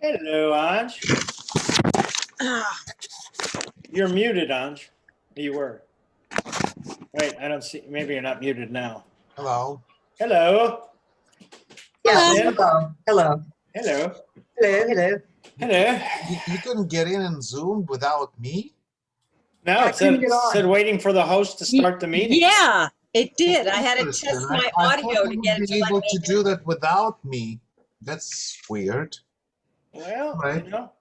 Hello, Anj. You're muted, Anj. You were. Wait, I don't see. Maybe you're not muted now. Hello. Hello. Yes, Hello. hello. Hello. Hello. Hello. You couldn't get in Zoom without me? No, I it couldn't get on. said waiting for the host to start the meeting. Yeah, it did. I had to Interesting. test my I audio thought to you get would it be to able let to me. do that without me. That's weird. Well, Right. you know.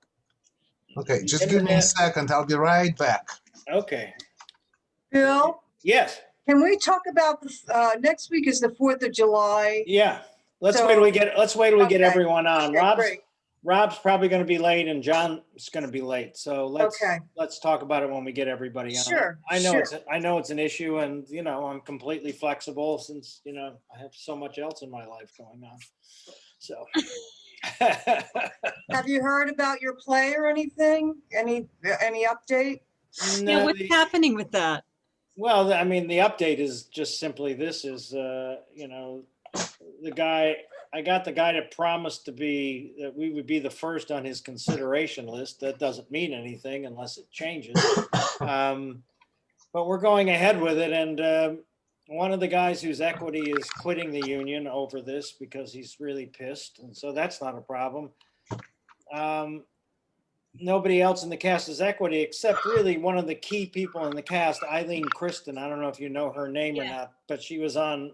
Okay, just give me a second. I'll be right back. Okay. Bill, Yes. can we talk about this? Next week is the 4th of July. Yeah. Let's So- wait till we get. Let's wait till we get Okay. everyone on. Okay, great. Rob's probably going to be late, and John's going to be late. So Okay. let's talk about it when we get everybody on. Sure, I know sure. I know it's an issue, and I'm completely flexible since I have so much else in my life going on. So. Have you heard about your play or anything? Any update? Yeah, what's happening with that? Well, I mean, the update is just simply this is, I got the guy that promised that we would be the first on his consideration list. That doesn't mean anything unless it changes. But we're going ahead with it. And one of the guys whose equity is quitting the union over this because he's really pissed. And so that's not a problem. Nobody else in the cast is equity except really one of the key people in the cast, Eileen Kristen. I don't know if you know her name or not, but she was on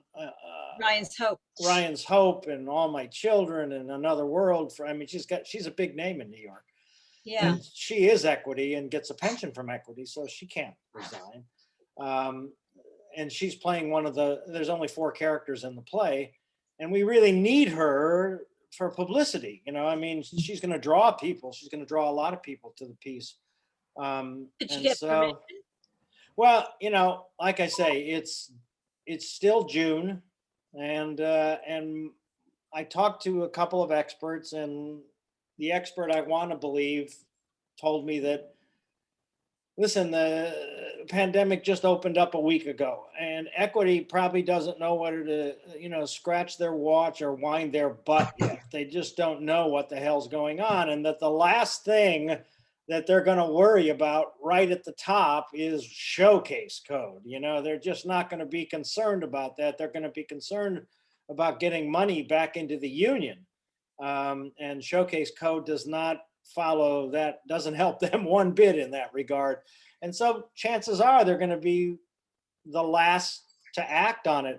Ryan's Hope and All My Children and Another World. She's a big name in New York. Yeah. And she is equity and gets a pension from equity, so she can't resign. And she's playing there's only 4 characters in the play, and we really need her for publicity. She's going to draw people. She's going to draw a lot of people to the piece. Did you get permission? Well, like I say, it's still June, and I talked to a couple of experts, and the expert I want to believe told me that, listen, the pandemic just opened up a week ago, and equity probably doesn't know whether to, scratch their watch or wind their butt yet. They just don't know what the hell's going on, and that the last thing that they're going to worry about right at the top is showcase code. They're just not going to be concerned about that. They're going to be concerned about getting money back into the union. And showcase code does not follow that, doesn't help them one bit in that regard. And so chances are they're going to be the last to act on it.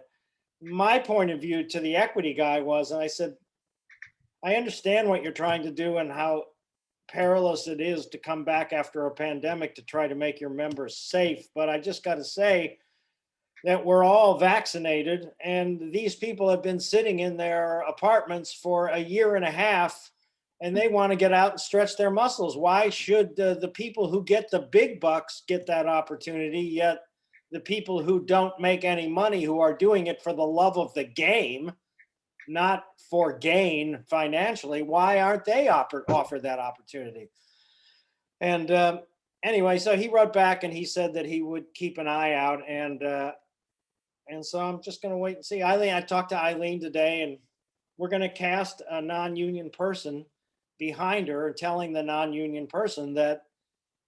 My point of view to the equity guy was, and I said, I understand what you're trying to do and how perilous it is to come back after a pandemic to try to make your members safe. But I just got to say that we're all vaccinated, and these people have been sitting in their apartments for a year and a half, and they want to get out and stretch their muscles. Why should the people who get the big bucks get that opportunity, yet the people who don't make any money, who are doing it for the love of the game, not for gain financially, why aren't they offered that opportunity? And anyway, so he wrote back and he said that he would keep an eye out, and so I'm just going to wait and see. I talked to Eileen today, and we're going to cast a non-union person behind her, telling the non-union person that,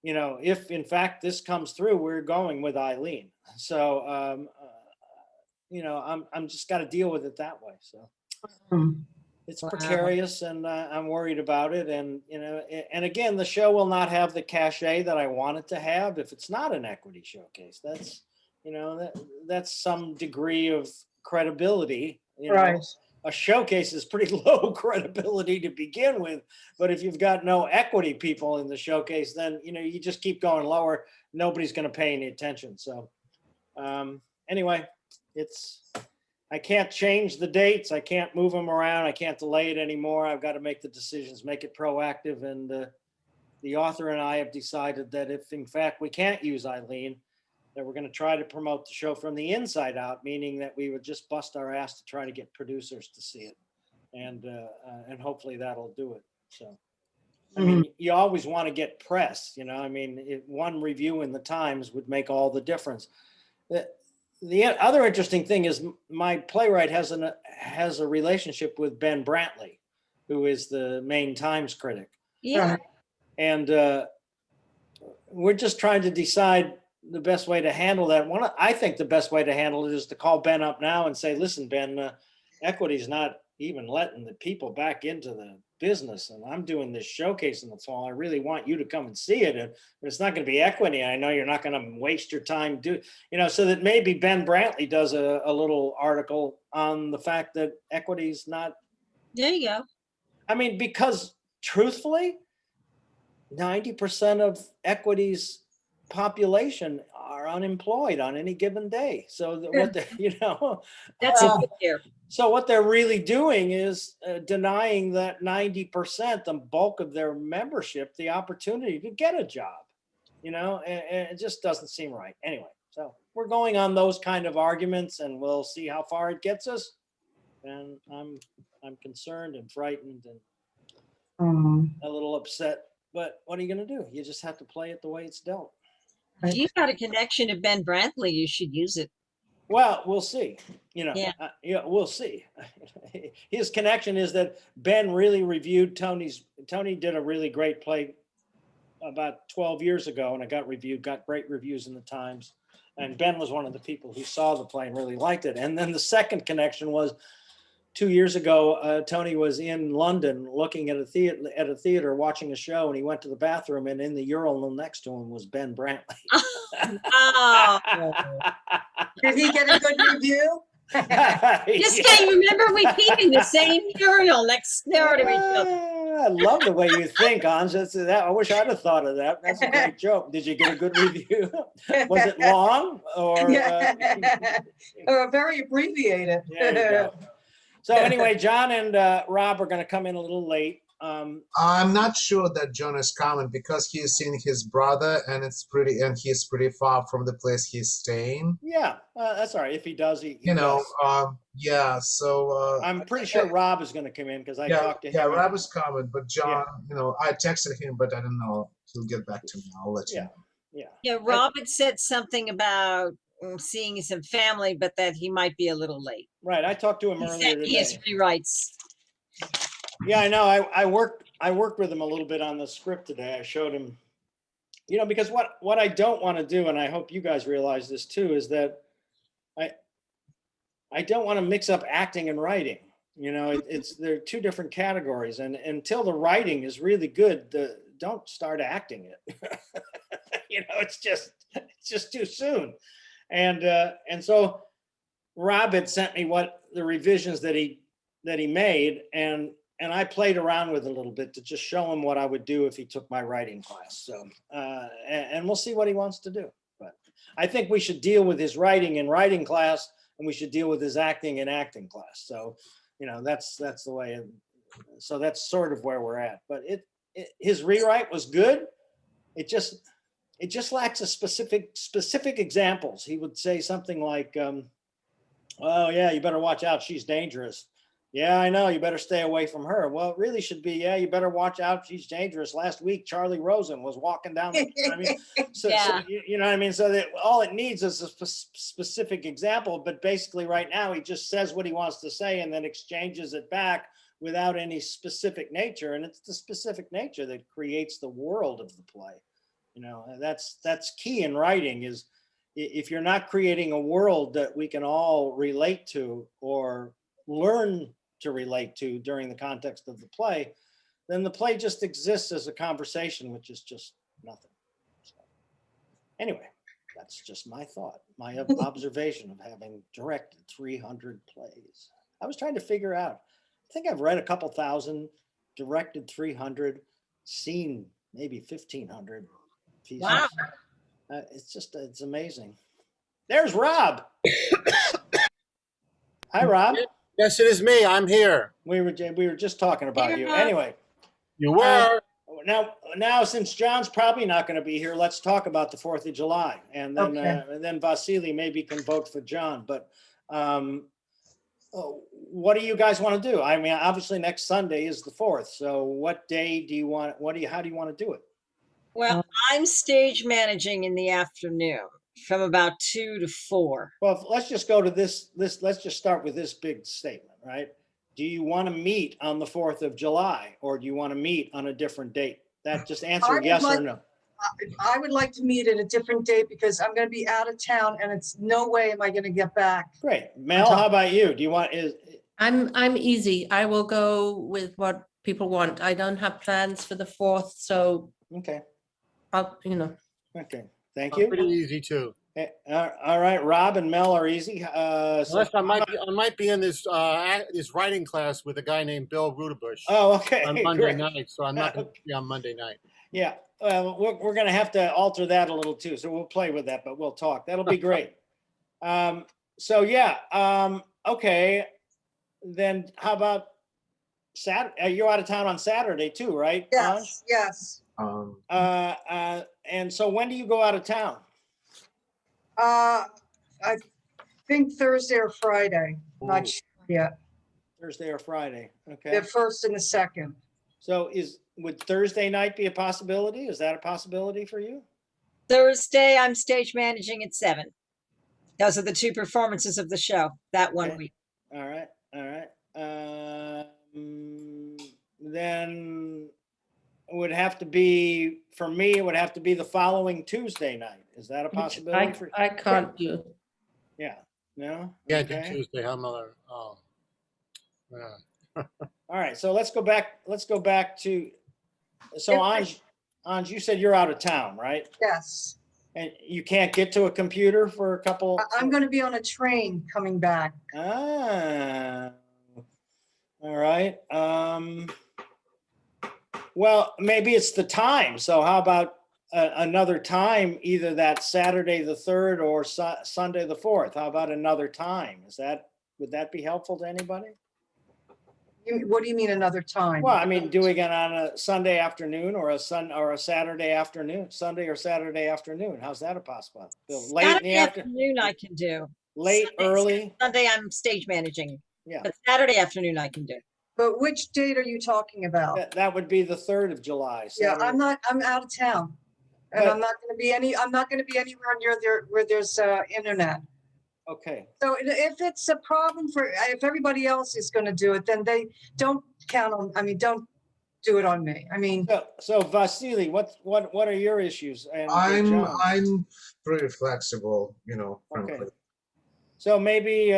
if in fact this comes through, we're going with Eileen. So, I'm just got to deal with it that way. So it's precarious, and I'm worried about it. And, and again, the show will not have the cachet that I want it to have if it's not an equity showcase. That's, that's some degree of credibility. Right. A showcase is pretty low credibility to begin with, but if you've got no equity people in the showcase, then you just keep going lower. Nobody's going to pay any attention. So anyway, I can't change the dates. I can't move them around. I can't delay it anymore. I've got to make the decisions, make it proactive. And the author and I have decided that if in fact we can't use Eileen, that we're going to try to promote the show from the inside out, meaning that we would just bust our ass to try to get producers to see it. And hopefully that'll do it. So, I mean, you always want to get press, one review in the Times would make all the difference. The other interesting thing is my playwright has a relationship with Ben Brantley, who is the main Times critic. Yeah. Right. And we're just trying to decide the best way to handle that. I think the best way to handle it is to call Ben up now and say, listen, Ben, equity's not even letting the people back into the business. And I'm doing this showcase in the fall. I really want you to come and see it. But it's not going to be equity. I know you're not going to waste your time so that maybe Ben Brantley does a little article on the fact that equity's not. There you go. I mean, because truthfully, 90% of equity's population are unemployed on any given day. So what That's a good year. so what they're really doing is denying that 90%, the bulk of their membership, the opportunity to get a job. And it just doesn't seem right. Anyway, so we're going on those kind of arguments, and we'll see how far it gets us. And I'm concerned and frightened and a little upset. But what are you going to do? You just have to play it the way it's dealt. If you've got a connection to Ben Brantley, you should use it. Well, we'll see. Yeah. We'll see. His connection is that Ben really reviewed Tony did a really great play about 12 years ago, and it got great reviews in the Times. And Ben was one of the people who saw the play and really liked it. And then the second connection was 2 years ago, Tony was in London looking at a theater, watching a show, and he went to the bathroom, and in the urinal next to him was Ben Brantley. Oh. Did he get a good review? Just can't remember we peed in the same urinal next door to each other. I love the way you think, Hans. I wish I'd have thought of that. That's a great joke. Did you get a good review? Was it long or? Or very abbreviated. There you go. So anyway, John and Rob are going to come in a little late. I'm not sure that John is coming because he's seeing his brother, and he's pretty far from the place he's staying. Yeah, that's all right. If he does, he does. Yeah. So I'm pretty sure Rob is going to come in because I talked to him. Yeah, Rob is coming, but John, I texted him, but I don't know. He'll get back to me. I'll let you know. Yeah, Rob had said something about seeing some family, but that he might be a little late. Right. I talked to him He earlier sent today. me his rewrites. Yeah, I know. I worked with him a little bit on the script today. I showed him, because what I don't want to do, and I hope you guys realize this too, is that I don't want to mix up acting and writing. They're two different categories, and until the writing is really good, don't start acting it. It's just too soon. And so Rob had sent me what the revisions that he made, and I played around with a little bit to just show him what I would do if he took my writing class. So and we'll see what he wants to do. But I think we should deal with his writing in writing class, and we should deal with his acting in acting class. So that's the way. So that's sort of where we're at. But his rewrite was good. It just lacks a specific examples. He would say something like, oh yeah, you better watch out. She's dangerous. Yeah, I know. You better stay away from her. Well, it really should be, yeah, you better watch out. She's dangerous. Last week, Charlie Rosen was walking down. So you know what I mean? So that all it needs is a specific example. But basically right now, he just says what he wants to say and then exchanges it back without any specific nature. And it's the specific nature that creates the world of the play. That's key in writing is if you're not creating a world that we can all relate to or learn to relate to during the context of the play, then the play just exists as a conversation, which is just nothing. So, anyway, that's just my thought, my observation of having directed 300 plays. I was trying to figure out, I think I've read a couple thousand, directed 300, seen maybe 1,500 pieces. Wow. It's amazing. There's Rob. Hi, Rob. Yes, it is me. I'm here. We were just talking about you. Anyway, You were. now since John's probably not going to be here, let's talk about the 4th of July, and then Okay. And then Vasily maybe can vote for John. But what do you guys want to do? I mean, obviously next Sunday is the 4th. So what day do you want? How do you want to do it? Well, I'm stage managing in the afternoon from about 2 to 4. Well, let's just go to this. Let's just start with this big statement, right? do you want to meet on the 4th of July or do you want to meet on a different date? That just I answer would yes or like- no. I would like to meet at a different date because I'm gonna be out of town and it's no way am I gonna get back. Great. Mel, how about you? Do you want, I'm easy. I will go with what people want. I don't have plans for the 4th, so okay, I'll, you know. okay. Thank I'm you. pretty easy too. All right, Rob and Mel are easy. So, Unless I might be in this this writing class with a guy named Bill Roudebush oh, okay, on Monday great. night, so I'm not going to be on Monday night. Yeah, we're going to have to alter that a little too. So we'll play with that, but we'll talk. That'll be great. So yeah, okay. Then how about Saturday? You're out of town on Saturday too, right? Anj? Yes. And so when do you go out of town? I think Thursday or Friday, not Ooh. sure yet. Thursday or Friday? Okay. The 1st and the 2nd. So would Thursday night be a possibility? Is that a possibility for you? Thursday, I'm stage managing at 7. Those are the 2 performances of the show that one Okay. week. All right, all right. Then it would have to be, for me, it would have to be the following Tuesday night. Is that a possibility for? I can't do. Yeah, no? Yeah, Okay. Tuesday. How Miller? Oh, yeah. All right, so let's go back to, so Anj, you said you're out of town, right? Yes. And you can't get to a computer for a couple? I'm gonna be on a train coming back. Ah, all right. Well, maybe it's the time. So how about another time, either that Saturday the 3rd or Sunday the 4th? How about another time? Would that be helpful to anybody? What do you mean another time? Well, I mean, doing it on a Sunday afternoon or a Saturday afternoon, Sunday or Saturday afternoon. How's that a possibility? Late in the Saturday afternoon I can do. late, Sunday- early? Sunday I'm stage managing, Yeah, but Saturday afternoon I can do. But which date are you talking about? that would be the 3rd of July. Yeah, Saturday. I'm out of town. And But- I'm not gonna be anywhere near there where there's internet. Okay, So if it's a problem if everybody else is gonna do it, then they don't don't do it on me. I mean, so Vasily, what are your issues? And John? I'm pretty flexible, Okay. frankly. So maybe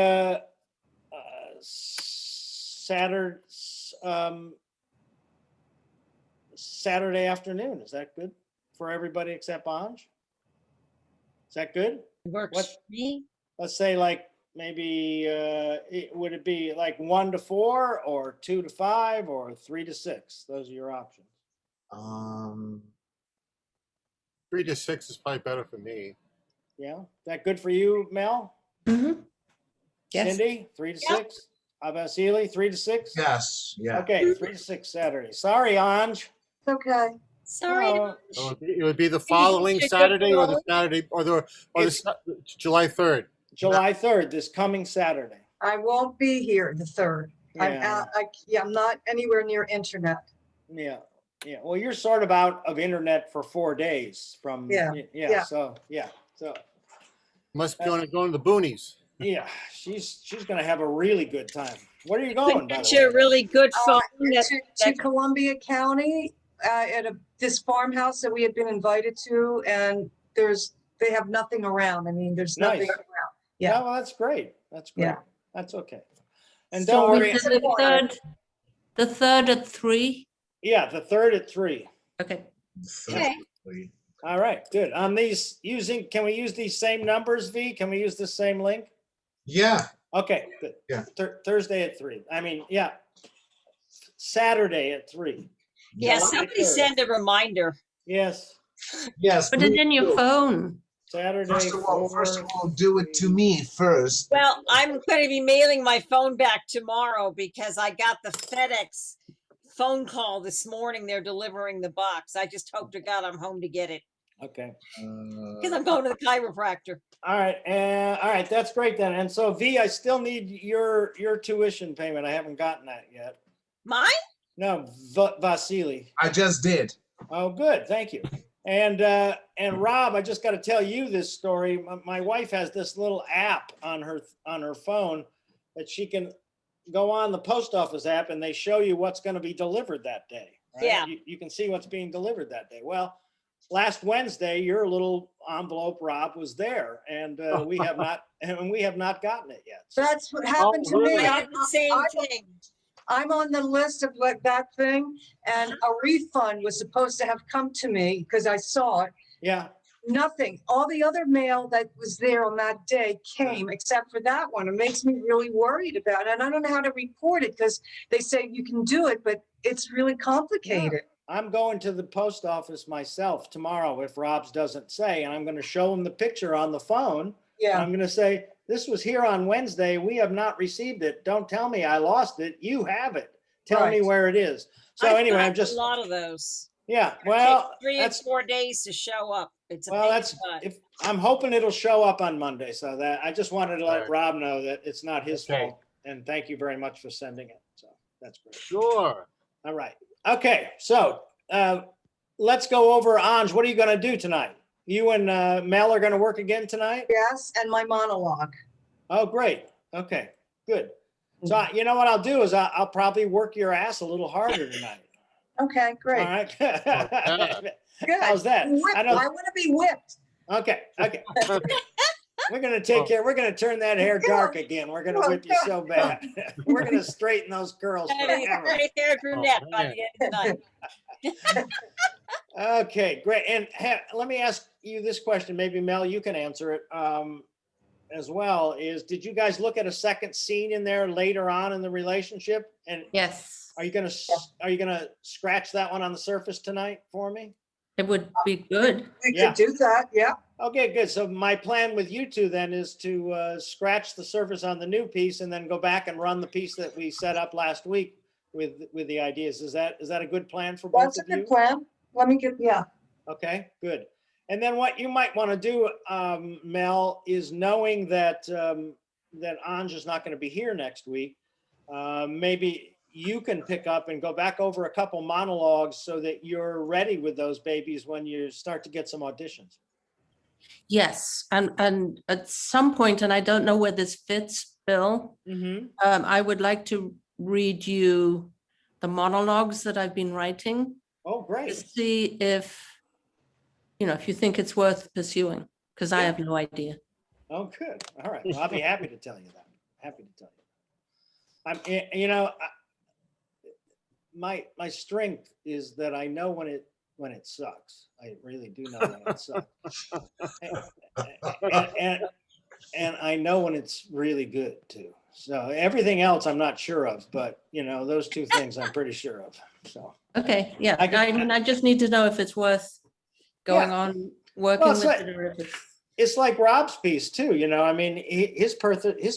Saturday afternoon. Is that good for everybody except Anj? Is that good? Works What- for me. Let's say like maybe would it be like 1 to 4 or 2 to 5 or 3 to 6? Those are your options. Um, 3 to 6 is probably better for me. Yeah, is that good for you, Mel? Mhm. Yes. Cindy, 3 to Yeah. 6? How about Sealy, 3 to 6? yes, yeah. Okay, 3 to 6 Saturday. Sorry, Anj. it's okay. Sorry. Oh, So it would be the following check Saturday or the your Saturday or the It's- July 3rd. July 3rd, this coming Saturday. I won't be here the 3rd. I'm Yeah. out, I'm not anywhere near internet. Yeah, yeah. Well, you're sort of out of internet for 4 days from, Yeah, yeah, yeah. so, Must be going to the boonies. yeah, she's gonna have a really good time. Where are you going, by Get the you a way? really good phone. To Columbia County, at this farmhouse that we had been invited to, and they have nothing around. I mean, there's nothing Nice. around. Yeah, Yeah. well, that's great. That's great. Yeah. That's okay. And So don't we worry, did the 3rd at 3. yeah, the 3rd at 3. Okay. Okay. All right, good. On these can we use these same numbers, V? Can we use the same link? Yeah, Okay, good. Yeah. Thursday at 3. I mean, yeah. Saturday at 3. Yeah, July somebody 3rd. send a reminder. Yes, yes. Put it please in your do. phone. Saturday. First of all, 4. do it to me first. Well, I'm going to be mailing my phone back tomorrow because I got the FedEx phone call this morning. They're delivering the box. I just hope to God I'm home to get it Okay. because I'm going to the chiropractor. All right. All right. That's great then. And so V, I still need your tuition payment. I haven't gotten that yet. Mine? No, Vasily. I just did. Oh, good. Thank you. And Rob, I just got to tell you this story. My wife has this little app on her phone that she can go on the post office app and they show you what's going to be delivered that day. Right? Yeah. You can see what's being delivered that day. Well, last Wednesday, your little envelope, Rob, was there, and we have not gotten it yet. So, That's what happened to really? me. I did the same thing. I'm on the list of like that thing, and a refund was supposed to have come to me because I saw it. yeah. Nothing. All the other mail that was there on that day came except for that one. It makes me really worried about it. And I don't know how to report it because they say you can do it, but it's really complicated. I'm going to the post office myself tomorrow if Rob's doesn't say, and I'm going to show him the picture on the phone. Yeah. I'm going to say, this was here on Wednesday. We have not received it. Don't tell me I lost it. You have it. Tell me Right. where it is. So I've anyway, I'm gotten just, a lot of those. yeah, It well, takes 3 and that's, 4 days to show up. It's a well, pain in that's, the butt. if, I'm hoping it'll show up on Monday. So that I just wanted to let Right. Rob know that it's not his Okay. fault. And thank you very much for sending it. So that's great. Sure. All right. Okay. So let's go over Anj. What are you going to do tonight? You and Mel are going to work again tonight? Yes, and my monologue. Oh, great. Okay, good. So you know what I'll do is I'll probably work your ass a little harder tonight. Okay, All great. right. Good. How's that? Whipped. I know. I want to be whipped. Okay. Okay. We're going to take care. We're going to turn that hair dark again. We're going to whip you so bad. We're going to straighten those curls Having a forever. gray haired brunette by man. the end of the night. Okay, great. And let me ask you this question. Maybe Mel, you can answer it as well. Did you guys look at a second scene in there later on in the relationship? And Yes, are you gonna scratch that one on the surface tonight for me? it would be good. We Yeah. could do that. Yeah. Okay, good. So my plan with you two then is to scratch the surface on the new piece and then go back and run the piece that we set up last week with the ideas. Is that a good plan for both That's a of you? good plan. Let me get, yeah. Okay, good. And then what you might want to do, Mel, is knowing that that Anj is not going to be here next week, maybe you can pick up and go back over a couple monologues so that you're ready with those babies when you start to get some auditions. Yes, and at some point, and I don't know where this fits, Bill, Mm-hmm. I would like to read you the monologues that I've been writing Oh, to great. see if you think it's worth pursuing, because I Yeah. have no idea. Oh, good. All right. Well, I'll be happy to tell you that. Happy to tell you. My strength is that I know when it sucks. I really do know when it sucks. And I know when it's really good too. So everything else I'm not sure of, but those two things I'm pretty sure of. So Okay, yeah, I I mean, I just need to know if it's worth going on working Well, it's with like- it, or if it's, it's like Rob's piece too. I mean, his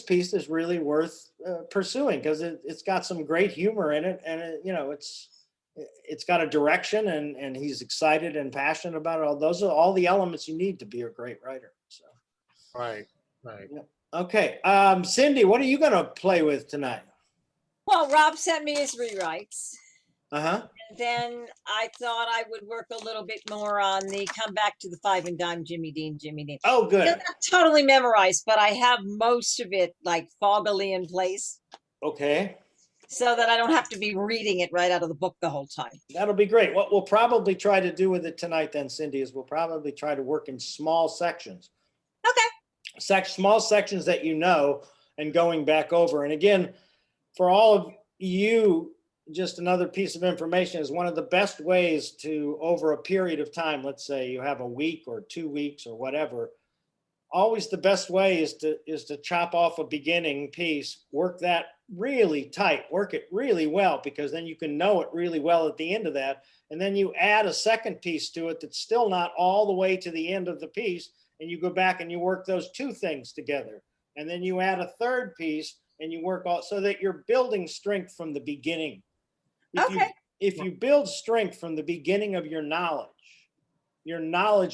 piece is really worth pursuing because it's got some great humor in it, and it's got a direction, and he's excited and passionate about it. All those are all the elements you need to be a great writer. So Right. okay, Cindy, what are you going to play with tonight? Well, Rob sent me his rewrites. Uh-huh. And then I thought I would work a little bit more on the come back to the five and dime Jimmy Dean. Oh, good. Still not totally memorized, but I have most of it like foggily in place Okay. so that I don't have to be reading it right out of the book the whole time. That'll be great. What we'll probably try to do with it tonight then, Cindy, is we'll probably try to work in small sections. Okay. Small sections that and going back over. And again, for all of you, just another piece of information is one of the best ways to, over a period of time, let's say you have a week or 2 weeks or whatever, always the best way is to chop off a beginning piece, work that really tight, work it really well, because then you can know it really well at the end of that. And then you add a second piece to it that's still not all the way to the end of the piece. And you go back and you work those two things together. And then you add a third piece and you work all so that you're building strength from the beginning. If you build strength from the beginning of your knowledge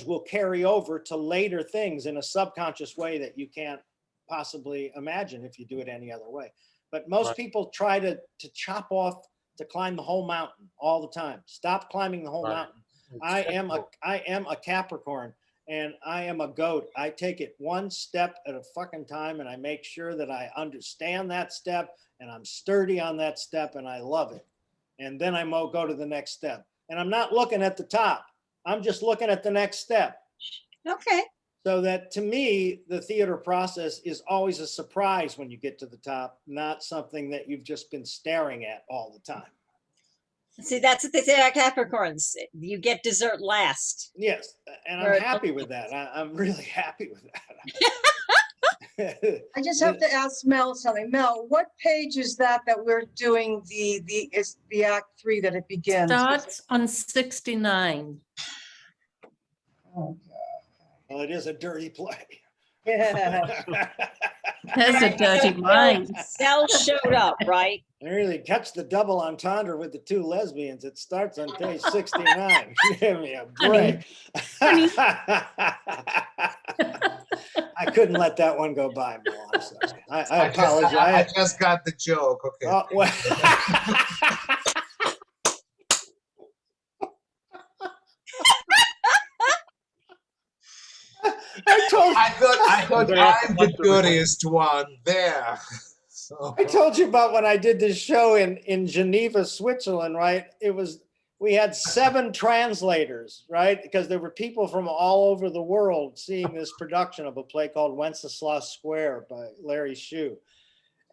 will carry over to later things in a subconscious way that you can't possibly imagine if you do it any other way. But most people try to chop off, to climb the whole mountain all the time. Stop climbing the whole mountain. I am a Capricorn and I am a goat. I take it one step at a fucking time and I make sure that I understand that step and I'm sturdy on that step and I love it. And then I go to the next step, and I'm not looking at the top. I'm just looking at the next step. Okay. So that to me, the theater process is always a surprise when you get to the top, not something that you've just been staring at all the time. See, that's what they say about Capricorns. You get dessert last. Yes, and I'm Right. happy with that. I'm really happy with that. I just have to ask Mel something. Mel, what page is that we're doing is the act 3 that it begins? Starts on 69. Oh, Well, it is a dirty play. yeah. There's a dirty mind. Sal showed up, right? I really catch the double entendre with the two lesbians. It starts on page 69. Give me a break. Honey. I couldn't let that one go by, Bill. I'm sorry. I I apologize. just got the joke. Okay. Oh, well. I thought Gonna have to I'm the watch the goodiest one there. So I told you about when I did this show in Geneva, Switzerland, right? We had 7 translators, right? Because there were people from all over the world seeing this production of a play called Wenceslas Square by Larry Shue.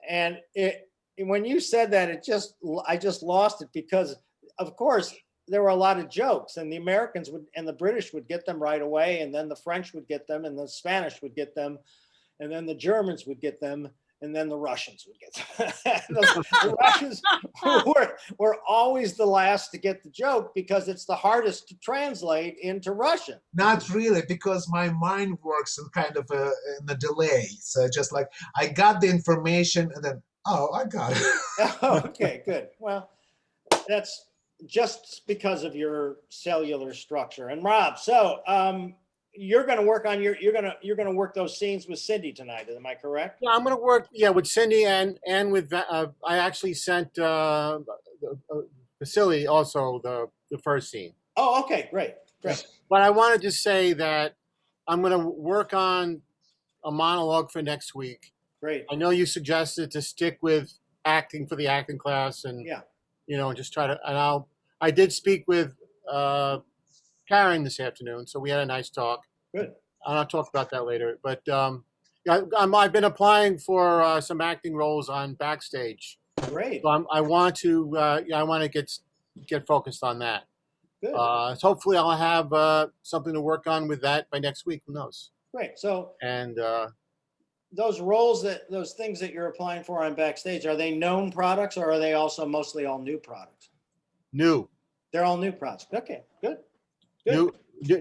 And when you said that, I just lost it, because of course there were a lot of jokes, and the Americans and the British would get them right away, and then the French would get them, and the Spanish would get them, and then the Germans would get them, and then the Russians would get them. the Russians were always the last to get the joke, because it's the hardest to translate into Russian. not really, because my mind works in kind of in a delay. So just like I got the information and then, oh, I got it. Okay, good. Well, that's just because of your cellular structure. And Rob, so you're going to work on you're going to work those scenes with Cindy tonight. Am I correct? Yeah, I'm going to work, with Cindy and with, I actually sent Vasily also the first scene. Oh, okay, great. But I wanted to say that I'm going to work on a monologue for next week. Great. I know you suggested to stick with acting for the acting class, and Yeah. just try to. And I did speak with Karen this afternoon, so we had a nice talk. Good. And I'll talk about that later. But I've been applying for some acting roles on Backstage. Great. So I want to get focused on that. Good. So hopefully I'll have something to work on with that by next week. Who knows? Great. So And those things that you're applying for on Backstage, are they known products, or are they also mostly all new products? new. They're all new products. Okay, good. Good.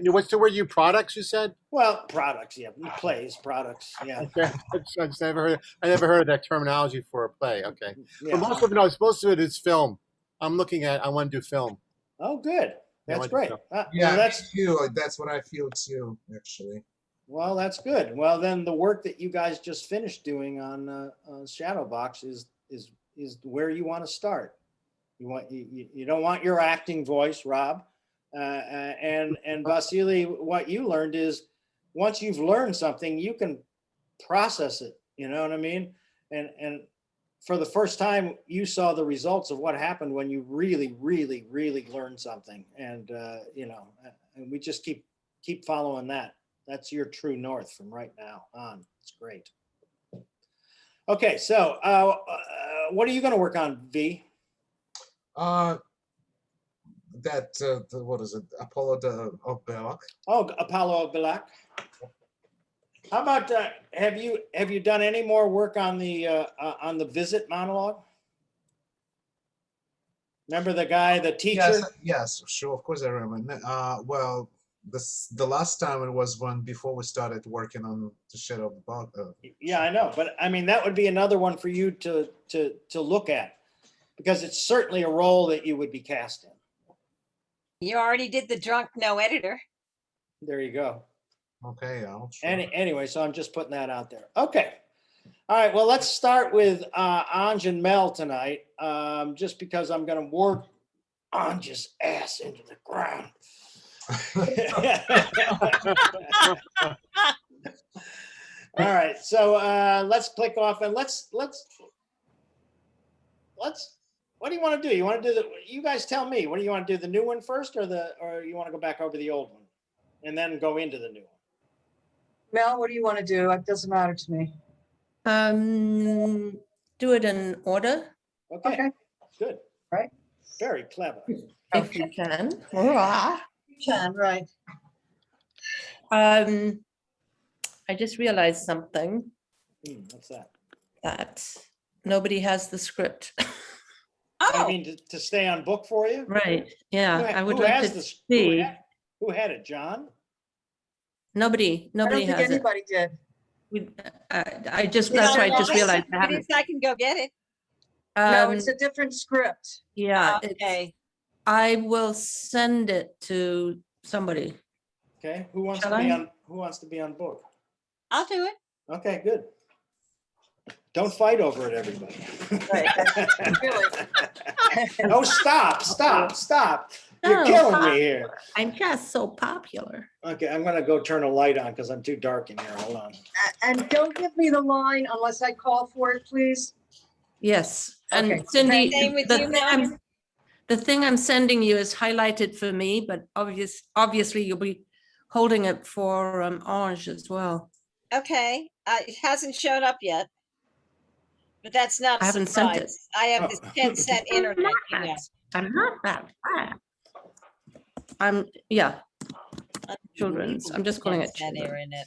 New. What's the word? You products? You said? Well, products, yeah. Plays, products, yeah. Okay. I never heard of that terminology for a play. Okay. Yeah. But most of it is film. I want to do film. Oh, good. That's what- great. Yeah, Well, me too. That's what I feel too, actually. well, that's good. Well, then the work that you guys just finished doing on Shadowbox is where you want to start. You don't want your acting voice, Rob, and Vasily. What you learned is, once you've learned something, you can process it. You know what I mean? And for the first time, you saw the results of what happened when you really, really, really learned something. And and we just keep following that. That's your true north from right now on. It's great. Okay, so what are you going to work on, V? What is it? Apollo of Belloc. Oh, Apollo of Belak. How about have you done any more work on the visit monologue? Remember the guy, the teacher? Yes, sure. Of course I remember. Well, the last time it was before we started working on the Shadow of the Bog. Yeah, I know, but I mean that would be another one for you to look at, because it's certainly a role that you would be cast in. You already did the drunk no editor. There you go. Okay, I'll try. Anyway, so I'm just putting that out there. Okay. All right. Well, let's start with Anj and Mel tonight, just because I'm going to work Anj's ass into the ground. All right. So let's click off and let's what do you want to do? You want to do you guys tell me, what do you want to do? The new one first or you want to go back over the old one and then go into the new one? Mel, what do you want to do? It doesn't matter to me. Do it in order Okay, Okay. good. Right. Very clever. if you can. Hurrah. Can, right. I just realized something What's that? that nobody has the script. I Oh, mean, to stay on book for you? Right, yeah, I would Who like has to this? see. Who had it, John? Nobody I don't think has it. anybody did. I just, you that's know why I what? just realized I If it is, haven't. I can go get it. No, it's a different script. Yeah, Okay. I will send it to somebody. Okay, who wants Shall to be I? on, who wants to be on book? I'll do it. Okay, good. Don't fight over it, everybody. Really. Oh, stop. You're No, killing me here. I'm just so popular. Okay, I'm gonna go turn a light on because I'm too dark in here. Hold on. And don't give me the line unless I call for it, please. Yes, Okay. and Cindy, Same with you, Mel? the thing I'm sending you is highlighted for me, but obviously you'll be holding it for Orange as well. Okay. It hasn't showed up yet. But that's not a I haven't sent it. surprise. I have this Oh. 10-cent internet, you know. I'm not that bad. Yeah, children's. I'm just calling it 10-cent children. internet.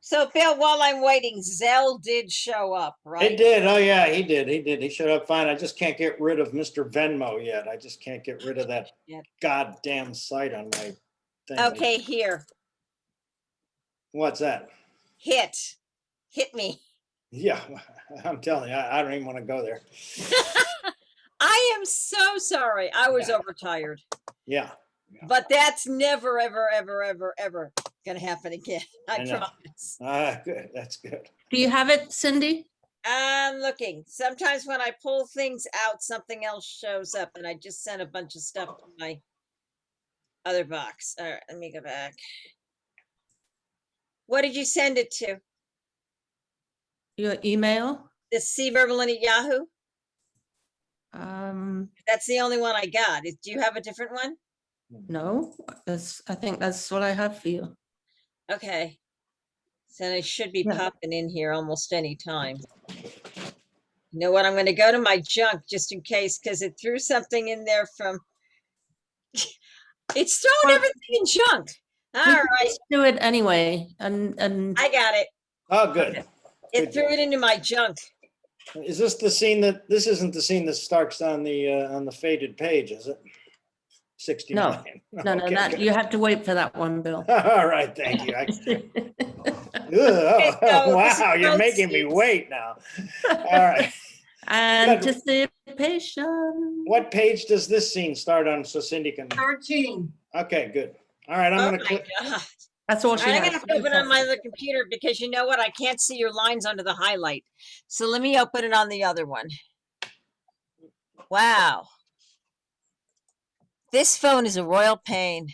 So Bill, while I'm waiting, Zell did show up, right? It did. Oh yeah, he did. He showed up fine. I just can't get rid of Mr. Venmo yet. I just can't get rid of that Yeah. goddamn site on my thing. Okay, here. What's that? Hit me. Yeah, I'm telling you, I don't even want to go there. I am so sorry. I was Yeah. overtired. Yeah. But that's never, ever, ever, ever, ever gonna happen again. I know. promise. Good. That's good. Do you have it, Cindy? I'm looking. Sometimes when I pull things out, something else shows up, and I just sent a bunch of stuff to my other box. All right, let me go back. What did you send it to? Your email? The C Berberlin at Yahoo? Um, That's the only one I got. Do you have a different one? no, I think that's what I have for you. Okay. So it should be Yeah. popping in here almost any time. You know what? I'm going to go to my junk just in case, because it threw something in there from. It's throwing Well, everything in junk. We All can right, just do it anyway, and I got it. Oh, good. Okay. It Good. threw it into my junk. Is this the scene this isn't the scene that starts on the faded page, is it? 69. no, Okay, that good. you have to wait for that one, Bill. All right, thank you. Ugh, so this is wow, you're both making me scenes. wait now. All right. Anticipation. What page does this scene start on so Cindy can? 13. Okay, good. All right, I'm Oh gonna my click. God. That's all All she right, I'm has. gonna have to open it on my other computer because you know what? I can't see your lines under the highlight. So let me open it on the other one. Wow. This phone is a royal pain.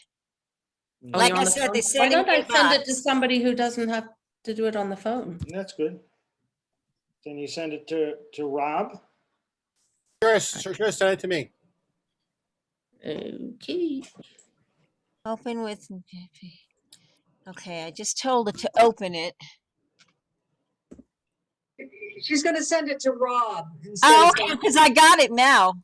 Oh, Like you're I on the said, they phone? send Why in don't I big send it to box. somebody who doesn't have to do it on the phone? That's good. Can you send it to Rob? Sure, send it to me. Okay. Open with. Okay, I just told it to open it. She's going to send it to Rob. Oh, okay, because I got it now.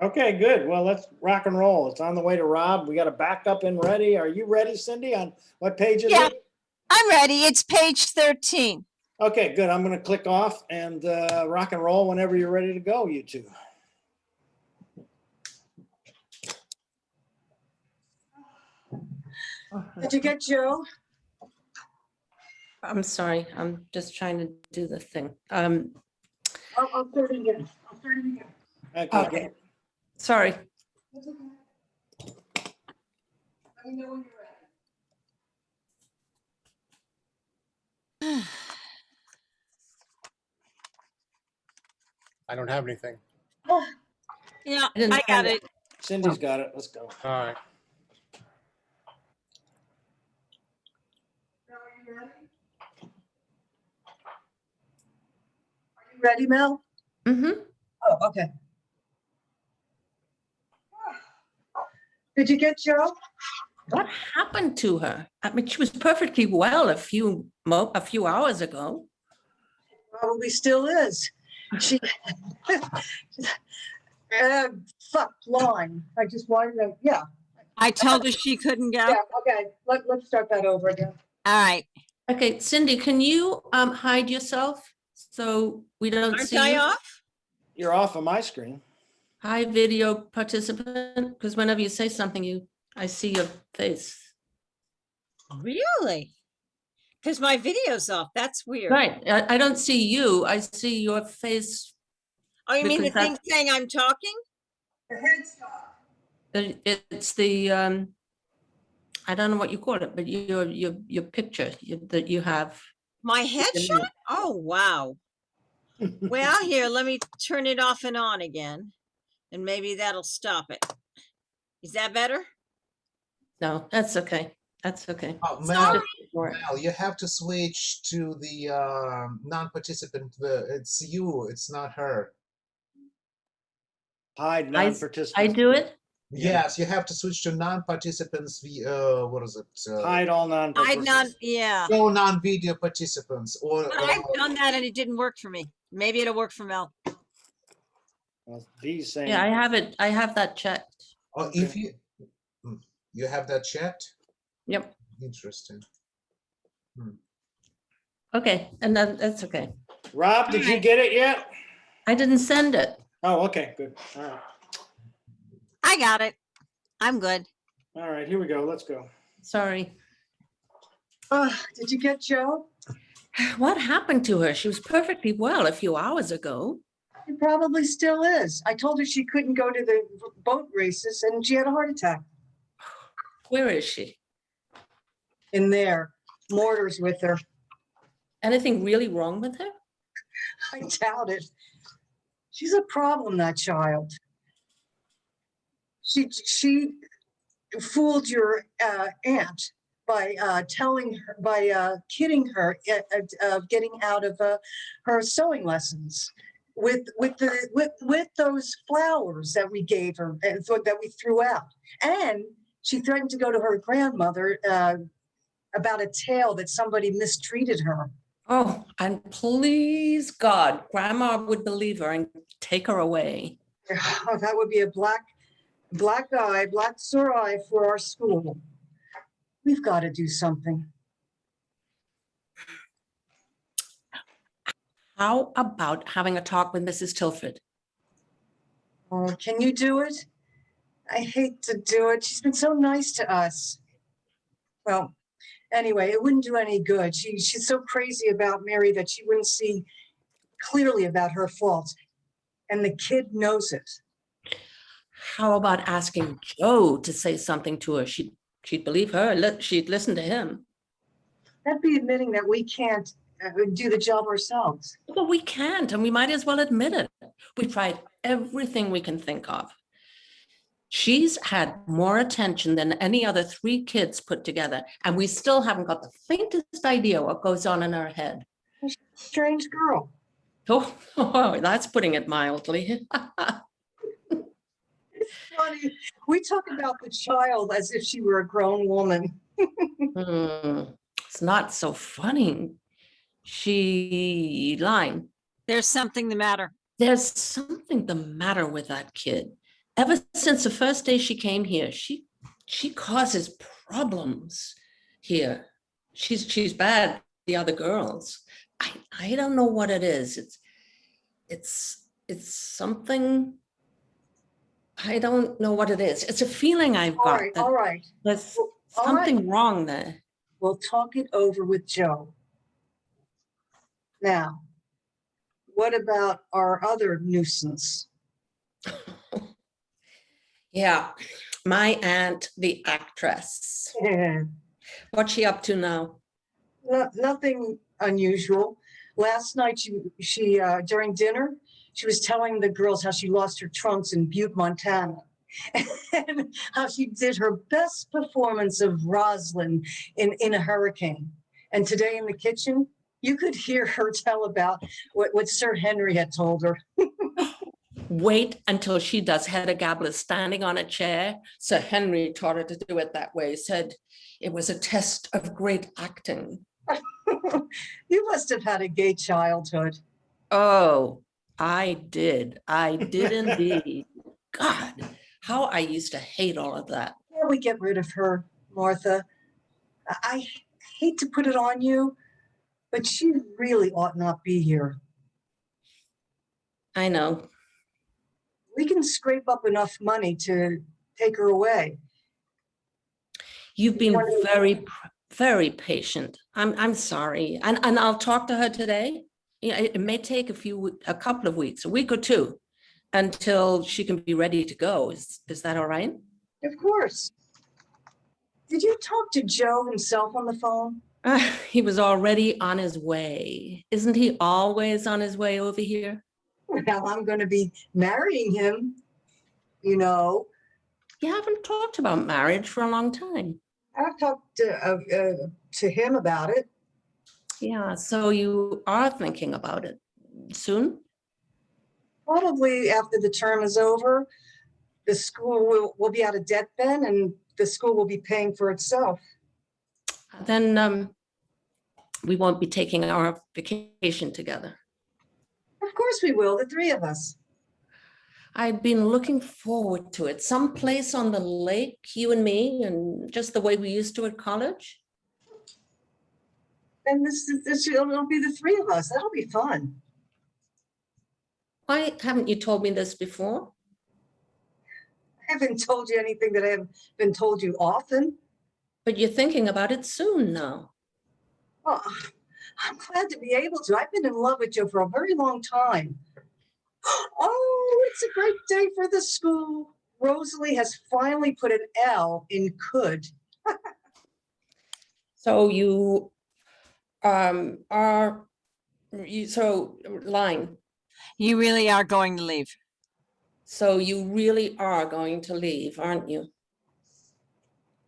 Okay, good. Well, let's rock and roll. It's on the way to Rob. We got a backup and ready. Are you ready, Cindy? On what page is Yeah. it? I'm ready. It's page 13. Okay, good. I'm going to click off and rock and roll whenever you're ready to go, you two. Did you get Joe? I'm sorry. I'm just trying to do the thing. I'll start it again. I'll start it again. Okay. Okay. Sorry. That's okay. Let me know when you're ready. I don't have anything. Yeah, didn't I got find it. it. Cindy's got it. Let's go. All right. Joe, are you ready? Ready, Mel? Mm-hmm. Oh, okay. Did you get Joe? What happened to her? I mean, she was perfectly well a few hours ago. Probably still is. She, fuck, line. I just wanted to, yeah, I told her she couldn't go. yeah, okay. Let's start that over again. All right. Okay, Cindy, can you hide yourself so we don't Aren't see I you? off? You're off of my screen. Hi, video participant, because whenever you say something, I see your face. Really? Because my video's off. That's weird. Right, I don't see you. I see your face. Oh, you mean the Because thing saying I'm talking? The headstop. It's the I don't know what you call it, but your picture that you have. My headshot? Oh, wow. Well, here, let me turn it off and on again, and maybe that'll stop it. Is that better? No, that's okay. That's okay. Oh, Mel, Sorry. Mel, you have to switch to the non-participant. It's you. It's not her. Hide I non-participants. do it. Yeah. Yes, you have to switch to non-participants. What is it? Hide all I'd non-participants. not, yeah. Show non-video participants. Or But I've done that and it didn't work for me. Maybe it'll work for Mel. Well, V's saying. Yeah, I have it. I have that checked. or if you have that checked. Yep. Interesting. Okay, and that's okay. Rob, did you get it yet? I didn't send it. Oh, okay, good. All right. I got it. I'm good. All right, here we go. Let's go. Sorry. Did you get Joe? What happened to her? She was perfectly well a few hours ago. She probably still is. I told her she couldn't go to the boat races and she had a heart attack. Where is she? In there. Mortar's with her. Anything really wrong with her? I doubt it. She's a problem, that child. She fooled your aunt by kidding her of getting out of her sewing lessons with those flowers that we gave her and that we threw out. And she threatened to go to her grandmother about a tale that somebody mistreated her. Oh, and please God, Grandma would believe her and take her away. Oh, that would be a black sore eye for our school. We've got to do something. How about having a talk with Mrs. Tilford? Oh, can you do it? I hate to do it. She's been so nice to us. Well, anyway, it wouldn't do any good. She's so crazy about Mary that she wouldn't see clearly about her faults. And the kid knows it. How about asking Joe to say something to her? She'd believe her. She'd listen to him. That'd be admitting that we can't do the job ourselves. Well, we can't, and we might as well admit it. We tried everything we can think of. She's had more attention than any other 3 kids put together, and we still haven't got the faintest idea what goes on in her head. Strange girl. Oh, that's putting it mildly. It's funny. We talk about the child as if she were a grown woman. It's not so funny. Line. There's something the matter. There's something the matter with that kid. Ever since the first day she came here, she causes problems here. She's bad. The other girls, I don't know what it is. It's something. I don't know what it is. It's a feeling I've All got. right, that all right. There's All something wrong there. We'll talk it over with Joe. Now, what about our other nuisance? Yeah, my aunt, the actress. What's she up to now? Nothing unusual. Last night, she during dinner, she was telling the girls how she lost her trunks in Butte, Montana, and how she did her best performance of Rosalind in a hurricane. And today in the kitchen, You could hear her tell about what Sir Henry had told her. Wait until she does Hedda Gabler standing on a chair. Sir Henry taught her to do it that way, said it was a test of great acting. You must have had a gay childhood. Oh, I did. I did indeed. God, how I used to hate all of that. Yeah, we get rid of her, Martha. I hate to put it on you, but she really ought not be here. I know. We can scrape up enough money to take her away. You've been Wonderful. very patient. I'm sorry. And I'll talk to her today. Yeah, it may take a couple of weeks, a week or two, until she can be ready to go. Is that all right? Of course. Did you talk to Joe himself on the phone? He was already on his way. Isn't he always on his way over here? Well, I'm going to be marrying him, you know. You haven't talked about marriage for a long time. I've talked to him about it. Yeah, so you are thinking about it soon? Probably after the term is over. The school will be out of debt then, and the school will be paying for itself. Then we won't be taking our vacation together. Of course we will, the three of us. I've been looking forward to it. Someplace on the lake, you and me, and just the way we used to at college. And it'll be the three of us. That'll be fun. Why haven't you told me this before? I haven't told you anything that I haven't been told you often. But you're thinking about it soon now. Well, I'm glad to be able to. I've been in love with Joe for a very long time. Oh, it's a great day for the school. Rosalie has finally put an L in could. So you so line. You really are going to leave. So you really are going to leave, aren't you?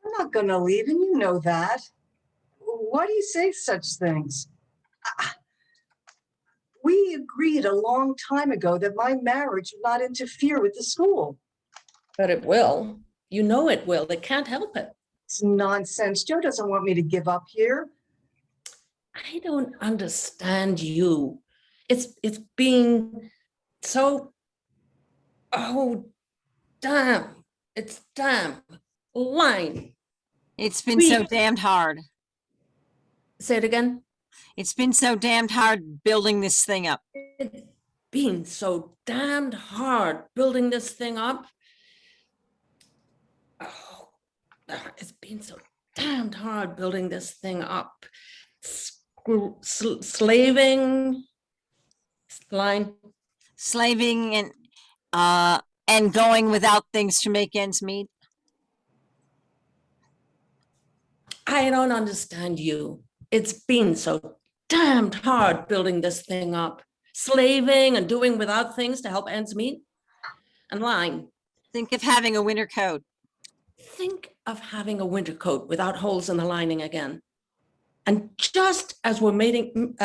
I'm not going to leave, and you know that. Why do you say such things? We agreed a long time ago that my marriage would not interfere with the school. But it will. You know it will. It can't help it. It's nonsense. Joe doesn't want me to give up here. I don't understand you. It's being so, oh, damn. It's damn. Line. It's been so damned hard. Say it again. It's been so damned hard building this thing up. It's been so damned hard building this thing up. Oh, it's been so damned hard building this thing up. Slaving, line. Slaving and going without things to make ends meet. I don't understand you. It's been so damned hard building this thing up. Slaving and doing without things to help ends meet. And lying. Think of having a winter coat. Think of having a winter coat without holes in the lining again. And just as we're meeting,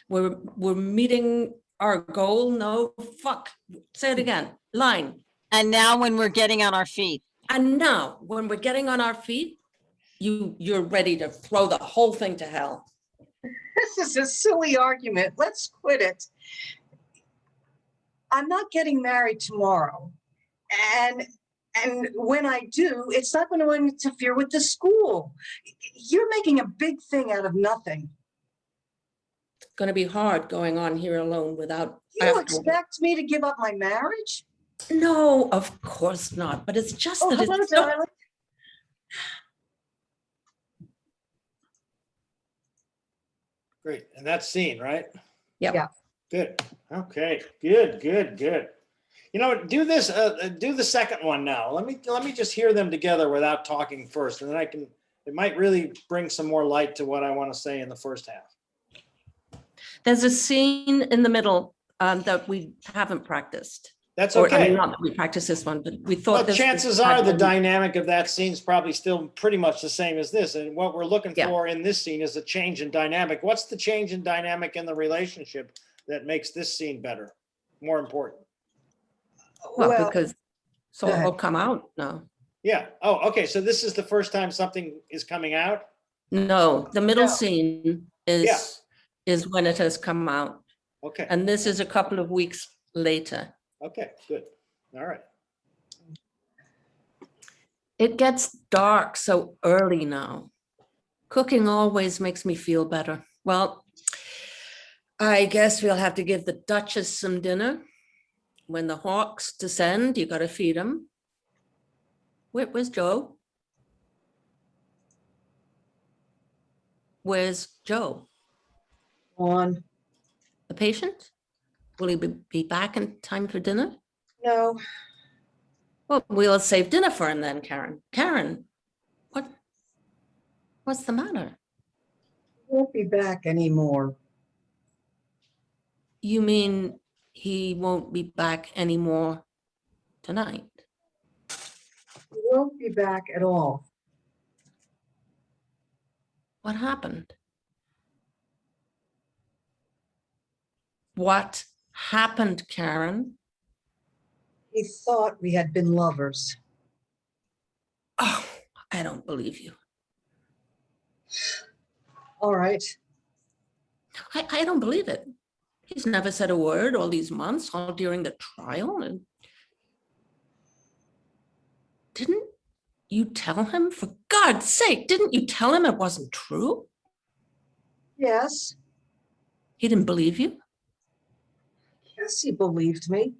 we're meeting our goal, no, fuck, say it again, line. And now when we're getting on our feet. And now when we're getting on our feet, you're ready to throw the whole thing to hell. This is a silly argument. Let's quit it. I'm not getting married tomorrow. And when I do, it's not going to interfere with the school. You're making a big thing out of nothing. It's going to be hard going on here alone without. You expect me to give up my marriage? No, of course not. But it's just that hello, it's so. darling. Great. And that's scene, right? Yep. Yeah. Good. Okay. Good. You know, do this. Do the second one now. Let me just hear them together without talking first, and then it might really bring some more light to what I want to say in the first half. There's a scene in the middle that we haven't practiced. That's Or, I mean, okay. not that we practice this one, but we Well, thought this. was chances are the kind of- dynamic of that scene is probably still pretty much the same as this. And what we're looking Yeah. for in this scene is a change in dynamic. What's the change in dynamic in the relationship that makes this scene better, more important? Well, because it's go ahead. all come out now. Yeah. Oh, okay. So this is the first time something is coming out? No, the middle No. scene Yeah. is when it has come out. Okay. And this is a couple of weeks later. Okay, good. All right. It gets dark so early now. Cooking always makes me feel better. Well, I guess we'll have to give the Duchess some dinner. When the hawks descend, you got to feed them. Where's Joe? Where's Joe? On. The patient? Will he be back in time for dinner? No, Well, we'll save dinner for him then, Karen. Karen, what's the matter? he won't be back anymore. You mean he won't be back anymore tonight? He won't be back at all. What happened? What happened, Karen? He thought we had been lovers. Oh, I don't believe you. All right. I don't believe it. He's never said a word all these months, all during the trial. And didn't you tell him, for God's sake, didn't you tell him it wasn't true? Yes. He didn't believe you? Yes, he believed me.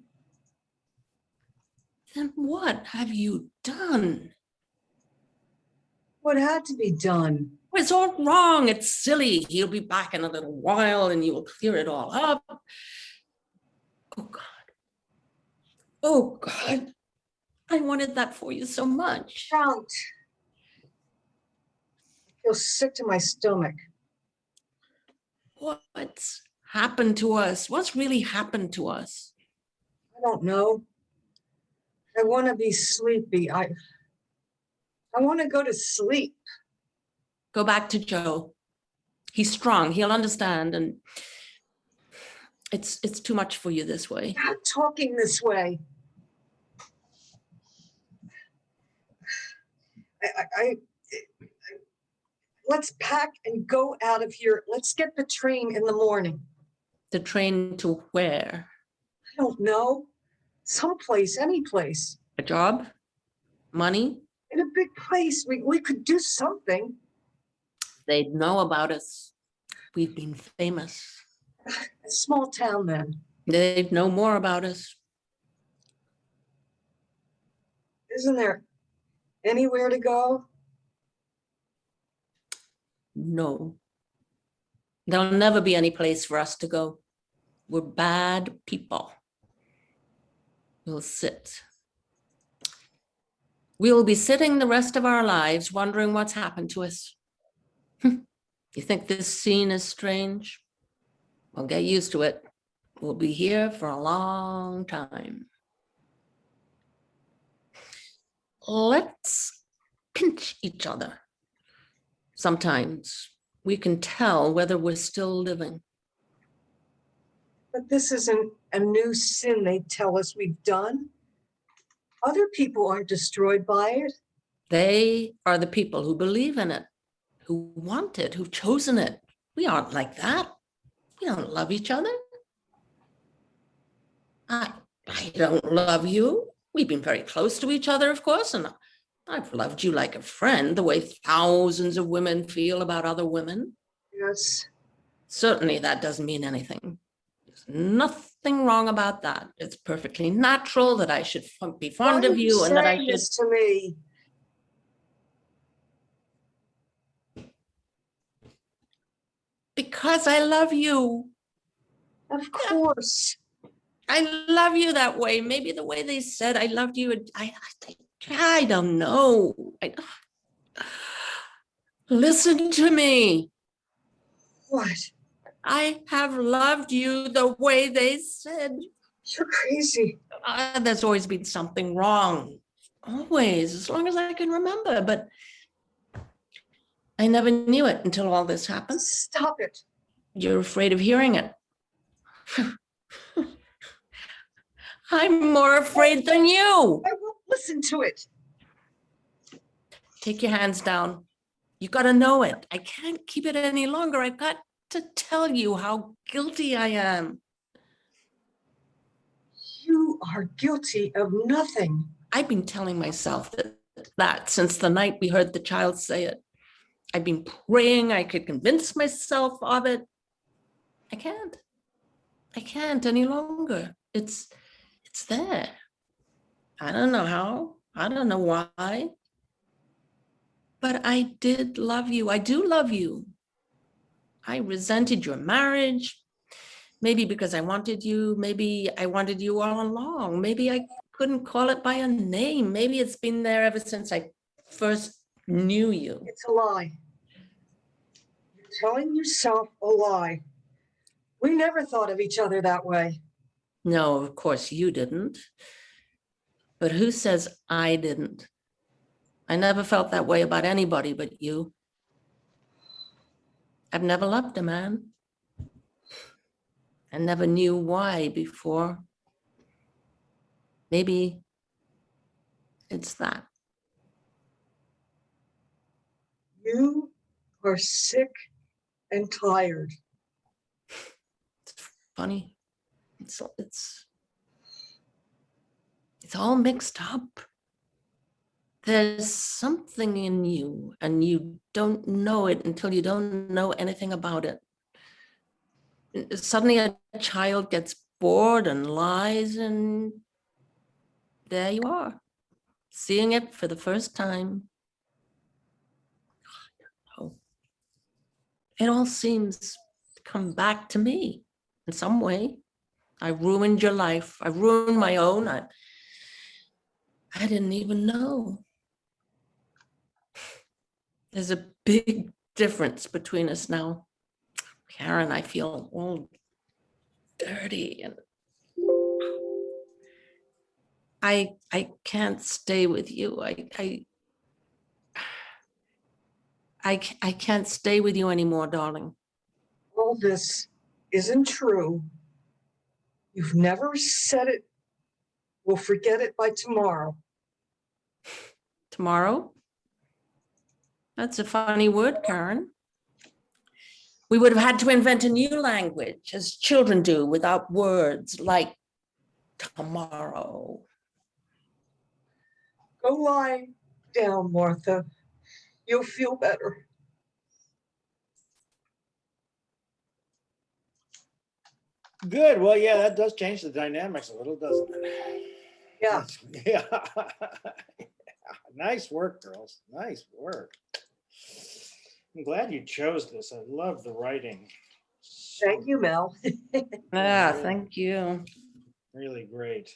Then what have you done? What had to be done? Well, it's all wrong. It's silly. He'll be back in a little while and you will clear it all up. Oh, God. Oh, God. I wanted that for you so much. Don't. I feel sick to my stomach. What's happened to us? What's really happened to us? I don't know. I want to be sleepy. I want to go to sleep. Go back to Joe. He's strong. He'll understand. And it's too much for you this way. Not talking this way. Let's pack and go out of here. Let's get the train in the morning. The train to where? I don't know. Someplace, any place. A job? Money? In a big place. We could do something. They'd know about us. We've been famous. A small town then. They'd know more about us. Isn't there anywhere to go? No. There'll never be any place for us to go. We're bad people. We'll sit. We'll be sitting the rest of our lives wondering what's happened to us. You think this scene is strange? Well, get used to it. We'll be here for a long time. Let's pinch each other. Sometimes we can tell whether we're still living. But this isn't a new sin they tell us we've done. Other people aren't destroyed by it. They are the people who believe in it, who want it, who've chosen it. We aren't like that. We don't love each other. I don't love you. We've been very close to each other, of course, and I've loved you like a friend, the way thousands of women feel about other women. Yes. Certainly that doesn't mean anything. There's nothing wrong about that. It's perfectly natural that I should be fond Why of are you and that I saying should. this to me? Because I love you. Of course. I love you that way. Maybe the way they said I loved you. I don't know. Listen to me. What? I have loved you the way they said. You're crazy. There's always been something wrong. Always, as long as I can remember. But I never knew it until all this happened. Stop it. You're afraid of hearing it. I'm more afraid than you. I won't listen to it. Take your hands down. You got to know it. I can't keep it any longer. I've got to tell you how guilty I am. You are guilty of nothing. I've been telling myself that since the night we heard the child say it. I've been praying I could convince myself of it. I can't. I can't any longer. It's there. I don't know how. I don't know why. But I did love you. I do love you. I resented your marriage. Maybe because I wanted you. Maybe I wanted you all along. Maybe I couldn't call it by a name. Maybe it's been there ever since I first knew you. It's a lie. You're telling yourself a lie. We never thought of each other that way. No, of course you didn't. But who says I didn't? I never felt that way about anybody but you. I've never loved a man. I never knew why before. Maybe it's that. You are sick and tired. It's funny. It's all mixed up. There's something in you and you don't know it until you don't know anything about it. Suddenly a child gets bored and lies, and there you are, seeing it for the first time. Oh, it all seems to come back to me in some way. I ruined your life. I ruined my own. I didn't even know. There's a big difference between us now. Karen, I feel all dirty and I can't stay with you. I can't stay with you anymore, darling. All this isn't true. You've never said it. We'll forget it by tomorrow. Tomorrow? That's a funny word, Karen. We would have had to invent a new language, as children do, without words like tomorrow. Go lie down, Martha. You'll feel better. Good. Well, yeah, that does change the dynamics a little, doesn't it? Yeah. Yeah. Nice work, girls. Nice work. I'm glad you chose this. I love the writing. Thank you, Mel. Ah, thank you. Really great.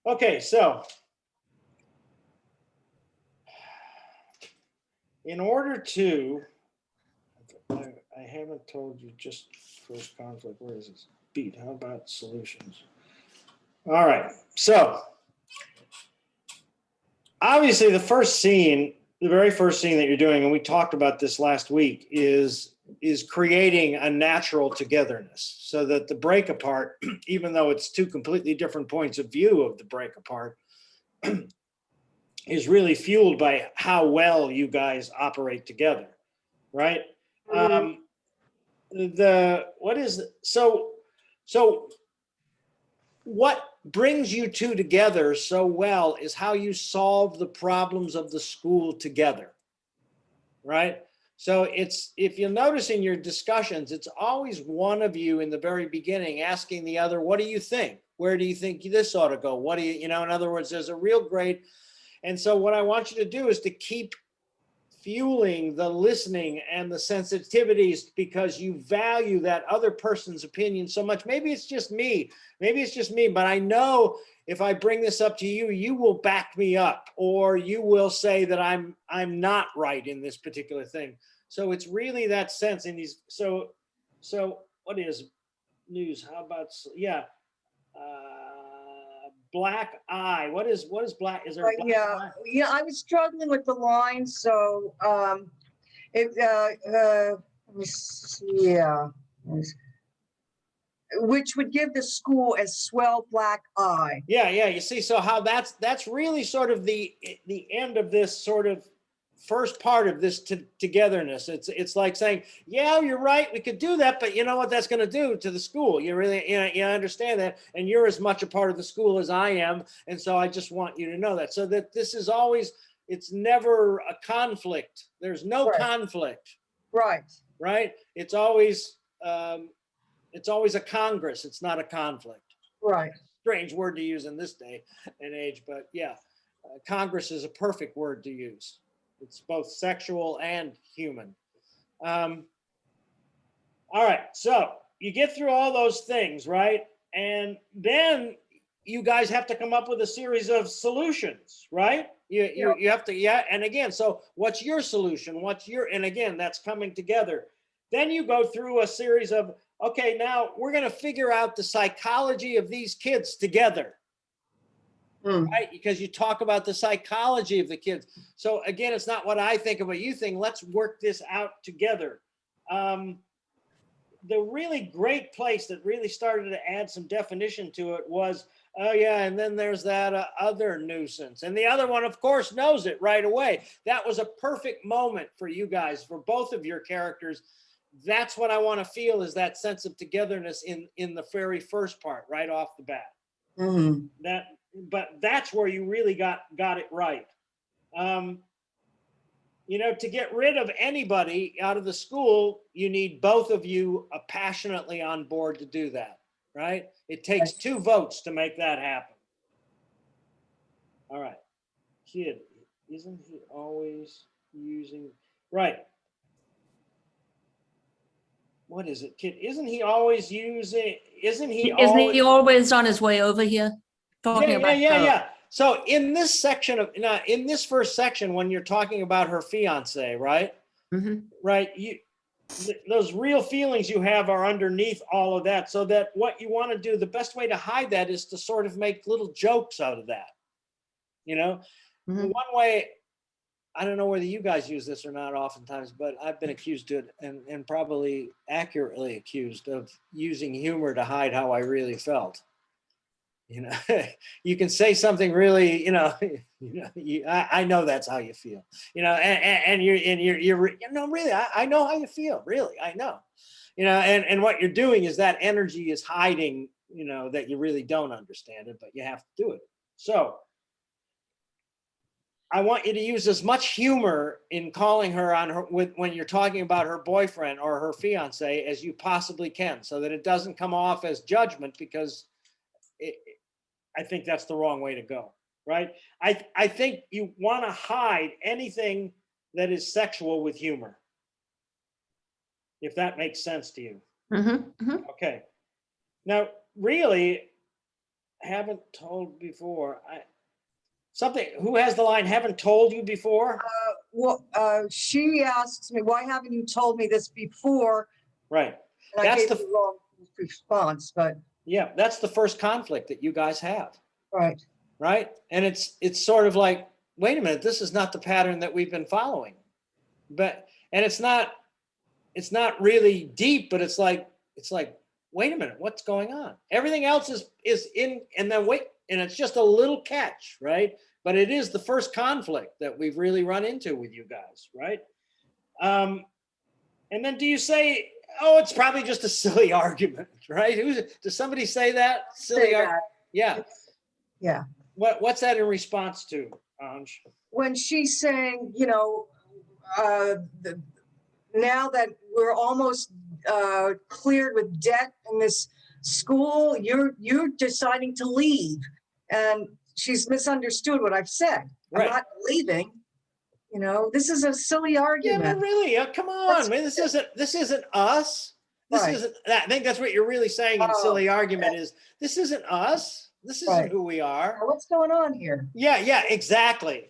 Okay, so in order to, I haven't told you just first conflict. Where is this? Beat. How about solutions? All right. So obviously the first scene, the very first scene that you're doing, and we talked about this last week, is creating a natural togetherness so that the break apart, even though it's two completely different points of view of the break apart, is really fueled by how well you guys operate together, right? What brings you two together so well is how you solve the problems of the school together, right? So it's, if you notice in your discussions, it's always one of you in the very beginning asking the other, what do you think? Where do you think this ought to go? What do you, in other words, there's a real great, and so what I want you to do is to keep fueling the listening and the sensitivities because you value that other person's opinion so much. Maybe it's just me, but I know if I bring this up to you, you will back me up, or you will say that I'm not right in this particular thing. So it's really that sense in these. So what is news? How about, yeah. black eye. What is black? Is there a black Yeah, eye? yeah, I was struggling with the line, so, it, let me see, yeah. Which would give the school a swell black eye. Yeah, yeah. You see, so how that's really sort of the end of this sort of first part of this togetherness. It's like saying, yeah, you're right, we could do that, but you know what that's going to do to the school? You really, you understand that, and you're as much a part of the school as I am, and so I just want you to know that, so that this is always, it's never a conflict. There's no Right. conflict, Right, right? It's always a congress. It's not a conflict. right. Strange word to use in this day and age, but yeah, Congress is a perfect word to use. It's both sexual and human. All right, so you get through all those things, right? And then you guys have to come up with a series of solutions, right? You have to, yeah. And again, so what's your solution? And again, that's coming together. Then you go through a series of, okay, now we're going to figure out the psychology of these kids together, right? Because you talk about the psychology of the kids. So again, it's not what I think of, what you think. Let's work this out together. The really great place that really started to add some definition to it was, oh yeah, and then there's that other nuisance. And the other one, of course, knows it right away. That was a perfect moment for you guys, for both of your characters. That's what I want to feel, is that sense of togetherness in the very first part, right off the bat. But that's where you really got it right. To get rid of anybody out of the school, you need both of you passionately on board to do that, right? It takes 2 votes to make that happen. All right. Kid, isn't he always using, right? What is it, kid? Isn't he always always on his way over here? Talking about her. Yeah. So in this section in this first section, when you're talking about her fiance, right? Mhm. Right. Those real feelings you have are underneath all of that. So that what you want to do, the best way to hide that is to sort of make little jokes out of that. Mhm. One way, I don't know whether you guys use this or not oftentimes, but I've been accused of, and probably accurately accused of, using humor to hide how I really felt. You can say something really, I know that's how you feel, and you're really, I know how you feel, really, I know, and what you're doing is that energy is hiding, that you really don't understand it, but you have to do it. So I want you to use as much humor in calling her on her when you're talking about her boyfriend or her fiance as you possibly can, so that it doesn't come off as judgment, because I think that's the wrong way to go, right? I think you want to hide anything that is sexual with humor, if that makes sense to you. Mhm. Mhm. Okay. Now, really, haven't told before. Who has the line, haven't told you before? Well, she asks me, why haven't you told me this before? Right. And I That's gave the wrong response, but Yeah, that's the first conflict that you guys have. right. Right. And it's sort of like, wait a minute, this is not the pattern that we've been following. And it's not really deep, but it's like, wait a minute, what's going on? Everything else is in, and then wait, and it's just a little catch, right? But it is the first conflict that we've really run into with you guys, right? And then do you say, oh, it's probably just a silly argument, right? Does somebody say that? Silly argument? Yeah. Yeah. What's that in response to, Anj? When she's saying, now that we're almost cleared with debt in this school, you're deciding to leave, and she's misunderstood what I've said. Right. I'm not leaving. This is a silly Yeah, argument. but really, come on, man. This isn't us. This Right. isn't that. I think that's what you're really saying in silly argument is, this isn't us. This isn't Right. who we are. What's going on here? Yeah, exactly.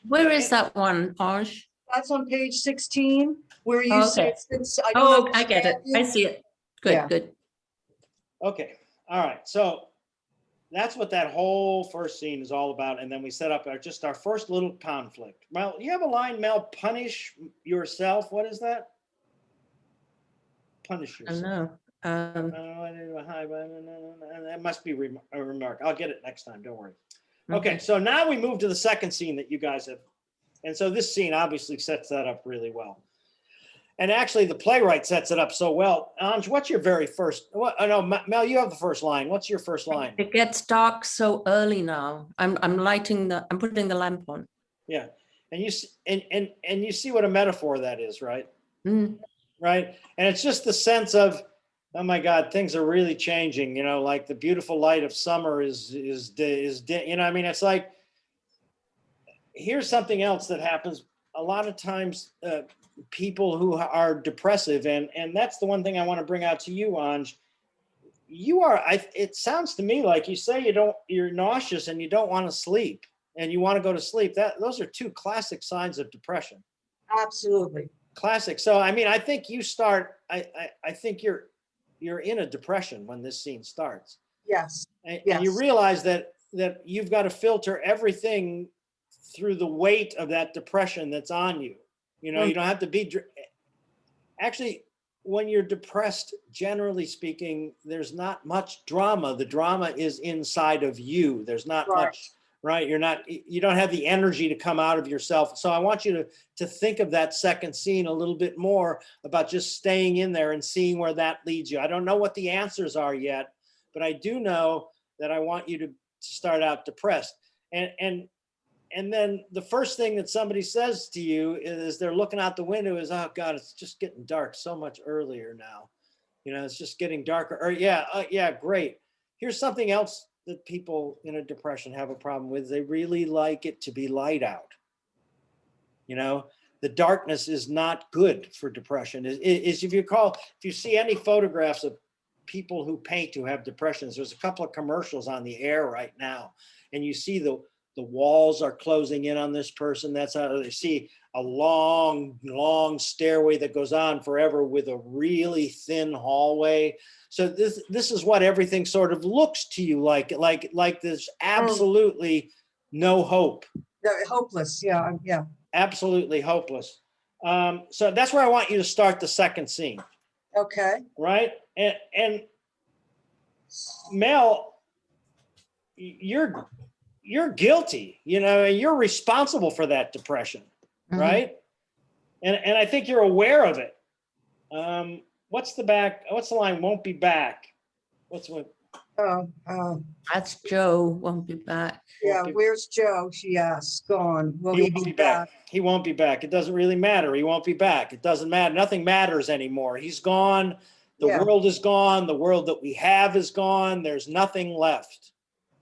Where is that one, Anj? That's on page 16, where you Oh, say okay. since I don't I get it. understand you. I see it. Good, Yeah. good. Okay. All right. So that's what that whole first scene is all about. And then we set up just our first little conflict. Well, you have a line, Mel, punish yourself. What is that? Punish I don't yourself. know. That must be a remark. I'll get it next time. Don't worry. Mhm. Okay, so now we move to the second scene that you guys have. And so this scene obviously sets that up really well. And actually, the playwright sets it up so well. Anj, what's your very first? What? Oh, no, Mel, you have the first line. What's your first line? It gets dark so early now. I'm putting the lamp on. Yeah, and you see what a metaphor that is, right? Mm. Right, and it's just the sense of, oh my God, things are really changing. You know, like the beautiful light of summer is you know, I mean, it's like, here's something else that happens a lot of times. People who are depressive, and that's the one thing I want to bring out to you, Anj. It sounds to me like you say you're nauseous and you don't want to sleep and you want to go to sleep. Those are two classic signs of depression. Absolutely. Classic. So I mean, I think you start. I think you're in a depression when this scene starts. Yes. And Yes. you realize that you've got to filter everything through the weight of that depression that's on you. You know, you don't have to be. Actually, when you're depressed, generally speaking, there's not much drama. The drama is inside of you. There's not much, right? You don't have the energy to come out of yourself. So I want you to think of that second scene a little bit more about just staying in there and seeing where that leads you. I don't know what the answers are yet, but I do know that I want you to start out depressed. And then the first thing that somebody says to you is they're looking out the window is, oh God, it's just getting dark so much earlier now. You know, it's just getting darker. Or yeah, great. Here's something else that people in a depression have a problem with. They really like it to be light out. You know, the darkness is not good for depression. If you see any photographs of people who paint who have depressions, there's a couple of commercials on the air right now, and you see the walls are closing in on this person. That's how they see a long, long stairway that goes on forever with a really thin hallway. So this is what everything sort of looks to you like there's absolutely no hope. They're hopeless. Yeah. Yeah. Absolutely hopeless. So that's where I want you to start the second scene. Okay. Right? And Mel, you're guilty, you know, and you're responsible for that depression, right? And I think you're aware of it. What's the line? Won't be back. That's Joe, won't be back. Yeah. Where's Joe? She asks. Gone. Will he be back? He won't be back. It doesn't really matter. He won't be back. It doesn't matter. Nothing matters anymore. He's gone. The world is gone. The world that we have is gone. There's nothing left.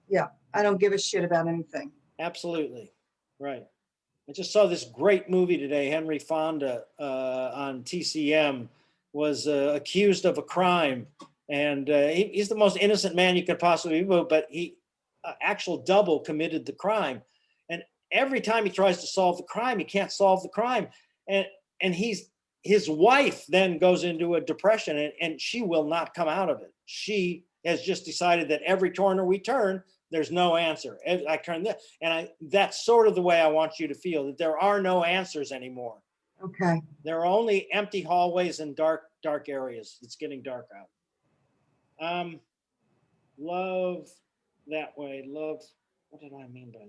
Yeah. I don't give a shit about anything. Absolutely. Right. I just saw this great movie today. Henry Fonda on TCM was accused of a crime. And he's the most innocent man you could possibly be, but he actual double committed the crime. And every time he tries to solve the crime, he can't solve the crime. And his wife then goes into a depression and she will not come out of it. She has just decided that every corner we turn, there's no answer. I turn that, that's sort of the way I want you to feel, that there are no answers anymore. Okay. There are only empty hallways and dark areas. It's getting dark out. Love that way. Love. What did I mean by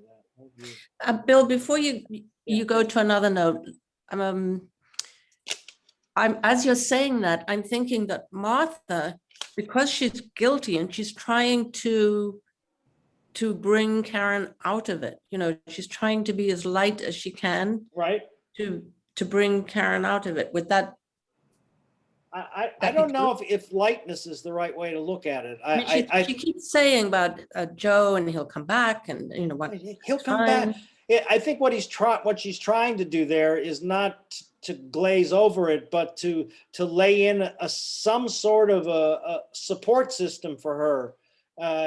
that? Bill, before you go to another note, I'm as you're saying that, I'm thinking that Martha, because she's guilty and she's trying to bring Karen out of it, you know, she's trying to be as light as she can, right, to bring Karen out of it. With that, I don't know if lightness is the right way to look at it. She keeps saying about Joe and he'll come back, and you know what, he'll come back. I think what she's trying to do there is not to glaze over it, but to lay in some sort of a support system for her.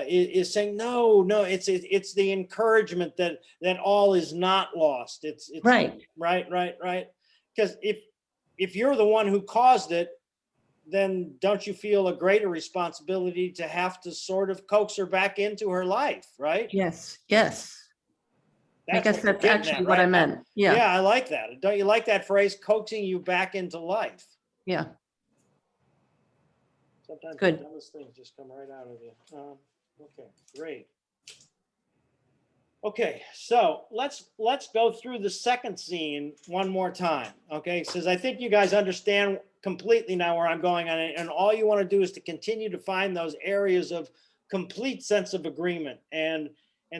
Is saying no, it's the encouragement that all is not lost. It's right. Because if you're the one who caused it, then don't you feel a greater responsibility to have to sort of coax her back into her life, right? Yes, yes. I That's guess what you're that's getting actually at, what I right? meant. Yeah, Yeah, I like that. Don't you like that phrase, coaxing you back into life? yeah. Sometimes Good. the dumbest things just come right out of you. Okay, great. Okay, so let's go through the second scene one more time. Okay, says I think you guys understand completely now where I'm going on it, and all you want to do is to continue to find those areas of complete sense of agreement. And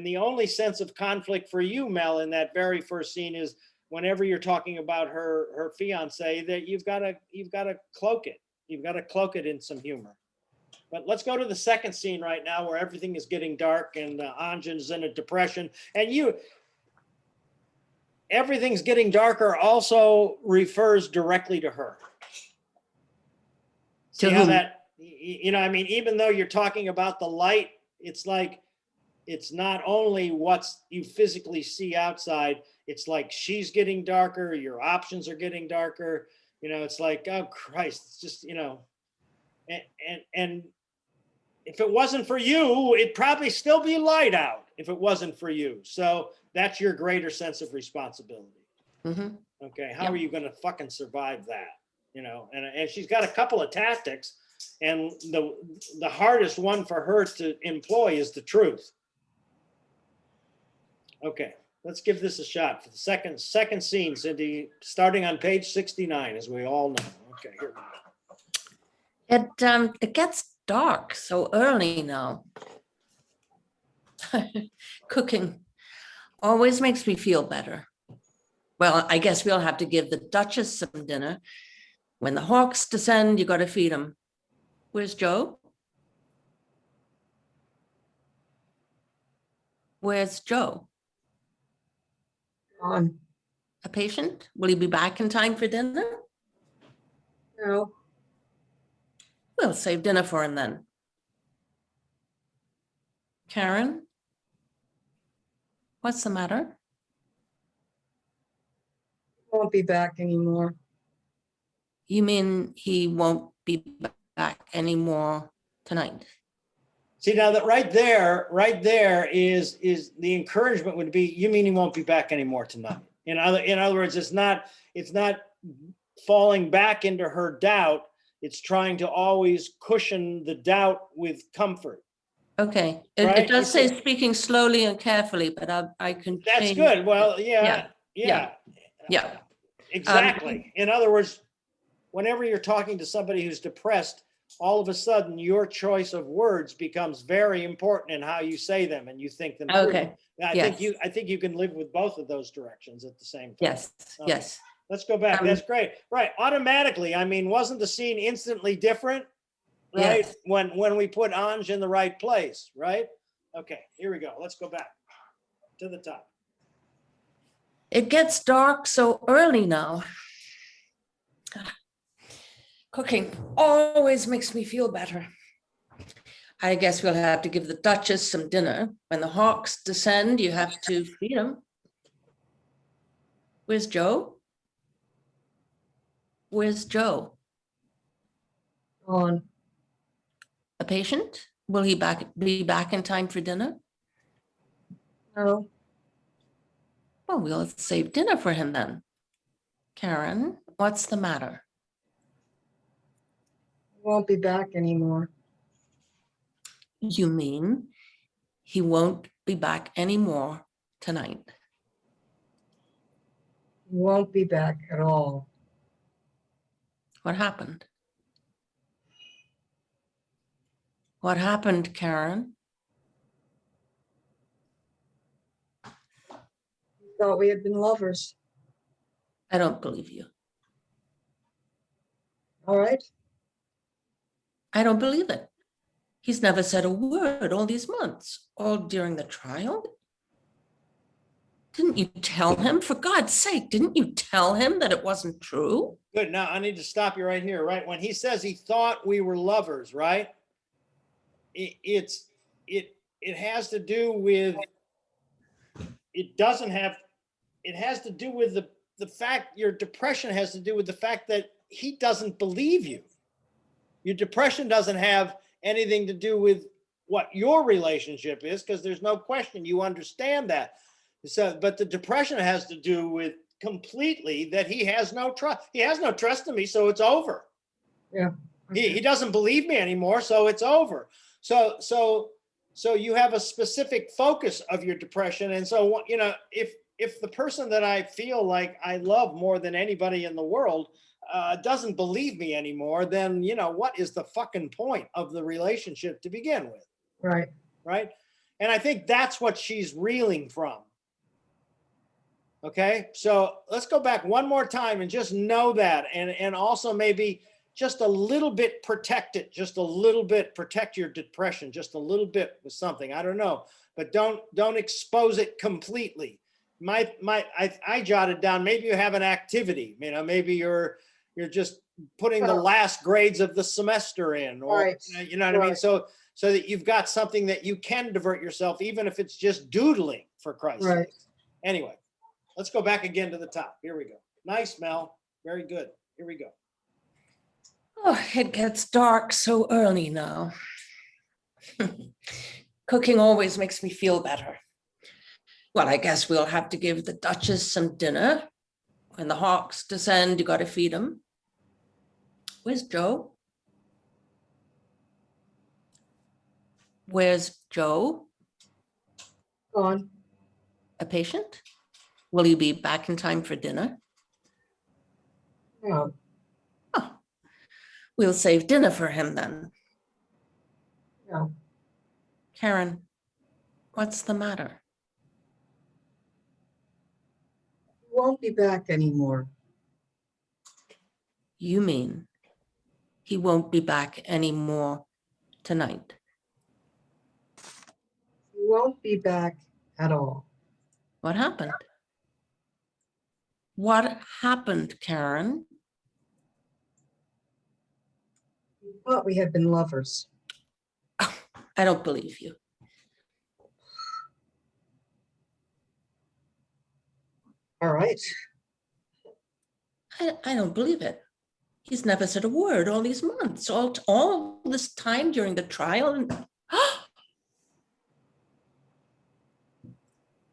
the only sense of conflict for you, Mel, in that very first scene is whenever you're talking about her fiance, that you've got to cloak it. You've got to cloak it in some humor. But let's go to the second scene right now where everything is getting dark and Anjan's in a depression. And everything's getting darker also refers directly to her. See To how whom? that, I mean, even though you're talking about the light, it's like, it's not only what you physically see outside, it's like she's getting darker, your options are getting darker. It's like, oh Christ, it's just, and if it wasn't for you, it'd probably still be light out if it wasn't for you. So that's your greater sense of responsibility. Mhm. Okay, how Yep. are you going to fucking survive that? And she's got a couple of tactics, and the hardest one for her to employ is the truth. Okay, let's give this a shot for the second scene, Cindy, starting on page 69, as we all know. Okay, here we go. It gets dark so early now. Cooking always makes me feel better. Well, I guess we'll have to give the Duchess some dinner. When the hawks descend, you got to feed them. Where's Joe? Where's Joe? On. A patient? Will he be back in time for dinner? No, We'll save dinner for him then. Karen? What's the matter? won't be back anymore. You mean he won't be back anymore tonight? See, now that right there is the encouragement would be, you mean he won't be back anymore tonight. In other words, it's not falling back into her doubt. It's trying to always cushion the doubt with comfort. Okay, Right? it does You say see- speaking slowly and carefully, but I can That's change. good. Well, yeah. Yeah. Exactly. In other words, whenever you're talking to somebody who's depressed, all of a sudden your choice of words becomes very important in how you say them and you think them through. Okay, I yes. think you can live with both of those directions at the same time. Yes, Okay. yes. Let's go back. That's great. Right. Automatically. I mean, wasn't the scene instantly different? Right. Yes. When we put Anj in the right place, right? Okay, here we go. Let's go back to the top. It gets dark so early now. Cooking always makes me feel better. I guess we'll have to give the Duchess some dinner. When the hawks descend, you have to feed them. Where's Joe? Where's Joe? On. A patient? Will he be back in time for dinner? No, Well, we'll save dinner for him then. Karen, what's the matter? won't be back anymore. You mean he won't be back anymore tonight? Won't be back at all. What happened? What happened, Karen? Thought we had been lovers. I don't believe you. All right. I don't believe it. He's never said a word all these months, all during the trial. Didn't you tell him? For God's sake, didn't you tell him that it wasn't true? Good. Now I need to stop you right here. Right when he says he thought we were lovers, right? It has to do with. It doesn't have. It has to do with the fact your depression has to do with the fact that he doesn't believe you. Your depression doesn't have anything to do with what your relationship is, because there's no question you understand that. So, but the depression has to do with completely that he has no trust. He has no trust in me, so it's over. Yeah. He doesn't believe me anymore, so it's over. So you have a specific focus of your depression. And so, you know, if the person that I feel like I love more than anybody in the world doesn't believe me anymore, then, you know, what is the fucking point of the relationship to begin with? Right. Right. And I think that's what she's reeling from. Okay. So let's go back one more time and just know that. And also maybe just a little bit protect it, just a little bit protect your depression, just a little bit with something. I don't know, but don't expose it completely. I jotted down, maybe you have an activity, you know, maybe you're just putting the last grades of the semester in, or Right. you know what I mean? So that you've got something that you can divert yourself, even if it's just doodling, for Christ's Right. sake. Anyway, let's go back again to the top. Here we go. Nice, Mel. Very good. Here we go. Oh, it gets dark so early now. Cooking always makes me feel better. Well, I guess we'll have to give the Duchess some dinner. When the hawks descend, you got to feed them. Where's Joe? Where's Joe? Gone. A patient? Will he be back in time for dinner? No. Oh, we'll save dinner for him then. No. Karen, what's the matter? He won't be back anymore. You mean he won't be back anymore tonight? He won't be back at all. What happened? What happened, Karen? He thought we had been lovers. Oh, I don't believe you. All right. I don't believe it. He's never said a word all these months, all this time during the trial. And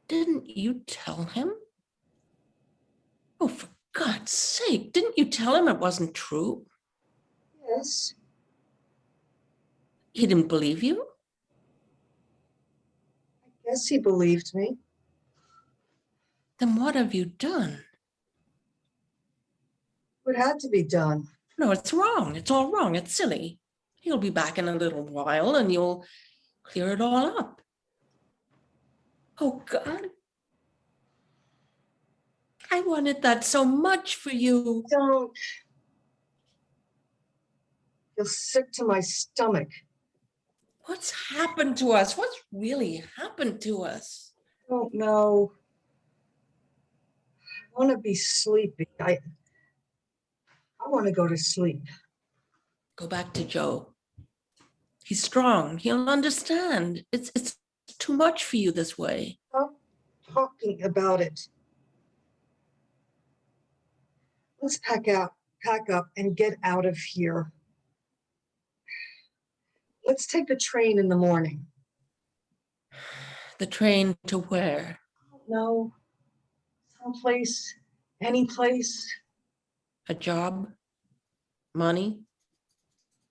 didn't you tell him? Oh, for God's sake, didn't you tell him it wasn't true? Yes. He didn't believe you? I guess he believed me. Then what have you done? It had to be done. No, it's wrong. It's all wrong. It's silly. He'll be back in a little while and you'll clear it all up. Oh, God. I wanted that so much for you. Don't. You're sick to my stomach. What's happened to us? What's really happened to us? Don't know. I want to be sleepy. I want to go to sleep. Go back to Joe. He's strong. He'll understand. It's too much for you this way. Stop talking about it. Let's pack up and get out of here. Let's take the train in the morning. The train to where? No, someplace, any place. A job? Money?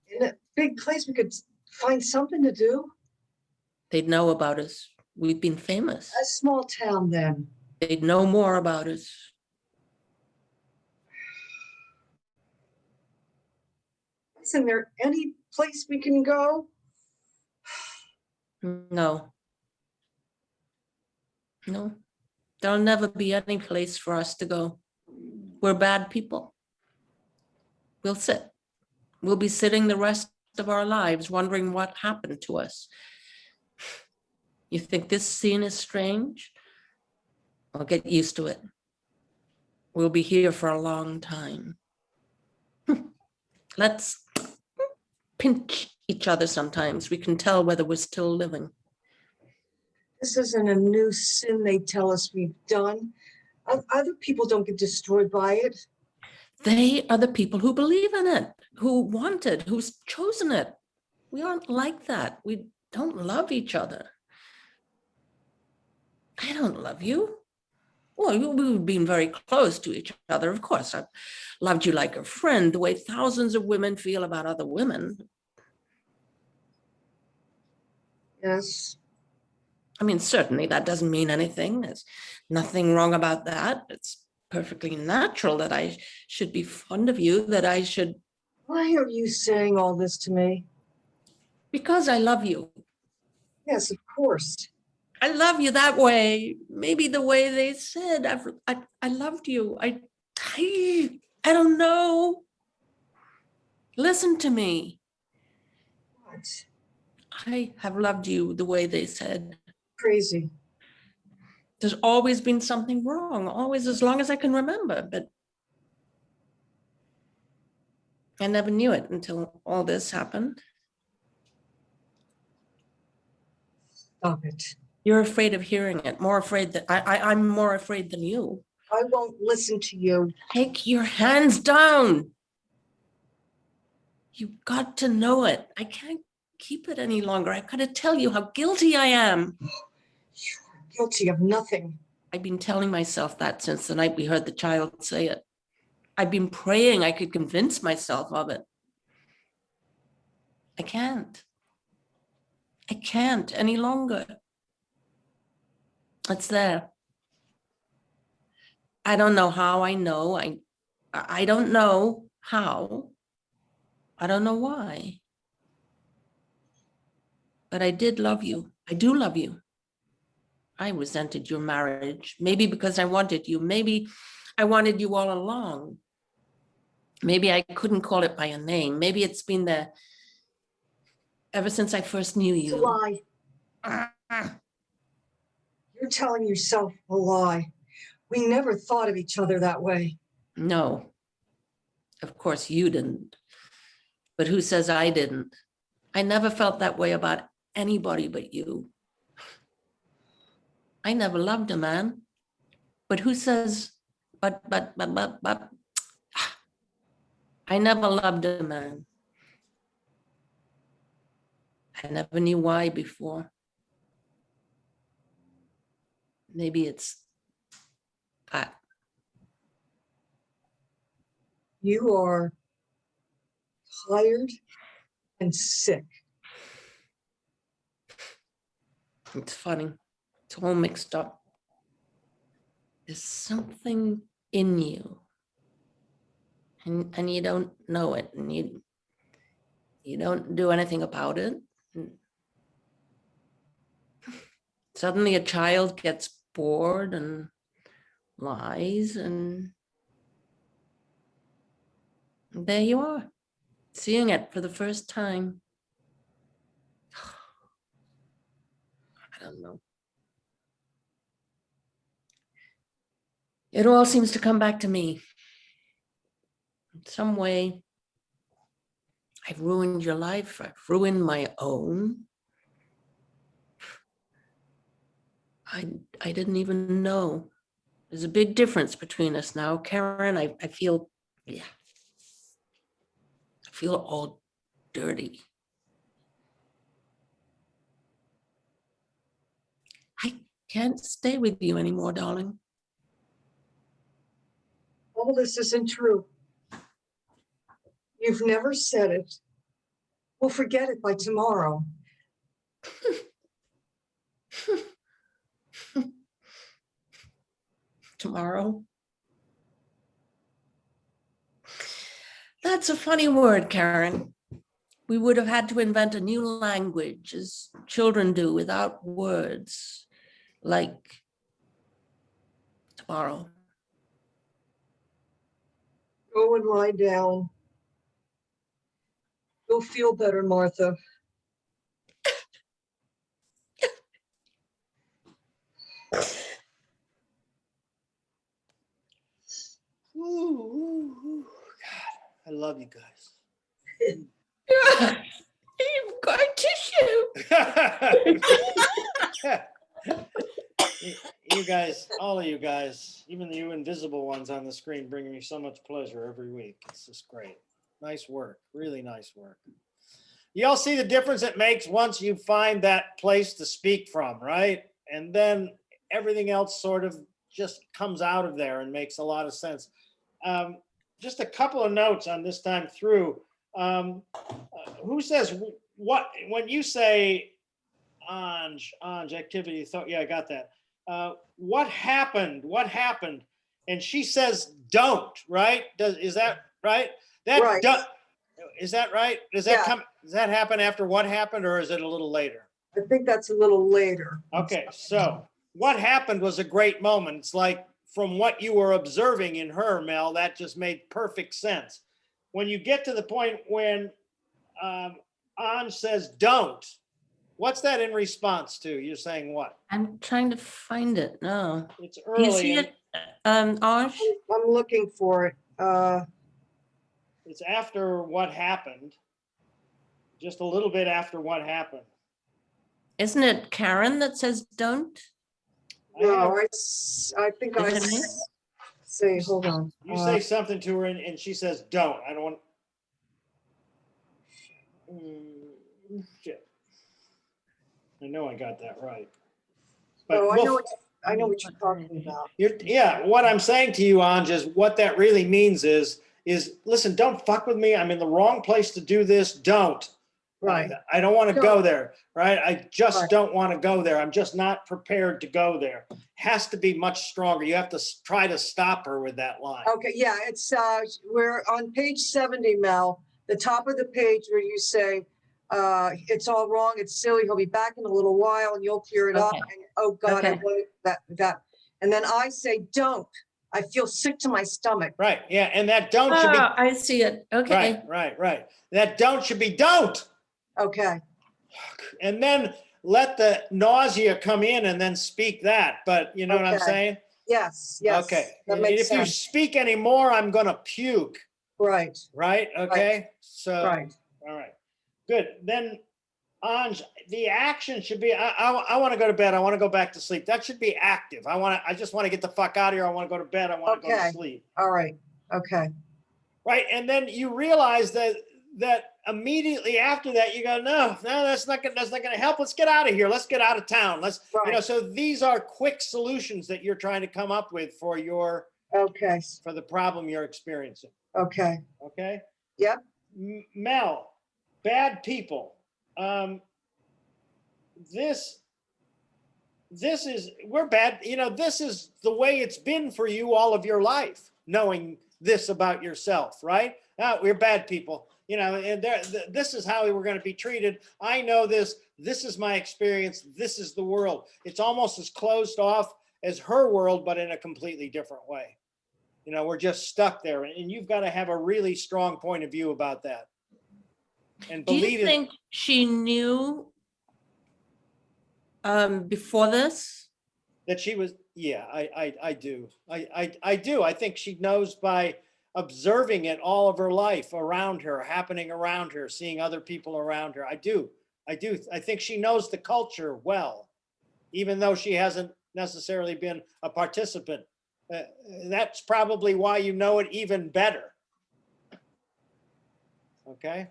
In a big place, we could find something to do. They'd know about us. We've been famous. A small town then. They'd know more about us. Isn't there any place we can go? No. No. There'll never be any place for us to go. We're bad people. We'll sit. We'll be sitting the rest of our lives wondering what happened to us. You think this scene is strange? Well, get used to it. We'll be here for a long time. Let's pinch each other sometimes. We can tell whether we're still living. This isn't a new sin they tell us we've done. Other people don't get destroyed by it. They are the people who believe in it, wanted, who's chosen it. We aren't like that. We don't love each other. I don't love you. Well, we've been very close to each other. Of course, I've loved you like a friend, the way thousands of women feel about other women. Yes. I mean, certainly that doesn't mean anything. There's nothing wrong about that. It's perfectly natural that I should be fond of you, that I should. Why are you saying all this to me? Because I love you. Yes, of course. I love you that way. Maybe the way they said I loved you. I don't know. Listen to me. What? I have loved you the way they said. Crazy. There's always been something wrong, always, as long as I can remember, but I never knew it until all this happened. Stop it. You're afraid of hearing it, more afraid that I'm more afraid than you. I won't listen to you. Take your hands down. You've got to know it. I can't keep it any longer. I've got to tell you how guilty I am. You're guilty of nothing. I've been telling myself that since the night we heard the child say it. I've been praying I could convince myself of it. I can't. I can't any longer. It's there. I don't know how I know. I don't know how. I don't know why. But I did love you. I do love you. I resented your marriage, maybe because I wanted you. Maybe I wanted you all along. Maybe I couldn't call it by a name. Maybe it's been there ever since I first knew It's a you. lie. You're telling yourself a lie. We never thought of each other that way. No, of course you didn't. But who says I didn't? I never felt that way about anybody but you. I never loved a man. But who says, but, I never loved a man. I never knew why before. Maybe it's that. You are tired and sick. It's funny. It's all mixed up. There's something in you. And you don't know it. And you don't do anything about it. And suddenly a child gets bored and lies, and there you are, seeing it for the first time. I don't know. It all seems to come back to me. In some way, I've ruined your life. I've ruined my own. I didn't even know. There's a big difference between us now, Karen. I feel, yeah. I feel all dirty. I can't stay with you anymore, darling. All this isn't true. You've never said it. We'll forget it by tomorrow. Tomorrow? That's a funny word, Karen. We would have had to invent a new language, as children do, without words, like tomorrow. Go and lie down. You'll feel better, Martha. Ooh, God, I love you guys. You've got tissue. You guys, all of you guys, even you invisible ones on the screen, bring me so much pleasure every week. It's just great. Nice work. Really nice work. You all see the difference it makes once you find that place to speak from, right? And then everything else sort of just comes out of there and makes a lot of sense. Just a couple of notes on this time through. Who says what when you say Anj activity? Thought, yeah, I got that. What happened? What happened? And she says, "Don't." Right? Is that right? That Right. is that right? Does Yeah. that come? Does that happen after what happened, or is it a little later? I think that's a little later. Okay, so what happened was a great moment. It's like from what you were observing in her, Mel, that just made perfect sense. When you get to the point when Anj says "don't," what's that in response to? You're saying what? I'm trying to find it. No. It's Do you see early. it, Arsh? I'm looking for it. It's after what happened. Just a little bit after what happened. Isn't it Karen that says don't? No, I think I Is it me? say, hold on. You say something to her and she says, "Don't." I don't want. Shit. I know I got that right. But Oh, we'll- I know what you're talking about. yeah, what I'm saying to you, Anj, is what that really means is listen, don't fuck with me. I'm in the wrong place to do this. Don't. Right. I don't want to Don't. go there, right? I just Right. don't want to go there. I'm just not prepared to go there. Has to be much stronger. You have to try to stop her with that line. Okay, yeah, it's, we're on page 70, Mel, the top of the page where you say, it's all wrong, it's silly, he'll be back in a little while and you'll clear it up. Okay. And oh God, I Okay. wanted that. And then I say, don't. I feel sick to my stomach. Right. Yeah. And that don't should be Ah, I see it. Okay. right. That don't should be don't. Okay, And then let the nausea come in and then speak that. But you know what I'm Okay. saying? yes. Okay. That And makes if you sense. speak anymore, I'm going to puke. Right, Right. Okay. So, right. all right. Good. Then Anj, the action should be, I want to go to bed. I want to go back to sleep. That should be active. I just want to get the fuck out of here. I want to go to bed. I want to go to Okay. sleep. All right, okay. Right. And then you realize that immediately after that, you go, no, that's not gonna help. Let's get out of here. Let's get out of town. Right. So these are quick solutions that you're trying to come up with for Okay, the problem you're experiencing. okay. Okay. Yep. Mel, bad people. We're bad. This is the way it's been for you all of your life, knowing this about yourself, right? We're bad people, and this is how we're going to be treated. I know this. This is my experience. This is the world. It's almost as closed off as her world, but in a completely different way. We're just stuck there, and you've got to have a really strong point of view about that. And Do believe you it. think she knew before this? That she was, yeah, I do. I do. I think she knows by observing it all of her life around her, happening around her, seeing other people around her. I do. I think she knows the culture well, even though she hasn't necessarily been a participant. That's probably why you know it even better. Okay.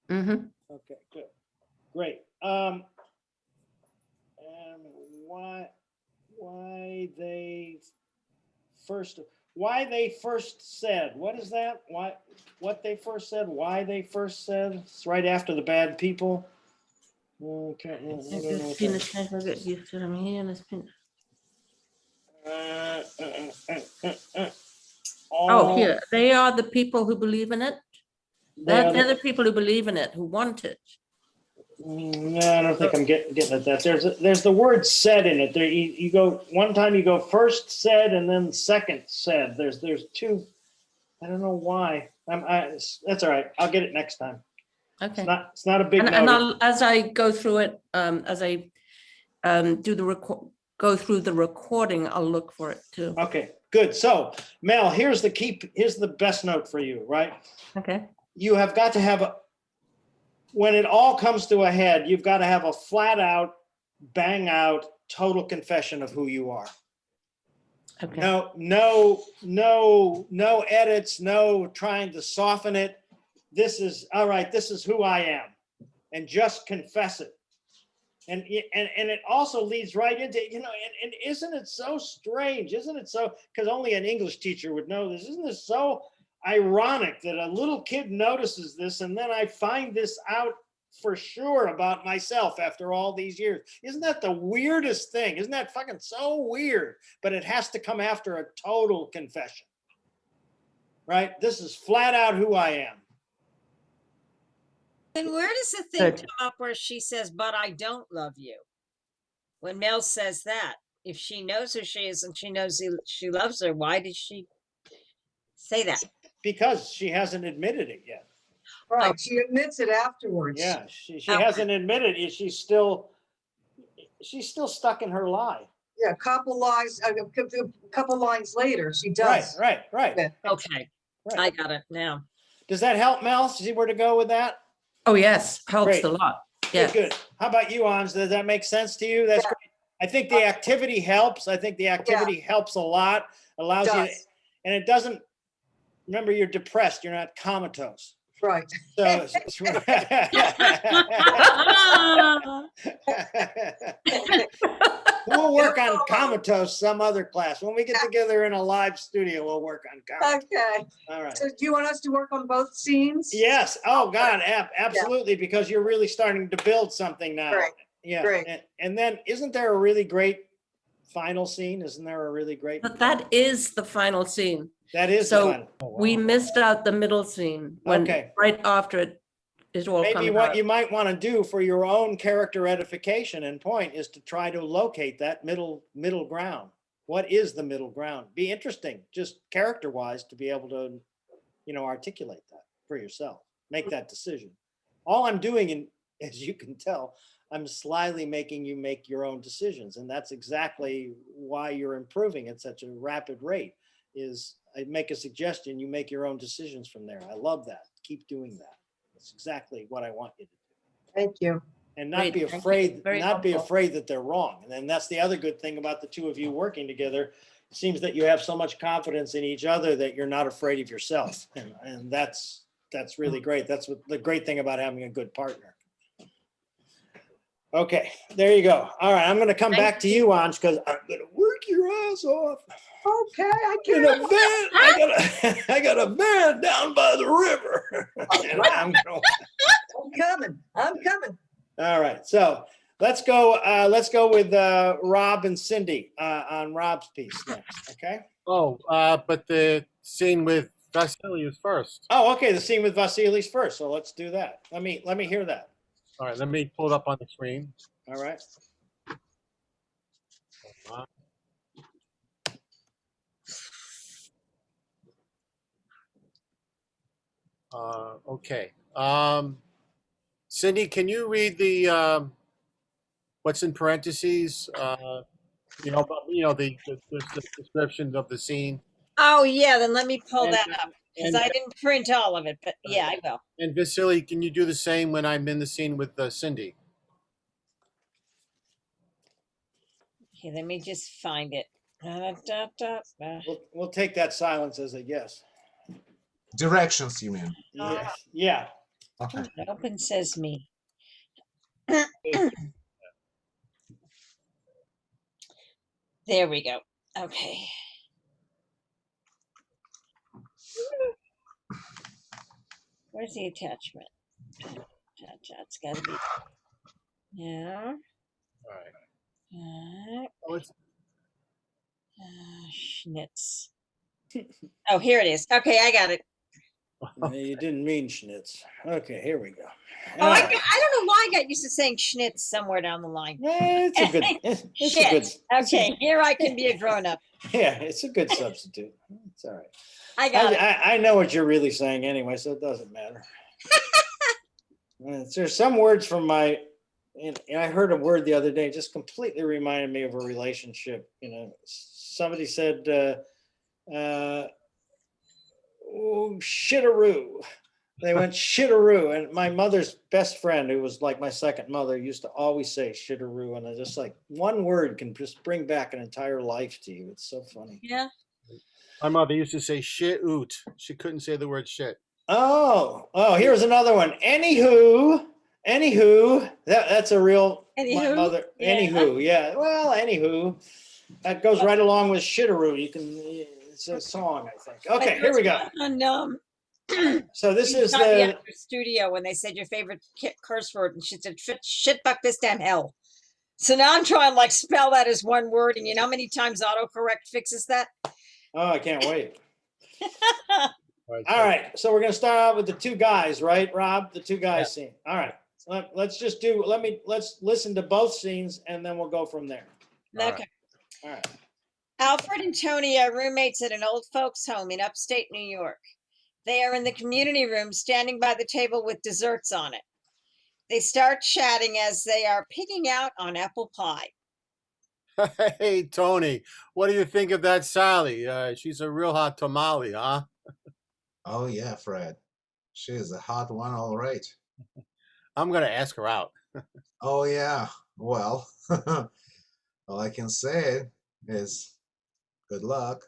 Mm-hmm. Okay, good. Great. And why they first said, what is that? What they first said, why they first said? It's right after the bad people. Okay. I don't know what that- Oh, here, they are the people who believe in it. They are They're the people who believe in it, who want it. No, I don't think I'm getting at that. There's the word "said" in it. There, you go one time. You go first said and then second said. There's two. I don't know why. That's all right. I'll get it next time. Okay. It's not a big And note. as I go through it, as I go through the recording, I'll look for it too. Okay, good. So, Mel, here's the best note for you, right? Okay. You have got to have when it all comes to a head, you've got to have a flat out, bang out, total confession of who you are. Okay. No edits, no trying to soften it. this is, all right, this is who I am, and just confess it. And it also leads right into, and isn't it so strange? Isn't it so, because only an English teacher would know this. Isn't this so ironic that a little kid notices this and then I find this out for sure about myself after all these years? Isn't that the weirdest thing? Isn't that fucking so weird? But it has to come after a total confession, right? This is flat out who I am. Then where does the thing Good. come up where she says, but I don't love you? When Mel says that, if she knows who she is and she knows she loves her, why did she say that? Because she hasn't admitted it yet. Right, she admits it afterwards. Yeah, she Okay. hasn't admitted it. She's still stuck in her lie. Yeah, a couple lines, a couple lines later, she Right, does. right. Yeah. Okay, I Right. got it now. Does that help, Mel? See where to go with that? Oh, yes, helps Great. a lot. Good, Yes. good. How about you, Ans? Does that make sense to you? That's Yeah. great. I think the activity helps. I think the activity helps a lot, allows you, Does. and it doesn't, remember, you're depressed. You're not comatose. Right. So, we'll work on comatose some other class. When we get together in a live studio, we'll work on comatose. Okay, All right. so do you want us to work on both scenes? Yes. Oh, God, absolutely, because you're really starting to build something now. Great, Yeah. great. And then, isn't there a really great final scene? Isn't there a really great? But that is the final scene. That is the So final. we missed out the middle scene when Okay. right after it all Maybe comes what out. you might want to do for your own character edification and point is to try to locate that middle ground. What is the middle ground? Be interesting, just character-wise, to be able to, articulate that for yourself. Make that decision. All I'm doing, and as you can tell, I'm slyly making you make your own decisions, and that's exactly why you're improving at such a rapid rate. Is I make a suggestion, you make your own decisions from there. I love that. Keep doing that. That's exactly what I want you to do. Thank you. And not Great, be thank you. afraid, Very not be helpful. afraid that they're wrong. And then that's the other good thing about the two of you working together. It seems that you have so much confidence in each other that you're not afraid of yourself. And that's really great. That's what the great thing about having a good partner. Okay, there you go. All right, I'm going to come back to you, Anj, because I'm going to work your ass off. Okay, I In can. a van, I got a van down by the river. And I'm gonna, I'm coming. all right, so let's go with Rob and Cindy on Rob's piece next. Okay. Oh, but the scene with Vasily is first. Oh, okay. The scene with Vasilis first. So let's do that. Let me hear that. All right, let me pull it up on the screen. All right. Okay. Cindy, can you read the what's in parentheses? The description of the scene. Oh, yeah, then let me pull And- that up, because I didn't print all of it, but yeah, I will. And Vasily, can you do the same when I'm in the scene with Cindy? Okay, let me just find it. We'll take that silence as a yes. Directions, you mean? Yes. Yeah. Okay. Open Sesame. There we go. Okay. Where's the attachment? It's got to be. Yeah. All right. Uh, Oh, it's Schnitz. Oh, here it is. Okay, I got it. You didn't mean schnitz. Okay, here we go. Oh, I don't know why I got used to saying Schnitz somewhere down the line. It's a good. It's a Shit. good. Okay, here I can be a grown up. Yeah, it's a good substitute. It's all right. I got it. I know what you're really saying anyway, so it doesn't matter. There's some words from my, and I heard a word the other day, just completely reminded me of a relationship. Somebody said, oh, shitaroo. They went shitaroo. And my mother's best friend, who was like my second mother, used to always say shitaroo. And I just like, one word can just bring back an entire life to you. It's so funny. Yeah. my mother used to say shit oot. She couldn't say the word shit. Oh, here's another one. Anywho, that's a real, my Anywho, mother, yeah. anywho, yeah. Well, anywho, that goes right along with shitteroo. It's a song, I think. Okay, here we go. And So this is shot the the, actor's studio when they said your favorite curse word, and she said shit fuck this damn hell. So now I'm trying to like spell that as one word, and you know how many times autocorrect fixes that? oh, I can't wait. Right, All right, so we're gonna start out with the two guys, right, Rob? The two guys scene. All right, let's listen to both scenes and then we'll go from there. All Okay. right. All right. Alfred and Tony are roommates at an old folks' home in upstate New York. They are in the community room, standing by the table with desserts on it. They start chatting as they are picking out on apple pie. Hey, Tony, what do you think of that Sally? She's a real hot tamale, huh? Oh yeah, Fred. She is a hot one, all right. I'm gonna ask her out. Oh yeah. Well, all I can say is good luck.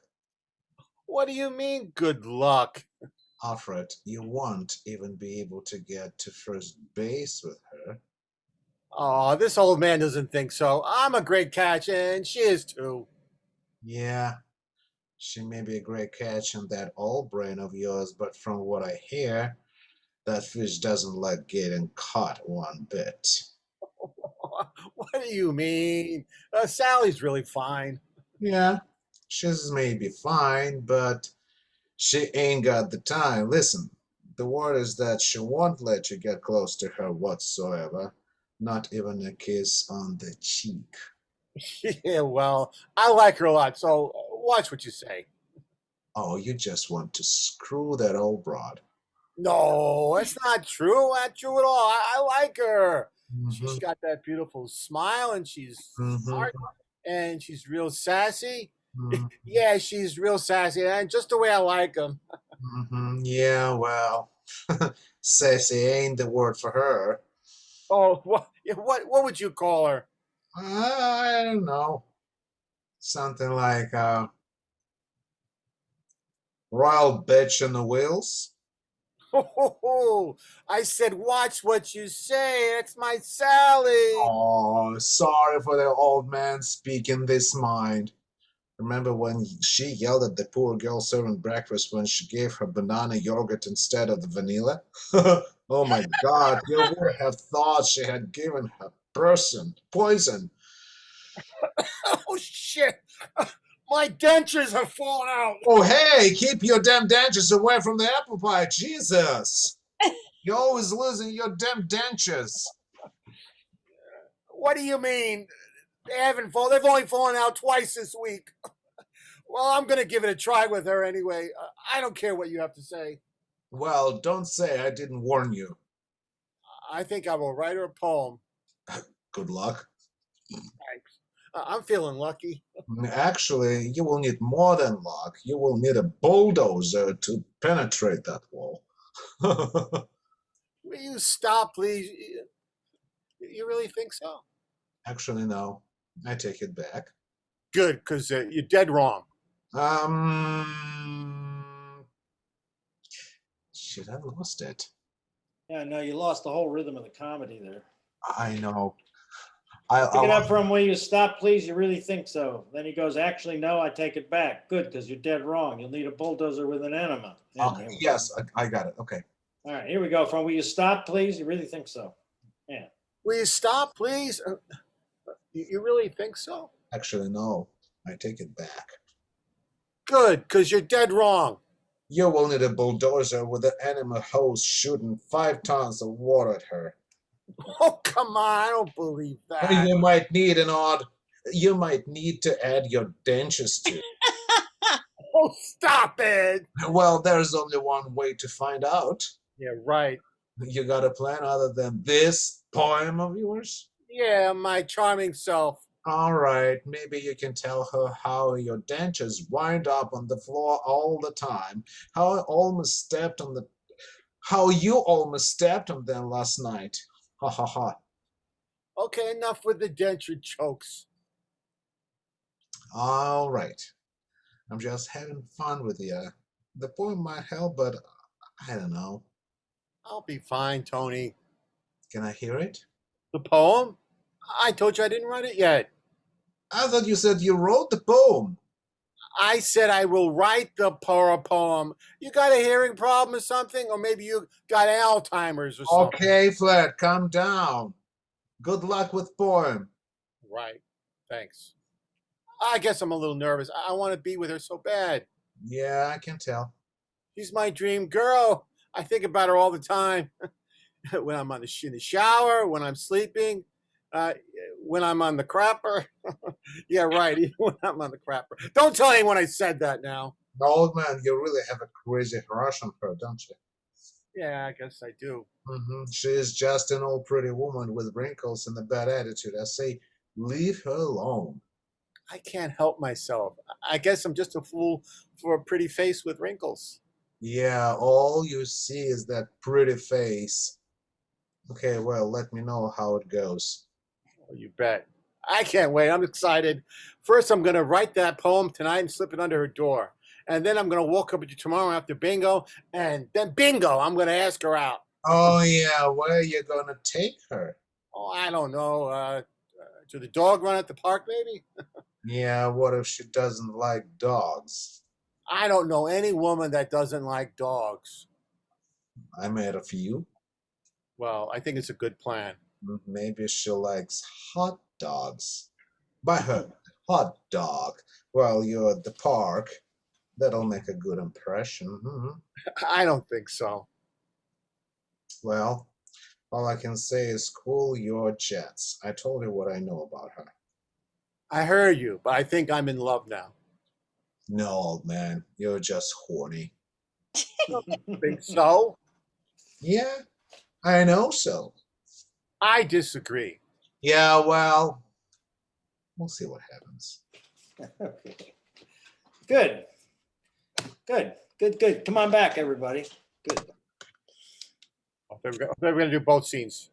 What do you mean, good luck? Alfred, you won't even be able to get to first base with her. Oh, this old man doesn't think so. I'm a great catch, and she is too. Yeah, she may be a great catch in that old brain of yours, but from what I hear, that fish doesn't like getting caught one bit. What do you mean? Sally's really fine. Yeah, she's maybe fine, but she ain't got the time. Listen, the word is that she won't let you get close to her whatsoever, not even a kiss on the cheek. Yeah, well, I like her a lot, so watch what you say. Oh, you just want to screw that old broad. No, it's not true. Not true at all. I like her. She's Mm-hmm, got that beautiful smile, and she's mm-hmm, smart, and she's real sassy. mm-hmm, Yeah, she's real sassy, and just the way I like them. mm-hmm. Yeah, well, sassy ain't the word for her. Oh, what would you call her? I don't know. Something like royal bitch in the wheels. Oh, I said, watch what you say. It's my Sally. Oh, sorry for the old man speaking this mind. Remember when she yelled at the poor girl serving breakfast when she gave her banana yogurt instead of the vanilla? Oh my God, you would have thought she had given her person poison. Oh shit! My dentures have fallen out. Oh, hey, keep your damn dentures away from the apple pie. Jesus. You're always losing your damn dentures. What do you mean? They haven't fallen. They've only fallen out twice this week. Well, I'm gonna give it a try with her anyway. I don't care what you have to say. Well, don't say I didn't warn you. I think I will write her a poem. Good luck. Thanks. I'm feeling lucky. Actually, you will need more than luck. You will need a bulldozer to penetrate that wall. Will you stop, please? You really think so? Actually, no. I take it back. Good, because you're dead wrong. Shit, I lost it. Yeah, no, you lost the whole rhythm of the comedy there. I know. Pick it up from where you stop, please. You really think so? Then he goes, actually, no, I take it back. Good, because you're dead wrong. You'll need a bulldozer with an enema. Okay, yes, I got it. Okay. All right, here we go. From will you stop, please? You really think so? Yeah. Will you stop, please? You really think so? Actually, no. I take it back. Good, because you're dead wrong. You will need a bulldozer with an enema hose shooting 5 tons of water at her. Oh, come on. I don't believe that. You might need you might need to add your dentures to. Oh, stop it. Well, there's only one way to find out. Yeah, right. You got a plan other than this poem of yours? Yeah, my charming self. All right, maybe you can tell her how your dentures wind up on the floor all the time. How you almost stepped on them last night. Ha ha ha. Okay, enough with the denture jokes. All right. I'm just having fun with you. The poem might help, but I don't know. I'll be fine, Tony. Can I hear it? The poem? I told you I didn't write it yet. I thought you said you wrote the poem. I said I will write the poem. You got a hearing problem or something? Or maybe you got Alzheimer's or something. Okay, Flat, calm down. Good luck with poem. Right. Thanks. I guess I'm a little nervous. I want to be with her so bad. Yeah, I can tell. She's my dream girl. I think about her all the time. When I'm in the shower, when I'm sleeping, uh, when I'm on the crapper. Yeah, right. Even when I'm on the crapper. Don't tell anyone I said that now. Old man, you really have a crazy crush on her, don't you? Yeah, I guess I do. She is just an old pretty woman with wrinkles and a bad attitude. I say, leave her alone. I can't help myself. I guess I'm just a fool for a pretty face with wrinkles. Yeah, all you see is that pretty face. Okay, well, let me know how it goes. Oh, you bet. I can't wait. I'm excited. First, I'm going to write that poem tonight and slip it under her door. And then I'm going to walk up with you tomorrow after bingo. And then bingo, I'm going to ask her out. Oh, yeah, where are you gonna take her? Oh, I don't know. To the dog run at the park, maybe? Yeah, what if she doesn't like dogs? I don't know any woman that doesn't like dogs. I met a few. Well, I think it's a good plan. Maybe she likes hot dogs. Buy her a hot dog while you're at the park. That'll make a good impression. I don't think so. Well, all I can say is cool your jets. I told you what I know about her. I heard you, but I think I'm in love now. No, old man, you're just horny. Think so? Yeah, I know so. I disagree. Yeah, well, we'll see what happens. Good. Good. Come on back, everybody. Good. We're going to do both scenes.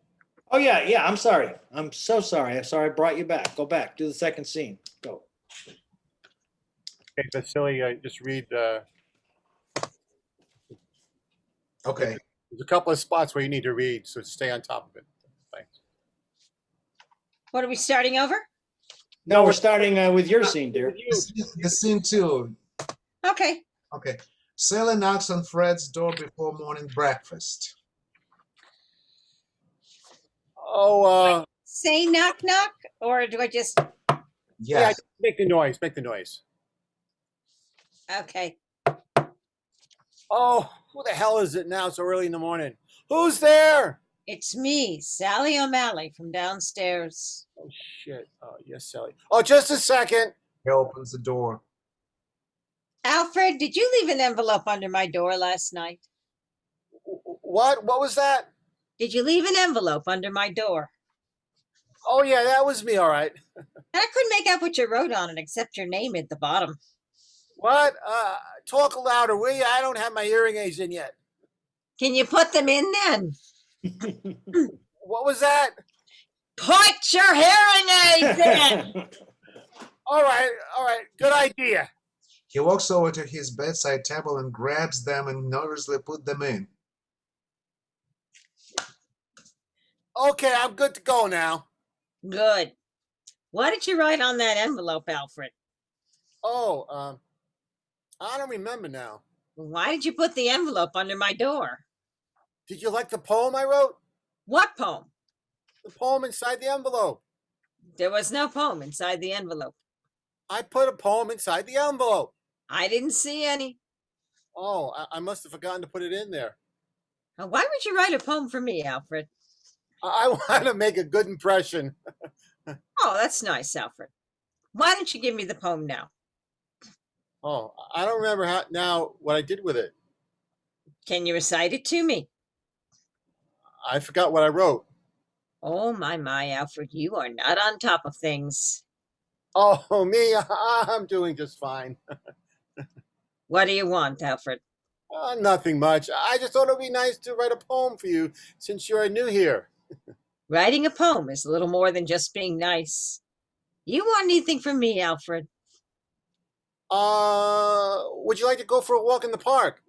Oh, yeah, I'm sorry. I'm so sorry. I'm sorry I brought you back. Go back. Do the second scene. Go. Okay, Vasily, just read. Okay. There's a couple of spots where you need to read, so stay on top of it. Thanks. What are we starting over? No, we're starting with your scene, dear. The scene two. Okay. Okay. Sally knocks on Fred's door before morning breakfast. Oh, Say knock knock, or do I just? yeah, Yes. make the noise. Make the noise. Okay. Oh, who the hell is it now so early in the morning? Who's there? It's me, Sally O'Malley from downstairs. Oh, shit. Oh, yes, Sally. Oh, just a second. He opens the door. Alfred, did you leave an envelope under my door last night? What? What was that? Did you leave an envelope under my door? Oh, yeah, that was me, all right. And I couldn't make out what you wrote on it except your name at the bottom. What? Talk louder, will you? I don't have my hearing aids in yet. Can you put them in then? What was that? Put your hearing aids in! All right. Good idea. He walks over to his bedside table and grabs them and nervously put them in. Okay, I'm good to go now. Good. What did you write on that envelope, Alfred? Oh, I don't remember now. Why did you put the envelope under my door? Did you like the poem I wrote? What poem? The poem inside the envelope. There was no poem inside the envelope. I put a poem inside the envelope. I didn't see any. Oh, I must have forgotten to put it in there. Now, why would you write a poem for me, Alfred? I want to make a good impression. Oh, that's nice, Alfred. Why don't you give me the poem now? Oh, I don't remember now what I did with it. Can you recite it to me? I forgot what I wrote. Oh, my, Alfred, you are not on top of things. Oh, me, I'm doing just fine. What do you want, Alfred? Nothing much. I just thought it would be nice to write a poem for you since you're new here. Writing a poem is a little more than just being nice. You want anything from me, Alfred? Would you like to go for a walk in the park?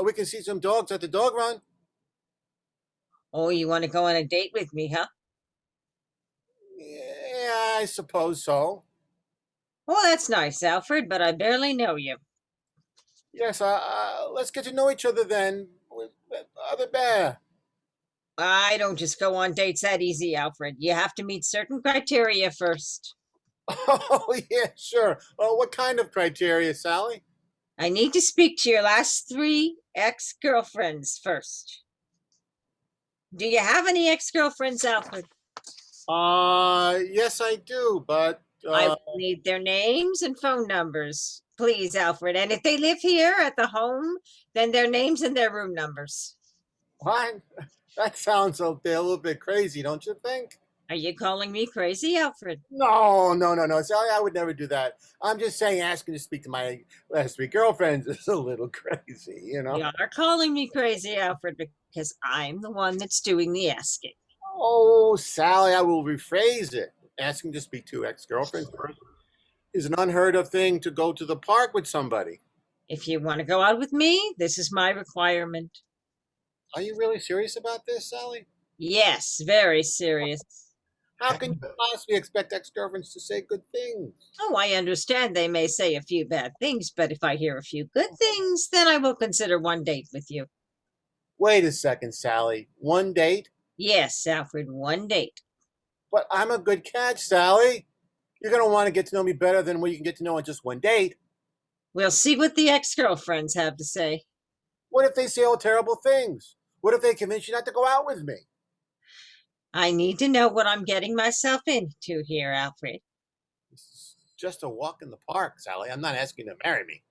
We can see some dogs at the dog run. Oh, you want to go on a date with me, huh? Yeah, I suppose so. Oh, that's nice, Alfred, but I barely know you. Yes, let's get to know each other then. With other bear. I don't just go on dates that easy, Alfred. You have to meet certain criteria first. Oh, yeah, sure. What kind of criteria, Sally? I need to speak to your last 3 ex-girlfriends first. Do you have any ex-girlfriends, Alfred? Yes, I do, but I will need their names and phone numbers. Please, Alfred. And if they live here at the home, then their names and their room numbers. what? That sounds a little bit crazy, don't you think? Are you calling me crazy, Alfred? No, no, no, no. Sally, I would never do that. I'm just saying asking to speak to my last 3 girlfriends is a little crazy, you know? You are calling me crazy, Alfred, because I'm the one that's doing the asking. Oh, Sally, I will rephrase it. Asking to speak to ex-girlfriends first is an unheard of thing to go to the park with somebody. If you want to go out with me, this is my requirement. Are you really serious about this, Sally? Yes, very serious. How can you possibly expect ex-girlfriends to say good things? Oh, I understand they may say a few bad things, but if I hear a few good things, then I will consider one date with you. Wait a second, Sally. 1 date? Yes, Alfred, one date. But I'm a good catch, Sally. You're going to want to get to know me better than what you can get to know on just 1 date. We'll see what the ex-girlfriends have to say. What if they say all terrible things? What if they convince you not to go out with me? I need to know what I'm getting myself into here, Alfred. This is just a walk in the park, Sally. I'm not asking you to marry me.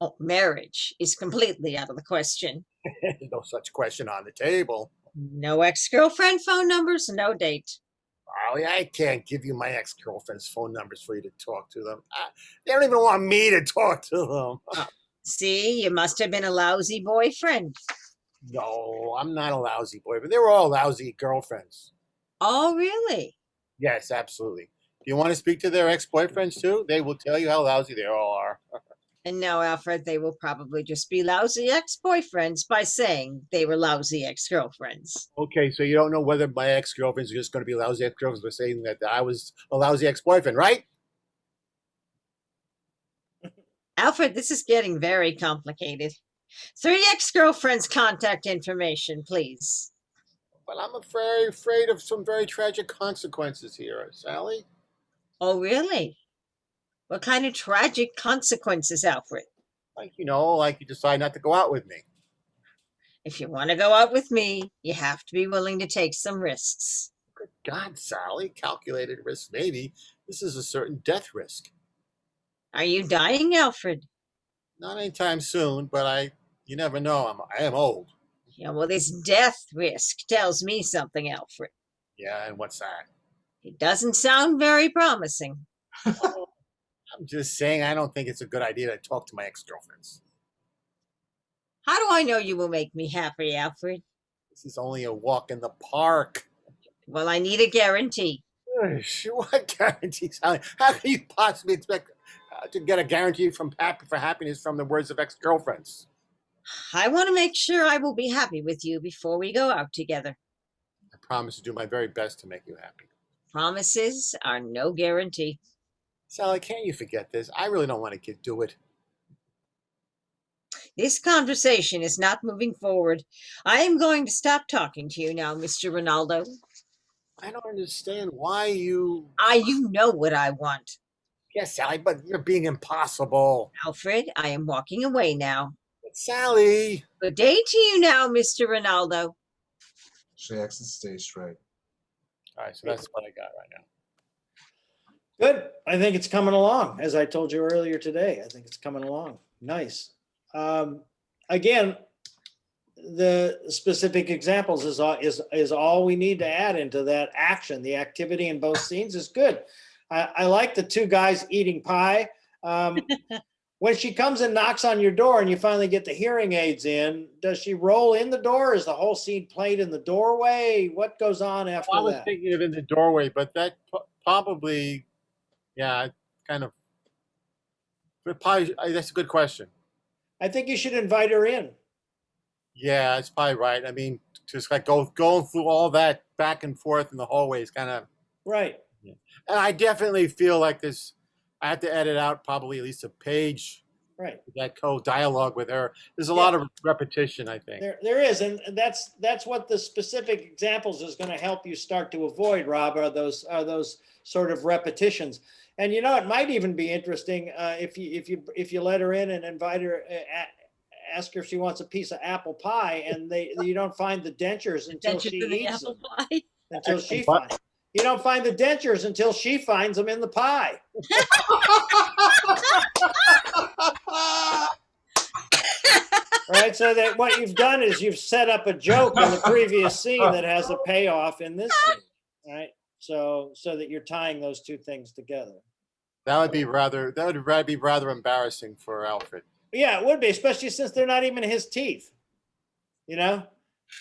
Oh, marriage is completely out of the question. There's no such question on the table. No ex-girlfriend phone numbers, no date. Sally, I can't give you my ex-girlfriend's phone numbers for you to talk to them. They don't even want me to talk to them. See, you must have been a lousy boyfriend. No, I'm not a lousy boy, but they were all lousy girlfriends. Oh, really? Yes, absolutely. Do you want to speak to their ex-boyfriends too? They will tell you how lousy they all are. And no, Alfred, they will probably just be lousy ex-boyfriends by saying they were lousy ex-girlfriends. Okay, so you don't know whether my ex-girlfriends are just going to be lousy ex-girlfriends for saying that I was a lousy ex-boyfriend, right? Alfred, this is getting very complicated. 3 ex-girlfriends' contact information, please. But I'm very afraid of some very tragic consequences here, Sally. Oh, really? What kind of tragic consequences, Alfred? Like, like you decide not to go out with me. If you want to go out with me, you have to be willing to take some risks. Good God, Sally, calculated risk maybe. This is a certain death risk. Are you dying, Alfred? Not anytime soon, but you never know. I am old. Yeah, well, this death risk tells me something, Alfred. Yeah, and what's that? It doesn't sound very promising. I'm just saying I don't think it's a good idea to talk to my ex-girlfriends. How do I know you will make me happy, Alfred? This is only a walk in the park. Well, I need a guarantee. What guarantee, Sally? How can you possibly expect to get a guarantee for happiness from the words of ex-girlfriends? I want to make sure I will be happy with you before we go out together. I promise to do my very best to make you happy. Promises are no guarantee. Sally, can't you forget this? I really don't want to do it. This conversation is not moving forward. I am going to stop talking to you now, Mr. Ronaldo. I don't understand why you... You know what I want. Yes, Sally, but you're being impossible. Alfred, I am walking away now. But Sally... Good day to you now, Mr. Ronaldo. She exits stage right. All right, so that's what I got right now. Good. I think it's coming along. As I told you earlier today, I think it's coming along. Nice. Again, the specific examples is all we need to add into that action. The activity in both scenes is good. I like the 2 guys eating pie. When she comes and knocks on your door and you finally get the hearing aids in, does she roll in the door? Is the whole scene played in the doorway? What goes on after I was that? thinking of in the doorway, but that probably, yeah, kind of. But probably, that's a good question. I think you should invite her in. Yeah, it's probably right. I mean, just like going through all that back and forth in the hallways, kind of. Right. Yeah. And I definitely feel like this. I have to edit out probably at least a page Right. of that dialogue with her. There's a Yeah. lot of repetition, I think. There is, and that's what the specific examples is going to help you start to avoid, Rob, are those sort of repetitions. And you know, it might even be interesting if you let her in and invite her, ask her if she wants a piece of apple pie, and you don't find the dentures until Dentures she in the eats apple them, pie. until she What? finds. You don't find the dentures until she finds them in the pie. Right, so that what you've done is you've set up a joke in the previous scene that has a payoff in this scene, right? So that you're tying those two things together. That would be rather embarrassing for Alfred. Yeah, it would be, especially since they're not even his teeth. You know,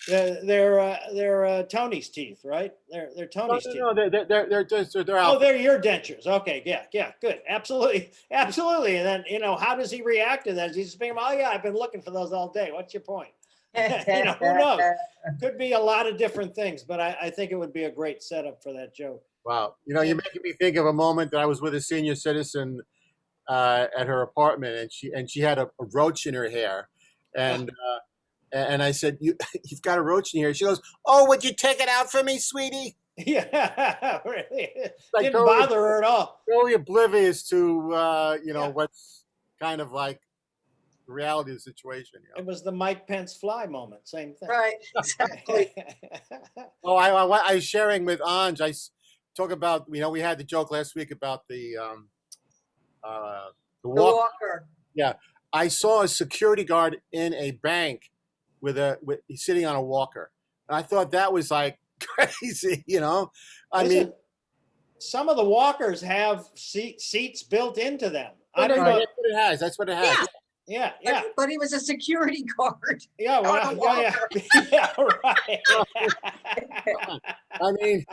they're Tony's teeth, right? They're Tony's teeth. No, they're just they're Oh, Alfred. they're your dentures. Okay, yeah, good, absolutely. And then how does he react to that? Is he just being, oh yeah, I've been looking for those all day. What's your point? Who knows? Could be a lot of different things, but I think it would be a great setup for that joke. Wow, you're making me think of a moment that I was with a senior citizen at her apartment, and she had a roach in her hair, and I said, you've got a roach in here. She goes, oh, would you take it out for me, sweetie? Yeah, really. Like Didn't bother her at all. Totally oblivious to what's kind of like the reality of the situation. It was the Mike Pence fly moment. Same thing. Right, exactly. Oh, I was sharing with Anj. Talk about, we had the joke last week about the The walker. Yeah, I saw a security guard in a bank he's sitting on a walker. And I thought that was like crazy. I Listen, mean, some of the walkers have seats built into them. I no, don't know. that's what it has. That's what it has. Yeah. Yeah. But he was a security guard. Yeah, On a well, yeah, yeah, right. I mean,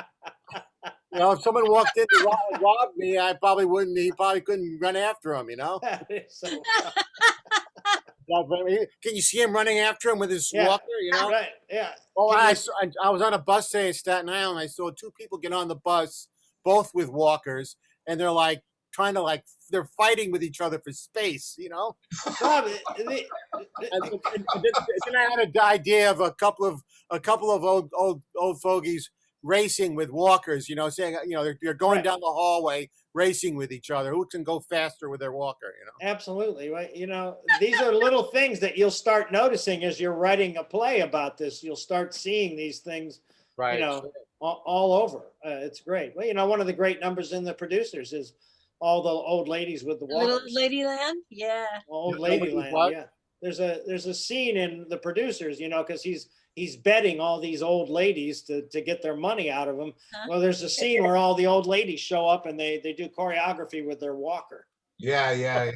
if someone walked in to rob me, I probably wouldn't. He probably couldn't run after him. That is so Can you see him running after him with his Yeah. walker? right. Yeah. Oh, Can I was on a bus today in Staten Island. I saw two people get on the bus, both with walkers, and they're like trying to they're fighting with each other for space. Rob, And then I had an idea of a couple of old fogies racing with walkers. Saying they're going Right. down the hallway racing with each other. Who can go faster with their walker? Absolutely. Right. These are little things that you'll start noticing as you're writing a play about this. You'll start seeing these things, Right. all over. It's great. Well, one of the great numbers in the producers is all the old ladies with the Little walkers. Ladyland. Yeah. Old Little ladies Ladyland, what? yeah. There's a scene in the producers, because he's betting all these old ladies to get their money out of them. Huh? Well, there's a scene where all the old ladies show up and they do choreography with their walker. Yeah. Yeah,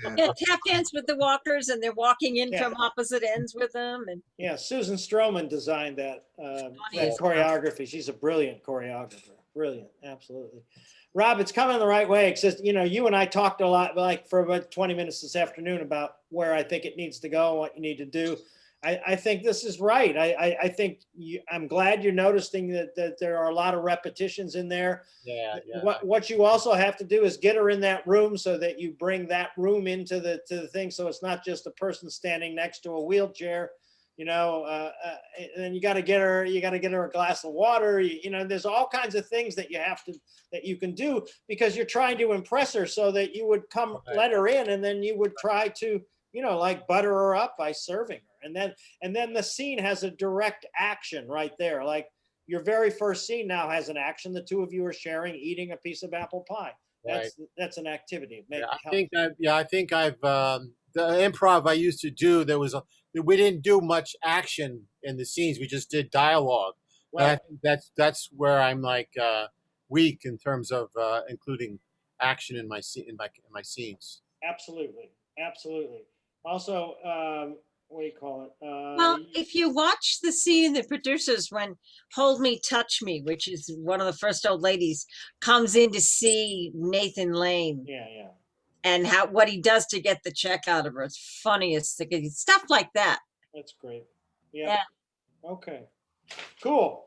tap dance with the walkers, and they're walking in Yeah. from opposite ends with them. And Yeah, Susan Stroman designed that as choreography. She's a brilliant choreographer. Brilliant, absolutely. Rob, it's coming the right way. It's just, you and I talked a lot, for about 20 minutes this afternoon about where I think it needs to go, what you need to do. I think this is right. I think I'm glad you're noticing that there are a lot of repetitions in there. Yeah. What you also have to do is get her in that room so that you bring that room into the thing. So it's not just a person standing next to a wheelchair, and then you got to get her a glass of water. There's all kinds of things that you can do because you're trying to impress her so that you would come let her in, and then you would try to, butter her up by serving her. And then the scene has a direct action right there. Like your very first scene now has an action. The two of you are sharing, eating a piece of apple pie. That's an activity. I think I've the improv I used to do. We didn't do much action in the scenes. We just did dialogue. Right. I think that's where I'm weak in terms of including action in my scenes. Absolutely. Also, what do you call it? well, if you watch the scene, the producers, when Hold Me, Touch Me, which is one of the first old ladies, comes in to see Nathan Lane. Yeah. And what he does to get the check out of her. It's funniest thing. Stuff like that. That's great. Yeah. Okay. Cool.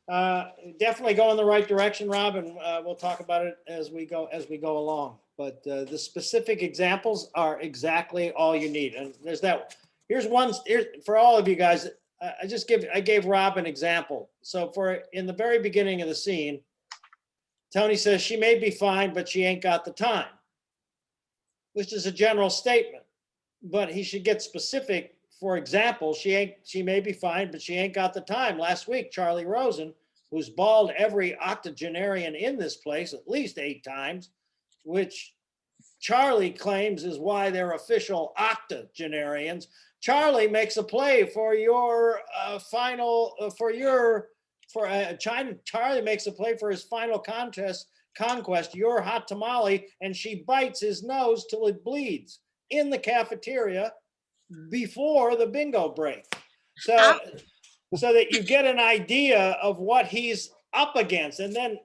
Definitely go in the right direction, Rob, and we'll talk about it as we go along. But the specific examples are exactly all you need. And there's that. Here's one for all of you guys. I gave Rob an example. So in the very beginning of the scene, Tony says she may be fine, but she ain't got the time, which is a general statement. But he should get specific. For example, she may be fine, but she ain't got the time. Last week, Charlie Rosen, who's balled every octogenarian in this place at least 8 times, which Charlie claims is why they're official octogenarians. Charlie makes a play for your Charlie makes a play for his final conquest, your hot tamale, and she bites his nose till it bleeds in the cafeteria before the bingo break. So that you get an idea of what he's up against. And then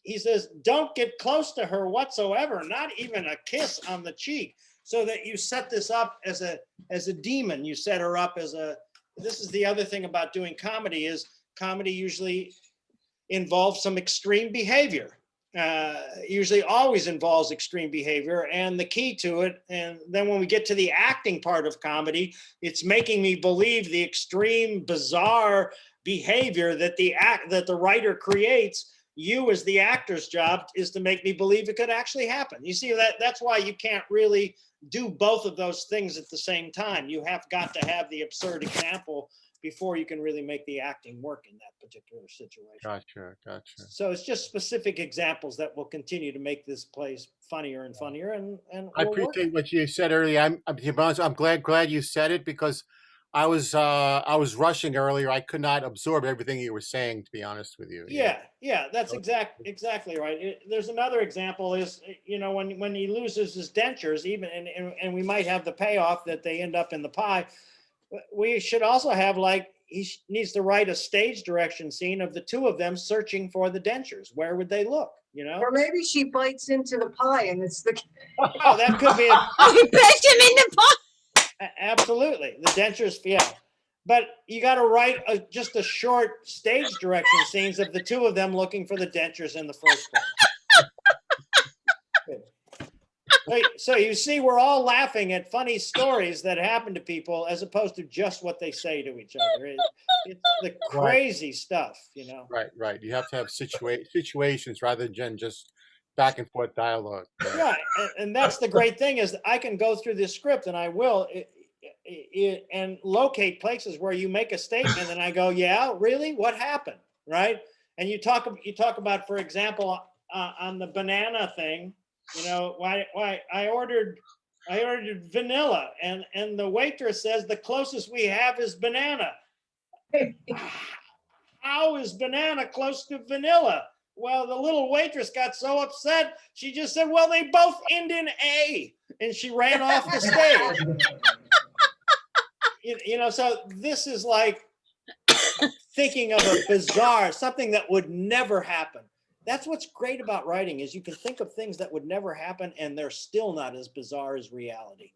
he says, don't get close to her whatsoever, not even a kiss on the cheek. So that you set this up as a demon. You set her up this is the other thing about doing comedy is comedy usually involves some extreme behavior. Usually always involves extreme behavior, and the key to it. And then when we get to the acting part of comedy, it's making me believe the extreme, bizarre behavior that the writer creates. You as the actor's job is to make me believe it could actually happen. You see, that's why you can't really do both of those things at the same time. You have got to have the absurd example before you can really make the acting work in that particular situation. Gotcha. So it's just specific examples that will continue to make this place funnier and funnier. And I appreciate what you said earlier. I'm glad you said it, because I was rushing earlier. I could not absorb everything you were saying, to be honest with you. Yeah, that's exactly right. There's another example is, when he loses his dentures, even and we might have the payoff that they end up in the pie. We should also have, like, he needs to write a stage direction scene of the two of them searching for the dentures. Where would they look? Or maybe she bites into the pie and it's the. Oh, that could be He baked him in the pot. absolutely the dentures. Yeah, but you got to write just a short stage direction scenes of the two of them looking for the dentures in the first place. So you see, we're all laughing at funny stories that happen to people as opposed to just what they say to each other. It's the crazy stuff, Right. You have to have situations rather than just back and forth dialogue. Yeah, and that's the great thing is I can go through this script, and I will and locate places where you make a statement, and I go, yeah, really, what happened, right? And you talk about, for example, on the banana thing. Why I ordered vanilla, and the waitress says the closest we have is banana. How is banana close to vanilla? Well, the little waitress got so upset, she just said, well, they both end in A, and she ran off the stage. So this is like thinking of a bizarre, something that would never happen. That's what's great about writing is you can think of things that would never happen and they're still not as bizarre as reality.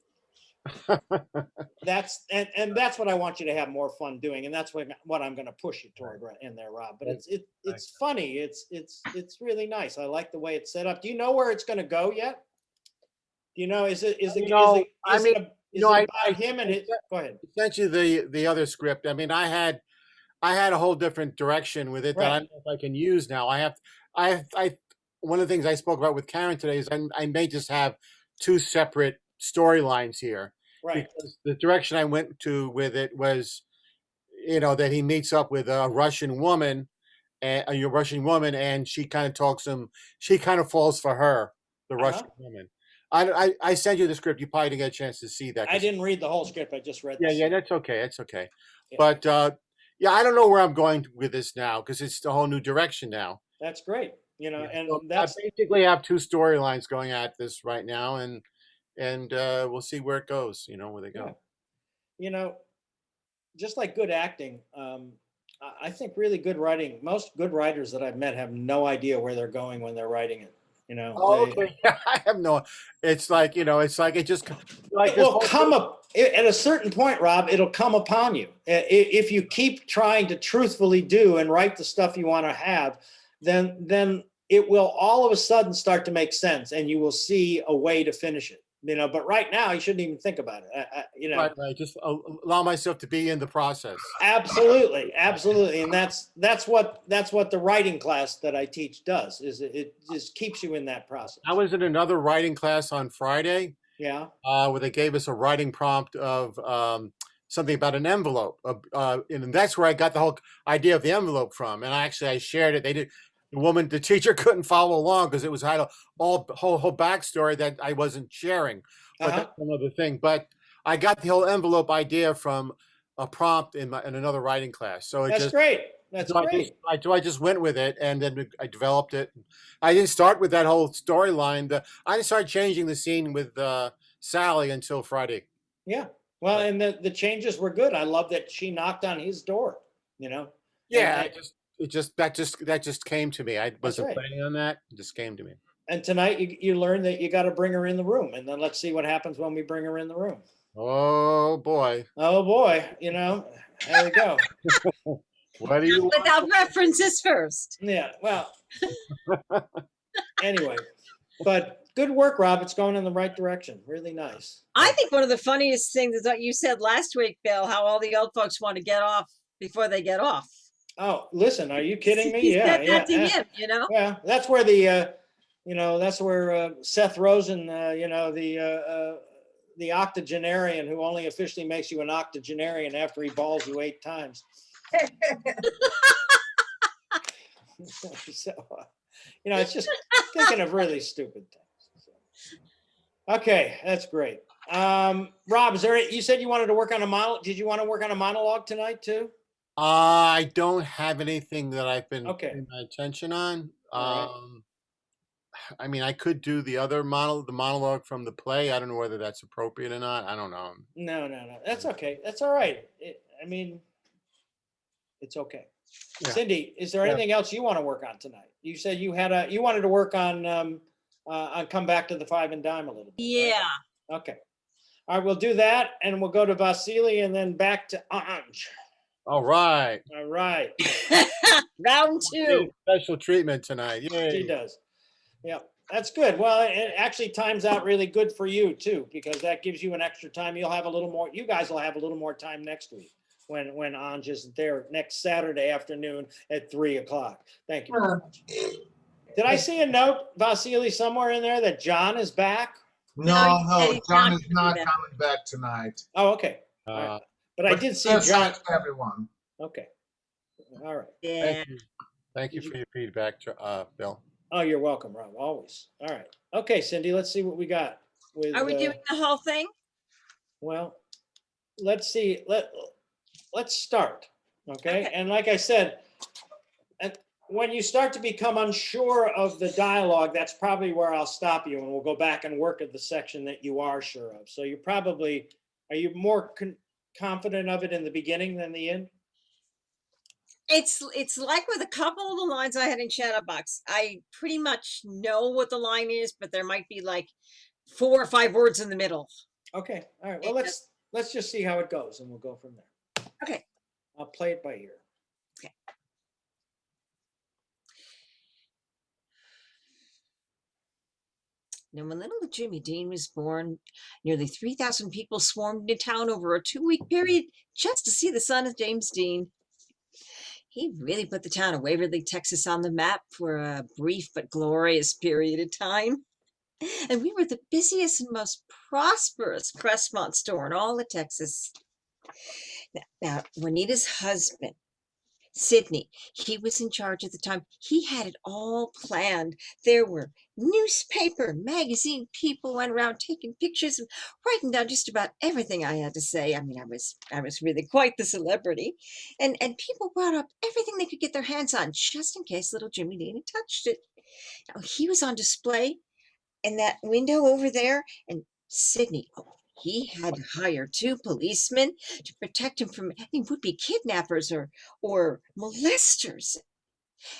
That's what I want you to have more fun doing, and that's what I'm going to push you toward right in there, Rob. But it's funny. It's really nice. I like the way it's set up. Do you know where it's going to go yet? Do you know? Is it about him and his? Go ahead. Essentially, the other script. I mean, I had a whole different direction with it that I don't know if I can use now. One of the things I spoke about with Karen today is I may just have 2 separate storylines here. Right. Because the direction I went to with it was, that he meets up with a Russian woman, and she kind of talks him. She kind of falls for her, the Russian woman. I sent you the script. You probably didn't get a chance to see that. I didn't read the whole script. I just read. Yeah, that's okay. That's okay. Yeah. But I don't know where I'm going with this now because it's a whole new direction now. That's great. And so that's I basically have 2 storylines going at this right now, and we'll see where it goes. Where they go. Yeah. Just like good acting, I think really good writing. Most good writers that I've met have no idea where they're going when they're writing it. Okay. I have no. It's like it just like it will come at a certain point, Rob, it'll come upon you. If you keep trying to truthfully do and write the stuff you want to have, then it will all of a sudden start to make sense, and you will see a way to finish it. But right now, you shouldn't even think about it. Right. Just allow myself to be in the process. Absolutely, absolutely, and that's what the writing class that I teach does. Is it just keeps you in that process. I was in another writing class on Friday. Yeah. Where they gave us a writing prompt of something about an envelope, and that's where I got the whole idea of the envelope from. And I shared it. The teacher couldn't follow along because it had a whole backstory that I wasn't sharing. But that's another thing. But I got the whole envelope idea from a prompt in another writing class. So that's great. That's great. I just went with it, and then I developed it. I didn't start with that whole storyline. I didn't start changing the scene with Sally until Friday. Yeah. Well, and the changes were good. I love that she knocked on his door. Yeah. That just came to me. I wasn't planning on that. It just came to me. And tonight you learned that you got to bring her in the room, and then let's see what happens when we bring her in the room. Oh boy. Oh boy. There we go. What do you without references first? Yeah. Well. Anyway, but good work, Rob. It's going in the right direction. Really nice. I think one of the funniest things is what you said last week, Bill, how all the old folks want to get off before they get off. Oh, listen, are you kidding me? He Yeah, said that to him, Yeah, that's where that's where Seth Rosen, the octogenarian who only officially makes you an octogenarian after he balls you 8 times. So, it's just thinking of really stupid things. So. Okay, that's great. Rob, you said you wanted to work on a monologue. Did you want to work on a monologue tonight too? I don't have anything that I've been paying my attention on. Right. I mean, I could do the monologue from the play. I don't know whether that's appropriate or not. I don't know. No. That's okay. That's all right. It's okay. Yeah. Cindy, is there anything else you want to work on tonight? You said you wanted to work on come back to the 5 and dime a little bit. Yeah. Right? Okay. All right, we'll do that, and we'll go to Vasily, and then back to Anj. All right. Round 2. Special treatment tonight. Yay. She does. Yeah, that's good. Well, it actually times out really good for you too, because that gives you an extra time. You'll have a little more. You guys will have a little more time next week when Anj isn't there next Saturday afternoon at 3:00. Thank you very much. Did I see a note, Vasily, somewhere in there that John is back? No, John is not coming back tonight. Oh, okay. Right. But I did see John. Everyone. Okay. All right. Yeah. Thank you for your feedback, Bill. Oh, you're welcome, Rob. Always. All right. Okay, Cindy, let's see what we got. Are we doing the whole thing? Well, let's see. Let's start. Okay. And like I said, when you start to become unsure of the dialogue, that's probably where I'll stop you, and we'll go back and work at the section that you are sure of. So are you more confident of it in the beginning than the end? It's like with a couple of the lines I had in Shadowbox, I pretty much know what the line is, but there might be like 4 or 5 words in the middle. Okay. All right. Well, let's just see how it goes, and we'll go from there. Okay. I'll play it by ear. Okay. Now, when little Jimmy Dean was born, nearly 3,000 people swarmed into town over a 2-week period just to see the son of James Dean. He really put the town of Waverly, Texas on the map for a brief but glorious period of time. And we were the busiest and most prosperous Crestmont store in all of Texas. Now, Juanita's husband, Sidney, he was in charge at the time. He had it all planned. There were newspaper, magazine people went around taking pictures and writing down just about everything I had to say. I mean, I was really quite the celebrity. And people brought up everything they could get their hands on just in case little Jimmy Dean had touched it. Now, he was on display in that window over there, and Sidney, he had to hire 2 policemen to protect him from any would-be kidnappers or molesters.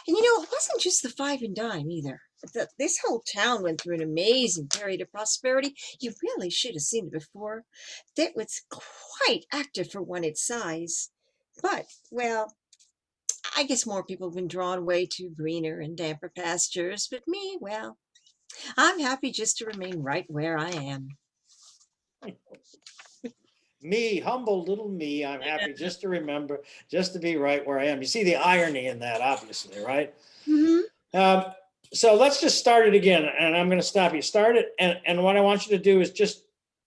And it wasn't just the 5 and dime either. this whole town went through an amazing period of prosperity. You really should have seen it before. That was quite active for one its size. But, well, I guess more people have been drawn away to greener and damper pastures. But me, well, I'm happy just to remain right where I am. Me, humble little me, I'm happy just to remember, just to be right where I am. You see the irony in that, obviously, right? Mhm. Um, so let's just start it again, and I'm going to stop you. Start it, and what I want you to do is just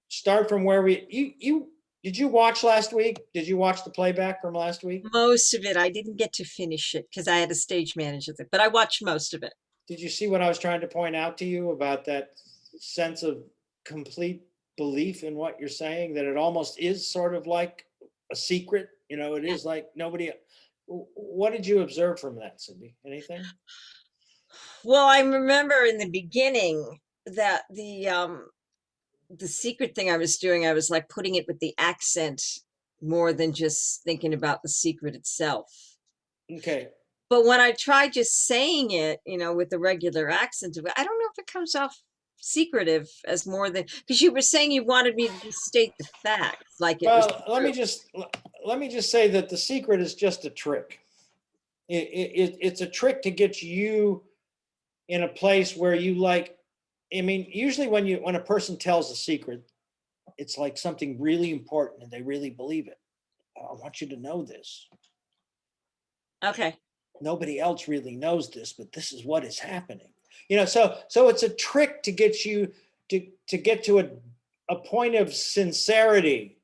start from where you did you watch last week? Did you watch the playback from last week? Most of it, I didn't get to finish it because I had a stage manager there, but I watched most of it. Did you see what I was trying to point out to you about that sense of complete belief in what you're saying, that it almost is sort of like a secret? You know, it is like nobody. What did you observe from that, Cindy? Anything? Well, I remember in the beginning that the secret thing I was doing, I was like putting it with the accent more than just thinking about the secret itself. Okay. But when I tried just saying it, with the regular accent of it, I don't know if it comes off secretive as more than, because you were saying you wanted me to just state the facts like it was Well, let me just say that the secret is just a trick. It's a trick to get you in a place where you like. I mean, usually when a person tells a secret, it's like something really important and they really believe it. I want you to know this. Okay. Nobody else really knows this, but this is what is happening. So it's a trick to get you to get to a point of sincerity,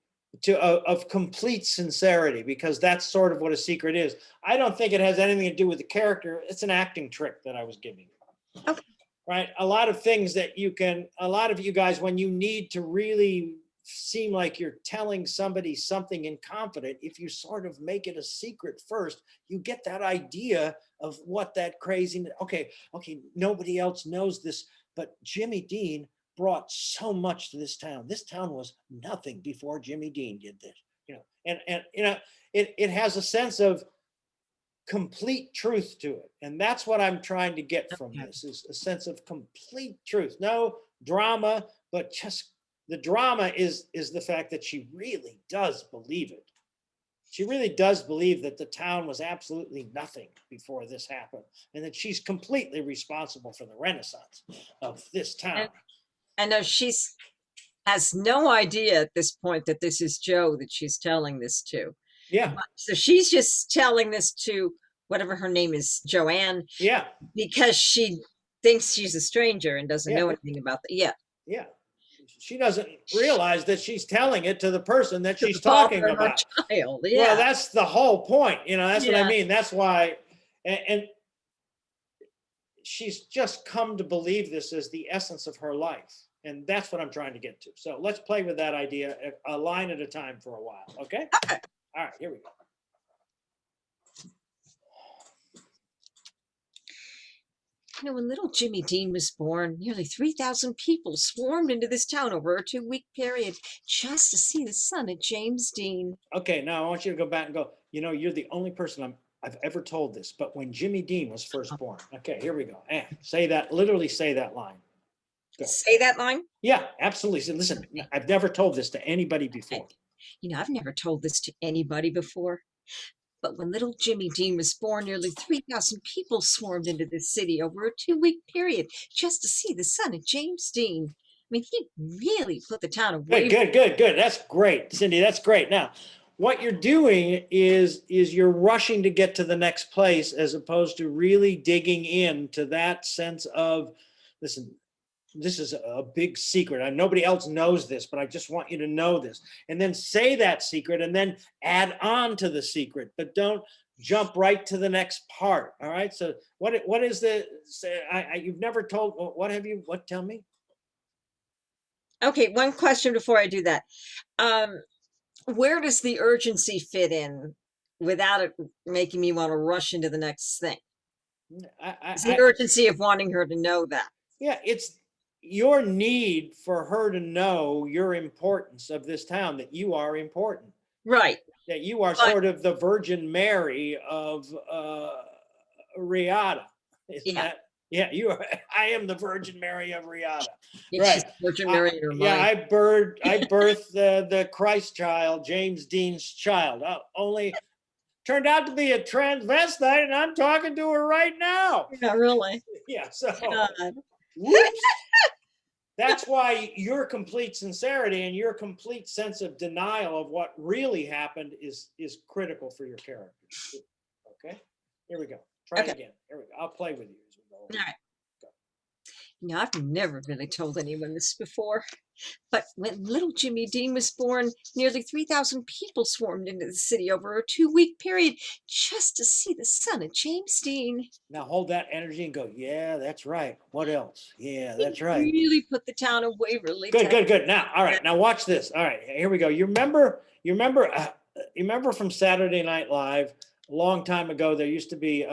of complete sincerity, because that's sort of what a secret is. I don't think it has anything to do with the character. It's an acting trick that I was giving you. Okay. Right? A lot of things that a lot of you guys, when you need to really seem like you're telling somebody something in confident, if you sort of make it a secret first, you get that idea of what that crazy, okay, nobody else knows this, but Jimmy Dean brought so much to this town. This town was nothing before Jimmy Dean did this, and it has a sense of complete truth to it. And that's what I'm trying to get from this, is a sense of complete truth. No drama, but just the drama is the fact that she really does believe it. She really does believe that the town was absolutely nothing before this happened, and that she's completely responsible for the renaissance of this town. I know she's has no idea at this point that this is Joe that she's telling this to. Yeah. So she's just telling this to whatever her name is, Joanne, Yeah. because she thinks she's a stranger and doesn't Yeah. know anything about that. Yeah. Yeah. She doesn't realize that she's telling it to the person that To she's the father talking of her about. child. Well, Yeah. that's the whole point. That's what I Yeah. mean. That's why, and she's just come to believe this as the essence of her life. And that's what I'm trying to get to. So let's play with that idea a line at a time for a while. Okay? Okay. All right, here we go. When little Jimmy Dean was born, nearly 3,000 people swarmed into this town over a 2-week period just to see the son of James Dean. Okay, now I want you to go back and go, you're the only person I've ever told this, but when Jimmy Dean was first born. Okay, here we go. Say that, literally say that line. Go. Say that line? Yeah, absolutely. So listen, I've never told this to anybody before. I've never told this to anybody before. But when little Jimmy Dean was born, nearly 3,000 people swarmed into the city over a 2-week period just to see the son of James Dean. I mean, he really put the town away. Good. That's great, Cindy. That's great. Now, what you're doing is you're rushing to get to the next place, as opposed to really digging into that sense of, listen, this is a big secret. Nobody else knows this, but I just want you to know this. And then say that secret and then add on to the secret, but don't jump right to the next part. All right. So what is you've never told, tell me? Okay. One question before I do that. Where does the urgency fit in without it making me want to rush into the next thing? It's the urgency of wanting her to know that. Yeah. It's your need for her to know your importance of this town, that you are important. Right. That you are sort of the Virgin Mary of Riata. Isn't that? Yeah, you are. I am the Virgin Mary of Riata. Yeah, she's Right. Virgin Mary in her Yeah, mind. I birthed the Christ child, James Dean's child. Only turned out to be a transvestite, and I'm talking to her right now. Yeah, really. Yeah, so God. whoops. That's why your complete sincerity and your complete sense of denial of what really happened is critical for your character. Okay, here we go. Try Okay. it again. Here we go. I'll play with you as we go. All right. I've never really told anyone this before, but when little Jimmy Dean was born, nearly 3,000 people swarmed into the city over a 2-week period just to see the son of James Dean. Now hold that energy and go, yeah, that's right. What else? Yeah, He that's right. really put the town of Waverly. Good, good, good. Now, all right. Now watch this. All right, here we go. You remember from Saturday Night Live a long time ago? There used to be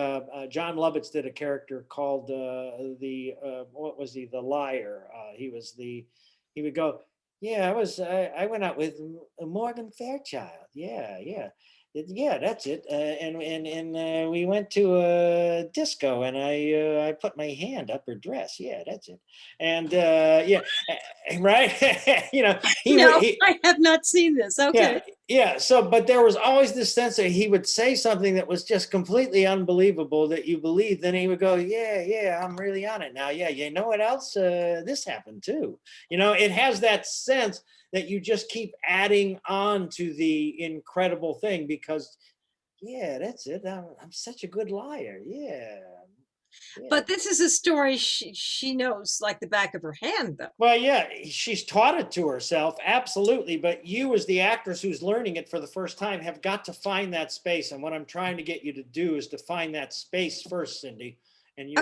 John Lovitz did a character called what was he? The liar. He would go, yeah, I went out with Morgan Fairchild. Yeah, yeah. Yeah, that's it. And we went to a disco, and I put my hand up her dress. Yeah, that's it. And yeah, right. You know, No, I have not seen this. Okay. yeah. So, but there was always this sense that he would say something that was just completely unbelievable that you believed. Then he would go, yeah, I'm really on it now. Yeah, you know what else? This happened too. You know, it has that sense that you just keep adding on to the incredible thing because, yeah, that's it. I'm such a good liar. Yeah. But this is a story she knows like the back of her hand, though. Well, yeah, she's taught it to herself, absolutely. But you, as the actress who's learning it for the first time, have got to find that space. And what I'm trying to get you to do is to find that space first, Cindy. And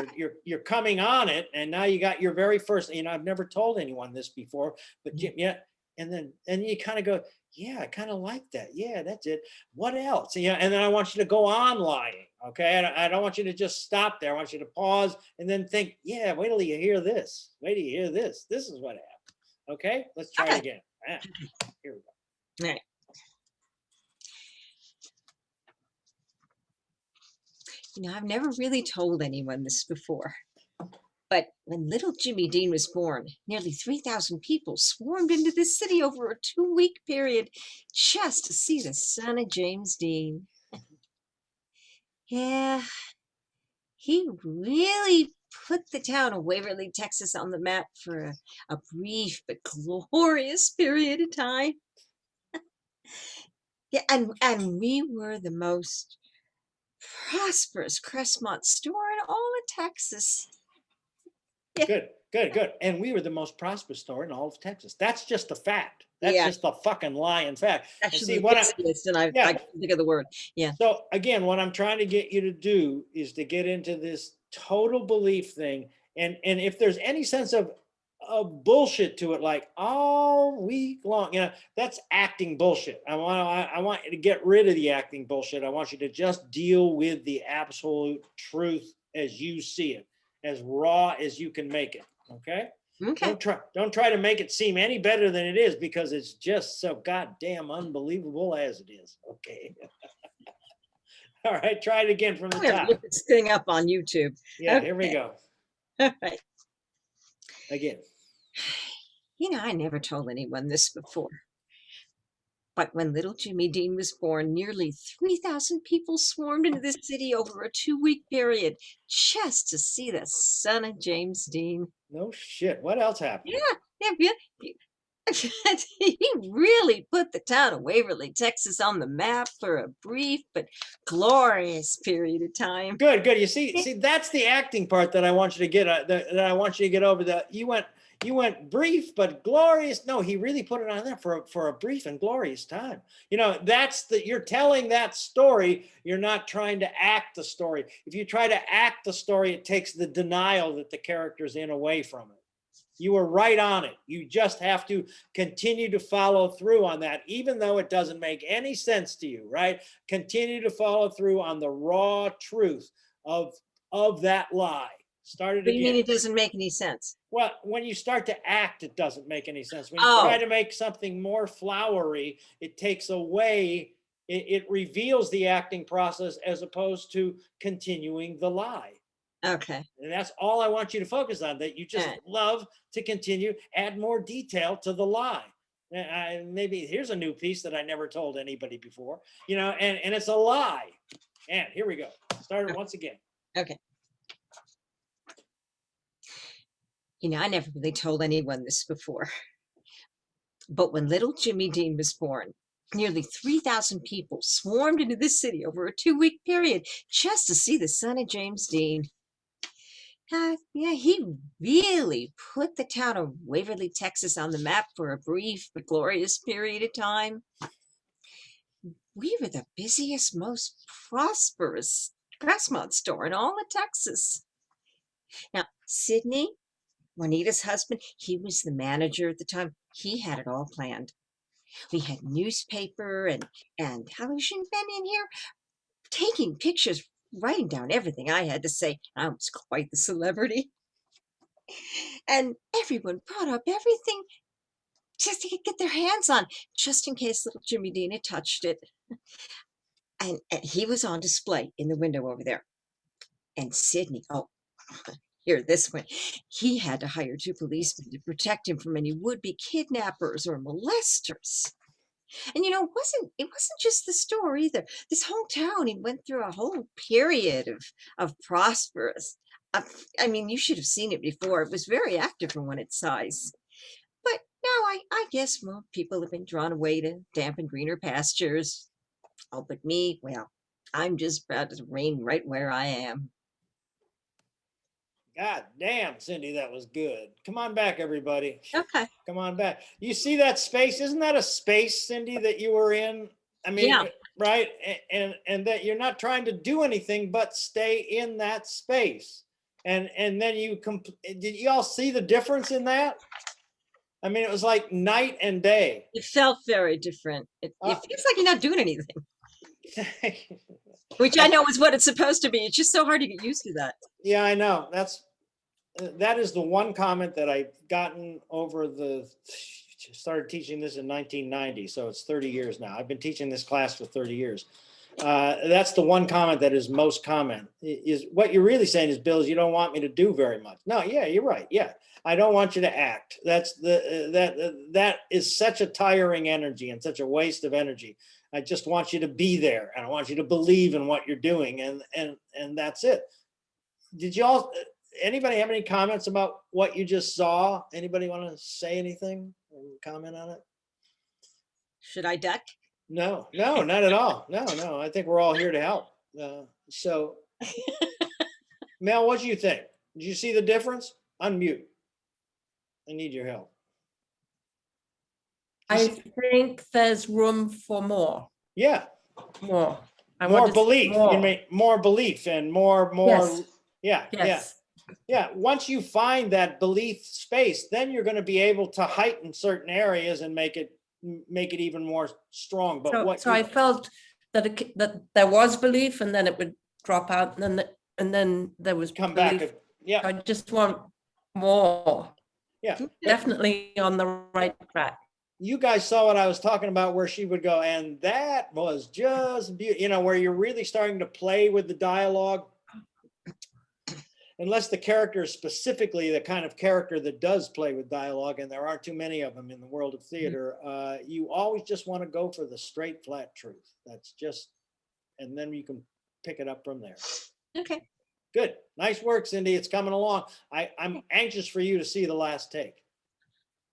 you're coming on it, and now you got your very first. You know, I've never told anyone this before, but yeah, and you kind of go, yeah, I kind of like that. Yeah, that's it. What else? Yeah, and then I want you to go on lying. Okay, I don't want you to just stop there. I want you to pause and then think, yeah, wait till you hear this. Wait till you hear this. This is what happened. Okay, let's try it again. Here we go. All right. I've never really told anyone this before, but when little Jimmy Dean was born, nearly 3,000 people swarmed into the city over a 2-week period just to see the son of James Dean. Yeah, he really put the town of Waverly, Texas on the map for a brief but glorious period of time. Yeah, and we were the most prosperous Crestmont store in all of Texas. Yeah. Good. And we were the most prosperous store in all of Texas. That's just a fact. That's Yeah. just a fucking lying fact. And Actually, see what and I can't think of the word. Yeah. So again, what I'm trying to get you to do is to get into this total belief thing. And if there's any sense of bullshit to it, like all week long, you know, that's acting bullshit. I want you to get rid of the acting bullshit. I want you to just deal with the absolute truth as you see it, as raw as you can make it. Okay. Okay. Don't try to make it seem any better than it is, because it's just so goddamn unbelievable as it is. Okay. All right, try it again from the I'm gonna top. look this thing up on YouTube. Yeah, here we Okay. go. All right. Again. I never told anyone this before, but when little Jimmy Dean was born, nearly 3,000 people swarmed into the city over a 2-week period just to see the son of James Dean. No shit. What else happened? Yeah. He really put the town of Waverly, Texas on the map for a brief but glorious period of time. Good. You see, that's the acting part that I want you to get. That I want you to get over. That you went brief but glorious. No, he really put it on there for a brief and glorious time. You know, you're telling that story. You're not trying to act the story. If you try to act the story, it takes the denial that the character's in away from it. You were right on it. You just have to continue to follow through on that, even though it doesn't make any sense to you, right? Continue to follow through on the raw truth of that lie. Start it What do you mean again. it doesn't make any sense? Well, when you start to act, it doesn't make any sense. When you Oh. try to make something more flowery, it takes away, it reveals the acting process as opposed to continuing the lie. Okay. And that's all I want you to focus on, that you just Alright. love to continue, add more detail to the lie. Maybe here's a new piece that I never told anybody before, and it's a lie. And here we go. Start it once again. Okay. I never really told anyone this before, but when little Jimmy Dean was born, nearly 3,000 people swarmed into the city over a 2-week period just to see the son of James Dean. Yeah, he really put the town of Waverly, Texas on the map for a brief but glorious period of time. We were the busiest, most prosperous Craftsmont store in all of Texas. Now, Sidney, Juanita's husband, he was the manager at the time. He had it all planned. We had newspaper and television men in here taking pictures, writing down everything I had to say. I was quite the celebrity. And everyone brought up everything just to get their hands on, just in case little Jimmy Dean had touched it. And he was on display in the window over there. And Sidney, oh, here, this one, he had to hire 2 policemen to protect him from any would-be kidnappers or molesters. And it wasn't just the store either. This whole town, he went through a whole period of prosperous. I mean, you should have seen it before. It was very active for one its size. But now I guess people have been drawn away to damp and greener pastures. Oh, but me, well, I'm just proud to reign right where I am. God damn, Cindy, that was good. Come on back, everybody. Okay. Come on back. You see that space? Isn't that a space, Cindy, that you were in? I mean, Yeah. right? And that you're not trying to do anything but stay in that space. And then did you all see the difference in that? I mean, it was like night and day. It felt very different. It feels like you're not doing anything, which I know is what it's supposed to be. It's just so hard to get used to that. Yeah, I know. That is the one comment that I've gotten over started teaching this in 1990. So it's 30 years now. I've been teaching this class for 30 years. That's the one comment that is most common. Is what you're really saying is, Bill, is you don't want me to do very much. No, yeah, you're right. Yeah. I don't want you to act. That's that is such a tiring energy and such a waste of energy. I just want you to be there, and I want you to believe in what you're doing, and that's it. Did y'all? Anybody have any comments about what you just saw? Anybody want to say anything or comment on it? Should I duck? No, not at all. No. I think we're all here to help. So, Mel, what do you think? Did you see the difference? Unmute. I need your help. I think there's room for more. Yeah. More. I More want to see belief. more. You mean more belief and more. Yes. Yeah. Yes. Yeah. Once you find that belief space, then you're going to be able to heighten certain areas and make it even more strong. But So I felt that that there was belief, and then it would drop out, and then there was come belief. back. Yeah. I just want more. Yeah. Definitely on the right track. You guys saw what I was talking about, where she would go, and that was just beautiful, where you're really starting to play with the dialogue. Unless the character is specifically the kind of character that does play with dialogue, and there aren't too many of them in the world of theater, you always just want to go for the straight, flat truth. That's just, and then you can pick it up from there. Okay. Good. Nice work, Cindy. It's coming along. I'm anxious for you to see the last take.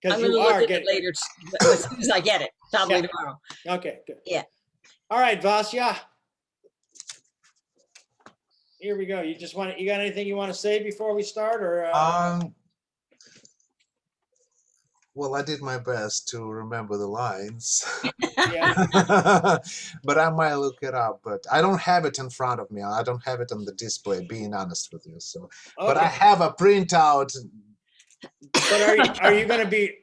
I'm Because going to you look are at it getting later as soon as I get it, probably Yeah. tomorrow. Okay, good. Yeah. All right, Vasya. Here we go. You got anything you want to say before we start, or? Well, I did my best to remember the lines, Yeah. but I might look it up. But I don't have it in front of me. I don't have it on the display. Being honest with you, so. But I Okay. have a printout. But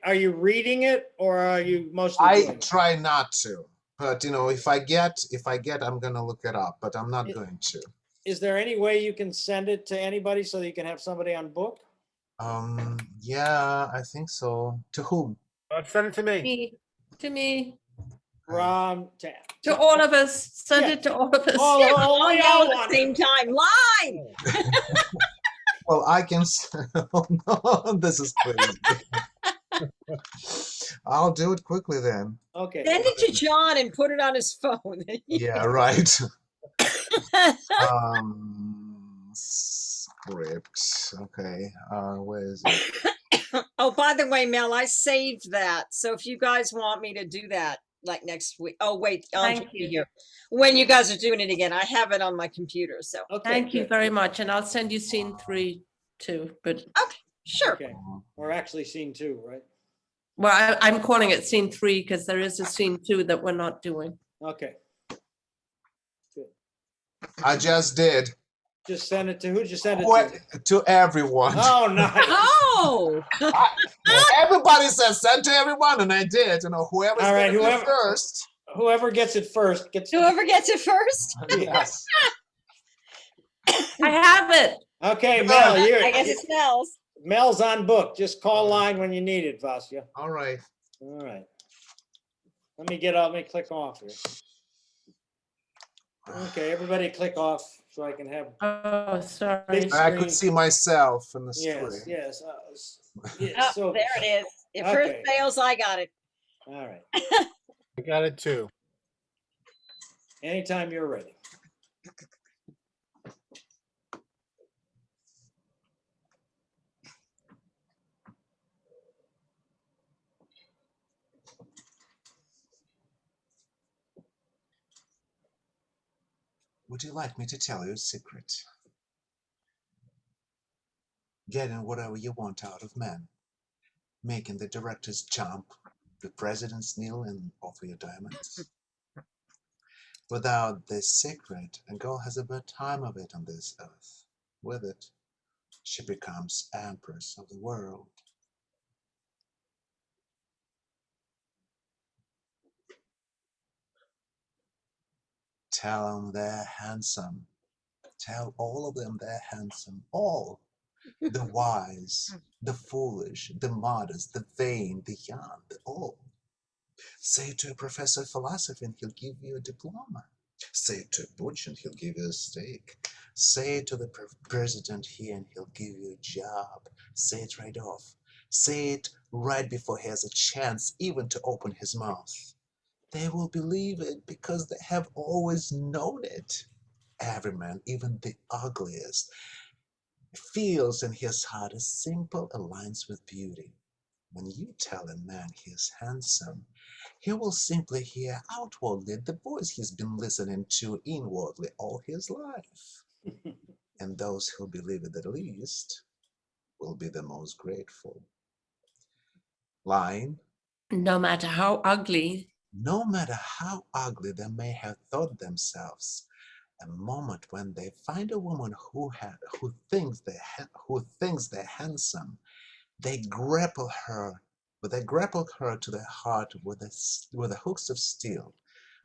are you reading it, or are you mostly I doing it? try not to, but if I get, I'm gonna look it up. But I'm not going to. Is there any way you can send it to anybody so that you can have somebody on book? Yeah, I think so. To whom? Send it to me. To me, To all of us. Send Yeah. it to all of us. all All we yell all at want the it. same time. Line! Well, I can. Oh, no, this is crazy. I'll do it quickly then. Okay. Send it to John and put it on his phone. Yeah, right. Script. Okay. Where is it? Oh, by the way, Mel, I saved that. So if you guys want me to do that like next week, oh wait, I'll Thank be you. here. When you guys are doing it again, I have it on my computer. So Okay. Thank you good. very much. And I'll send you scene 3 too. But sure. Okay. We're actually scene 2, right? well, I'm calling it scene 3 because there is a scene 2 that we're not doing. Okay. I just did. Just send it to, who'd you send it to? To everyone. Oh, nice. Oh, Everybody says send to everyone, and I did. You know, whoever's All right, gonna be whoever- first. Whoever gets it first gets. whoever gets it first. Yes. I have it. Okay, Mel, I guess it smells. Mel's on book. Just call line when you need it, Vasya. All right. All right. Let me click off here. Okay, everybody click off so I can have. Oh, sorry. Big I screen. could see myself in the Yes, screen. yes. Yes, Oh, so, there it is. If first Okay. fails, I got it. all right. I got it too. Anytime you're ready. Would you like me to tell you a secret? Getting whatever you want out of men. Making the directors jump, the presidents kneel and offer you diamonds. Without this secret, a girl has a bad time of it on this earth. With it, she becomes empress of the world. Tell them they're handsome. Tell all of them they're handsome. All. The wise, the foolish, the modest, the vain, the young, the old. Say it to a professor of philosophy and he'll give you a diploma. Say it to a butcher and he'll give you a steak. Say it to the president here and he'll give you a job. Say it right off. Say it right before he has a chance even to open his mouth. They will believe it because they have always known it. Every man, even the ugliest, feels in his heart a simple alliance with beauty. When you tell a man he is handsome, he will simply hear outwardly the voice he's been listening to inwardly all his life. And those who believe it the least will be the most grateful. Line. No matter how ugly, No matter how ugly they may have thought themselves, a moment when they find a woman who thinks they're handsome, they grapple her to their heart with the hooks of steel.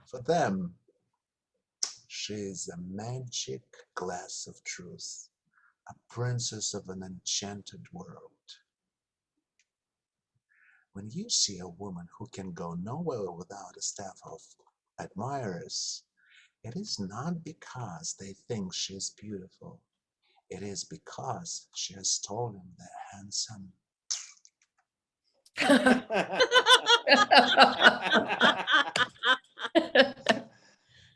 For them, she is a magic glass of truth, a princess of an enchanted world. When you see a woman who can go nowhere without a staff of admirers, it is not because they think she is beautiful. It is because she has told them they're handsome. Is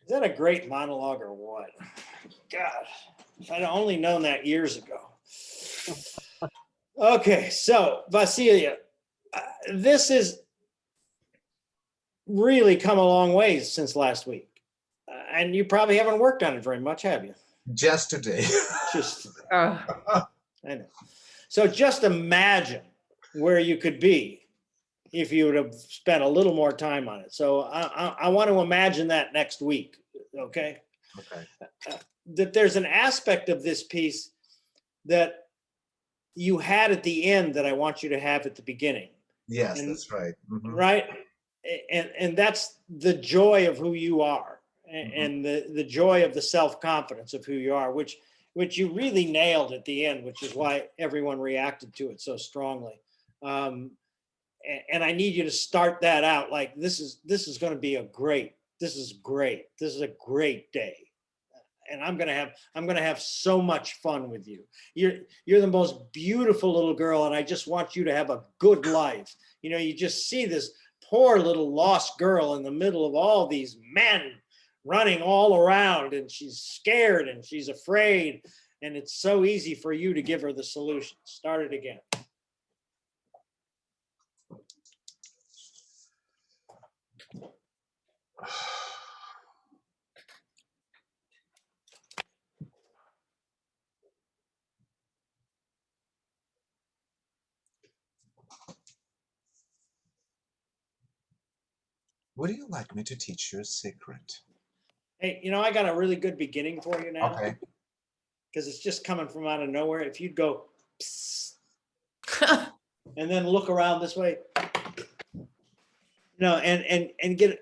that a great monologue or what? God, if I'd only known that years ago. Okay, so Vasilia, this has really come a long ways since last week. And you probably haven't worked on it very much, have you? Just today. Just, uh, I know. So just imagine where you could be if you would have spent a little more time on it. So I want to imagine that next week, okay? Okay. That there's an aspect of this piece that you had at the end that I want you to have at the beginning. Yes, And- that's right. Mhm. Right? And that's the joy of who you are and the joy of the self-confidence of who you are, which you really nailed at the end, which is why everyone reacted to it so strongly. And I need you to start that out like this is going to be this is great. This is a great day. and I'm gonna have so much fun with you. You're the most beautiful little girl, and I just want you to have a good life. You know, you just see this poor little lost girl in the middle of all these men running all around, and she's scared and she's afraid, and it's so easy for you to give her the solution. Start it again. Would you like me to teach you a secret? Hey, you know, I got a really good beginning for you now. Okay. Because it's just coming from out of nowhere. If you'd go, psst, and then look around this way, you know, and get,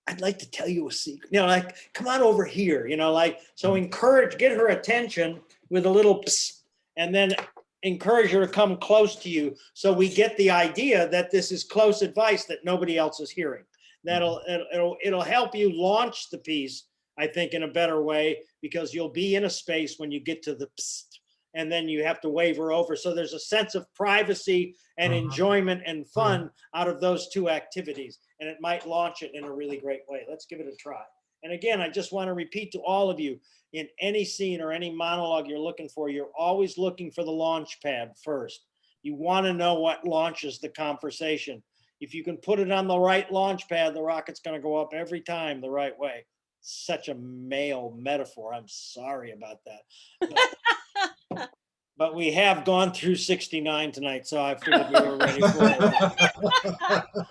I'd like to tell you a secret, you know, like, come on over here, you know, like, so encourage, get her attention with a little psst, and then encourage her to come close to you. So we get the idea that this is close advice that nobody else is hearing. It'll help you launch the piece, I think, in a better way, because you'll be in a space when you get to the psst, and then you have to waver over. So there's a sense of privacy and enjoyment and fun out of those two activities, and it might launch it in a really great way. Let's give it a try. And again, I just want to repeat to all of you, in any scene or any monologue you're looking for, you're always looking for the launch pad first. You want to know what launches the conversation. If you can put it on the right launch pad, the rocket's going to go up every time the right way. Such a male metaphor. I'm sorry about that. But we have gone through 69 tonight, so I figured we were ready for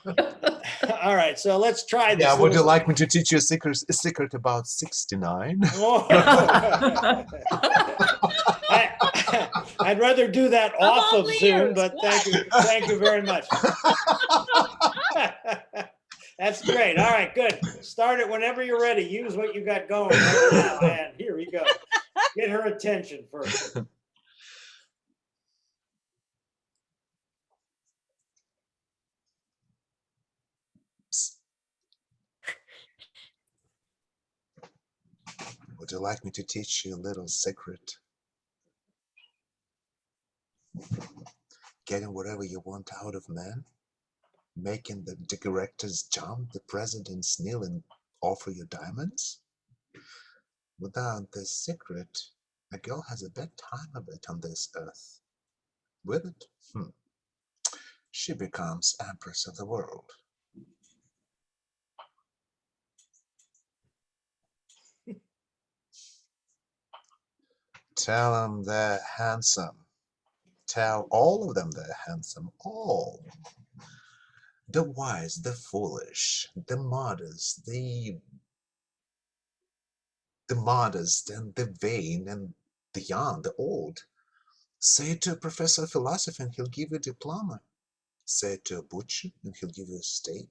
it. All right, so let's try this. Yeah, would you like me to teach you a secret about 69? Oh. I'd rather do that off all of Zoom, ears. but thank you very much. That's great. All right, good. Start it whenever you're ready. Use what you got going right now, and here we go. Get her attention first. Would you like me to teach you a little secret? Getting whatever you want out of man? Making the directors jump, the presidents kneel and offer you diamonds? Without this secret, a girl has a bad time of it on this earth. With it, she becomes empress of the world. Tell them they're handsome. Tell all of them they're handsome. All. The wise, the foolish, the modest, the modest, and the vain, and the young, the old. Say it to a professor of philosophy and he'll give you a diploma. Say it to a butcher and he'll give you a steak.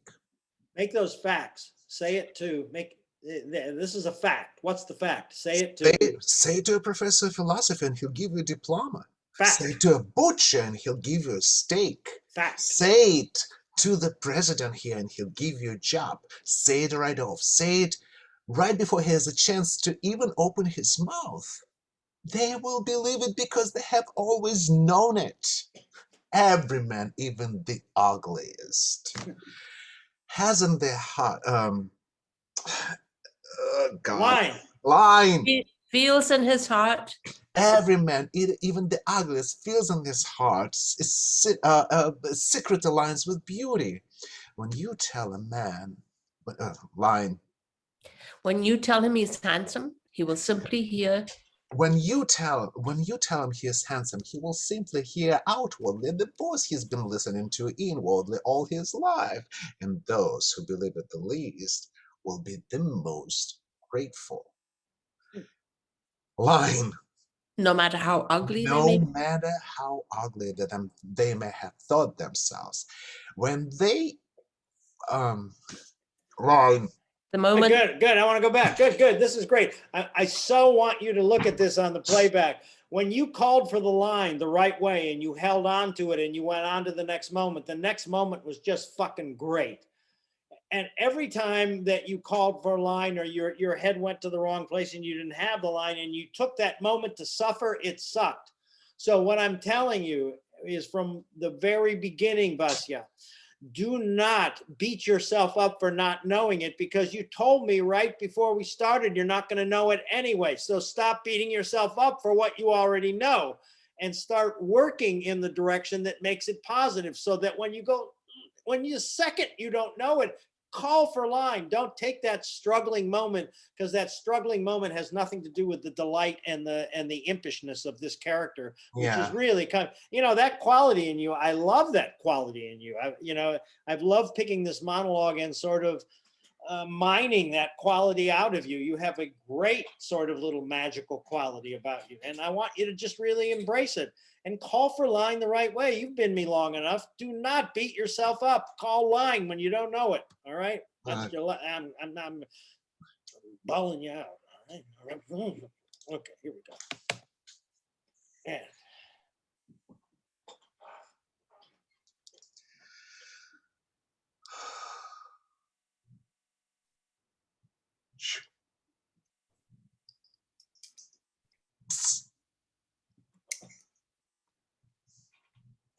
Make those facts. Say it to make. This is a fact. What's the fact? Say it to. Say it to a professor of philosophy and he'll give you a diploma. Fact. Say it to a butcher and he'll give you a steak. Fact. Say it to the president here and he'll give you a job. Say it right off. Say it right before he has a chance to even open his mouth. They will believe it because they have always known it. Every man, even the ugliest, has in their heart, God. Line. He feels in his heart. Every man, even the ugliest, feels in his heart a secret alliance with beauty. When you tell a man, line. When you tell him he's handsome, he will simply hear. When you tell him he is handsome, he will simply hear outwardly the voice he's been listening to inwardly all his life. And those who believe it the least will be the most grateful. Line. No matter how ugly No they may be. matter how ugly they may have thought themselves. When they line. The moment. Good. I want to go back. Good. This is great. I so want you to look at this on the playback. When you called for the line the right way and you held on to it and you went on to the next moment was just fucking great. And every time that you called for a line or your head went to the wrong place and you didn't have the line and you took that moment to suffer, it sucked. So what I'm telling you is from the very beginning, Vasya, do not beat yourself up for not knowing it, because you told me right before we started you're not going to know it anyway. So stop beating yourself up for what you already know and start working in the direction that makes it positive, so that when you second you don't know it, call for line. Don't take that struggling moment, because that struggling moment has nothing to do with the delight and the impishness of this character, which is Yeah. really kind of, that quality in you. I love that quality in you. I've loved picking this monologue and sort of mining that quality out of you. You have a great sort of little magical quality about you, and I want you to just really embrace it and call for line the right way. You've been me long enough. Do not beat yourself up. Call line when you don't know it. All right. That's I'm balling you out. All right. Okay, here we go. And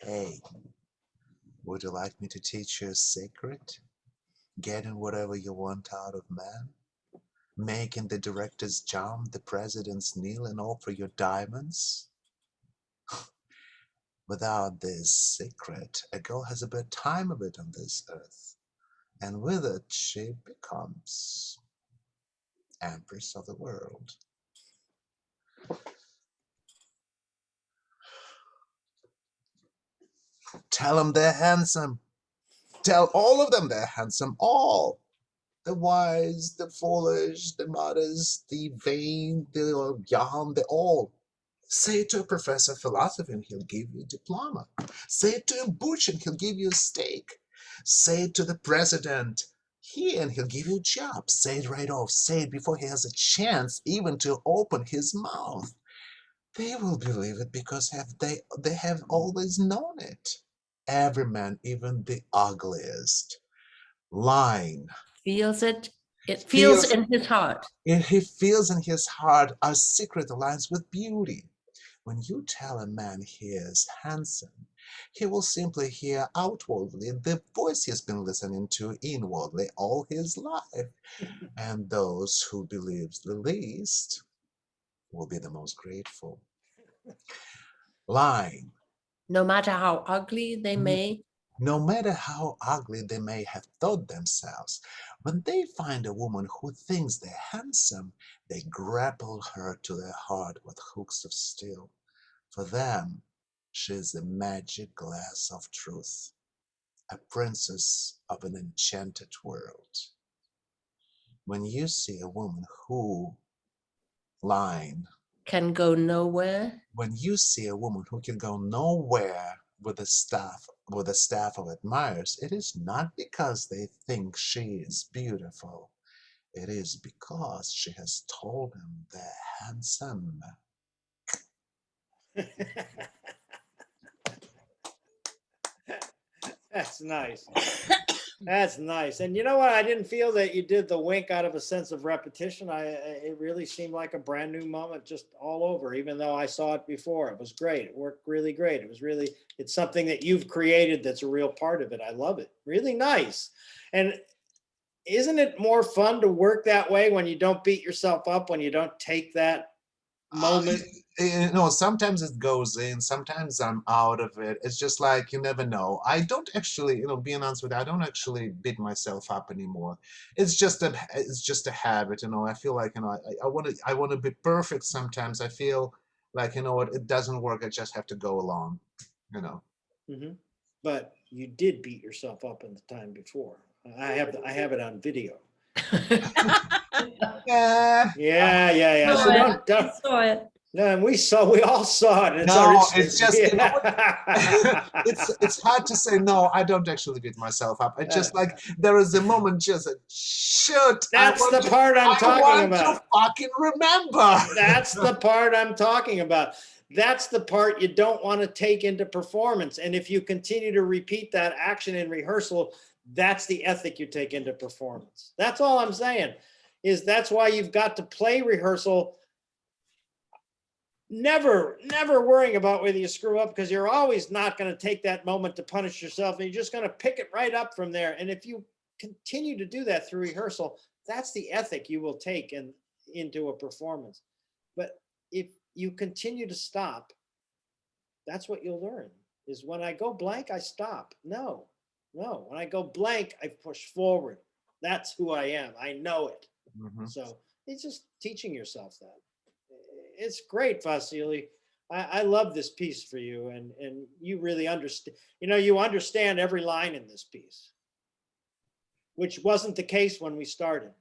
Hey, would you like me to teach you a secret? Getting whatever you want out of man? Making the directors jump, the presidents kneel and offer you diamonds? Without this secret, a girl has a bad time of it on this earth. And with it, she becomes Empress of the world. Tell them they're handsome. Tell all of them they're handsome. All. The wise, the foolish, the modest, the vain, the young, the all. Say it to a professor of philosophy and he'll give you a diploma. Say it to a butcher and he'll give you a steak. Say it to the president here and he'll give you a job. Say it right off. Say it before he has a chance even to open his mouth. They will believe it because they have always known it. Every man, even the ugliest, lying, Feels it. It feels feels in his heart. he feels in his heart a secret alliance with beauty. When you tell a man he is handsome, he will simply hear outwardly the voice he's been listening to inwardly all his life. And those who believe the least will be the most grateful. Lying. No matter how ugly they may, No matter how ugly they may have thought themselves, when they find a woman who thinks they're handsome, they grapple her to their heart with hooks of steel. For them, she is the magic glass of truth, a princess of an enchanted world. When you see a woman who, lying, can go nowhere. when you see a woman who can go nowhere with the staff of admirers, it is not because they think she is beautiful. It is because she has told them they're handsome. that's nice. That's nice. And you know what? I didn't feel that you did the wink out of a sense of repetition. It really seemed like a brand new moment just all over, even though I saw it before. It was great. It worked really great. It's something that you've created that's a real part of it. I love it. Really nice. And isn't it more fun to work that way when you don't beat yourself up, when you don't take that moment? Sometimes it goes in, sometimes I'm out of it. It's just like you never know. I don't actually, being honest with you, I don't actually beat myself up anymore. It's just a habit. I feel like I want to be perfect sometimes. I feel like what, it doesn't work. I just have to go along. Mhm. But you did beat yourself up in the time before. I have it on video. Yeah. Yeah. So don't. Saw it. No, and we all saw it. No, it's just yeah. it's hard to say no. I don't actually beat myself up. I just like there is a moment just shoot. That's the part I'm talking about. To fucking remember. That's the part I'm talking about. That's the part you don't want to take into performance. And if you continue to repeat that action in rehearsal, That's the ethic you take into performance. That's all I'm saying, is that's why you've got to play rehearsal. Never worrying about whether you screw up, because you're always not going to take that moment to punish yourself. And you're just going to pick it right up from there. And if you continue to do that through rehearsal, that's the ethic you will take into a performance. But if you continue to stop, that's what you'll learn, is when I go blank, I stop. No. When I go blank, I push forward. That's who I am. I know it. Mhm. So it's just teaching yourself that. It's great, Vasily. I love this piece for you, and you really understand. You understand every line in this piece, which wasn't the case when we started.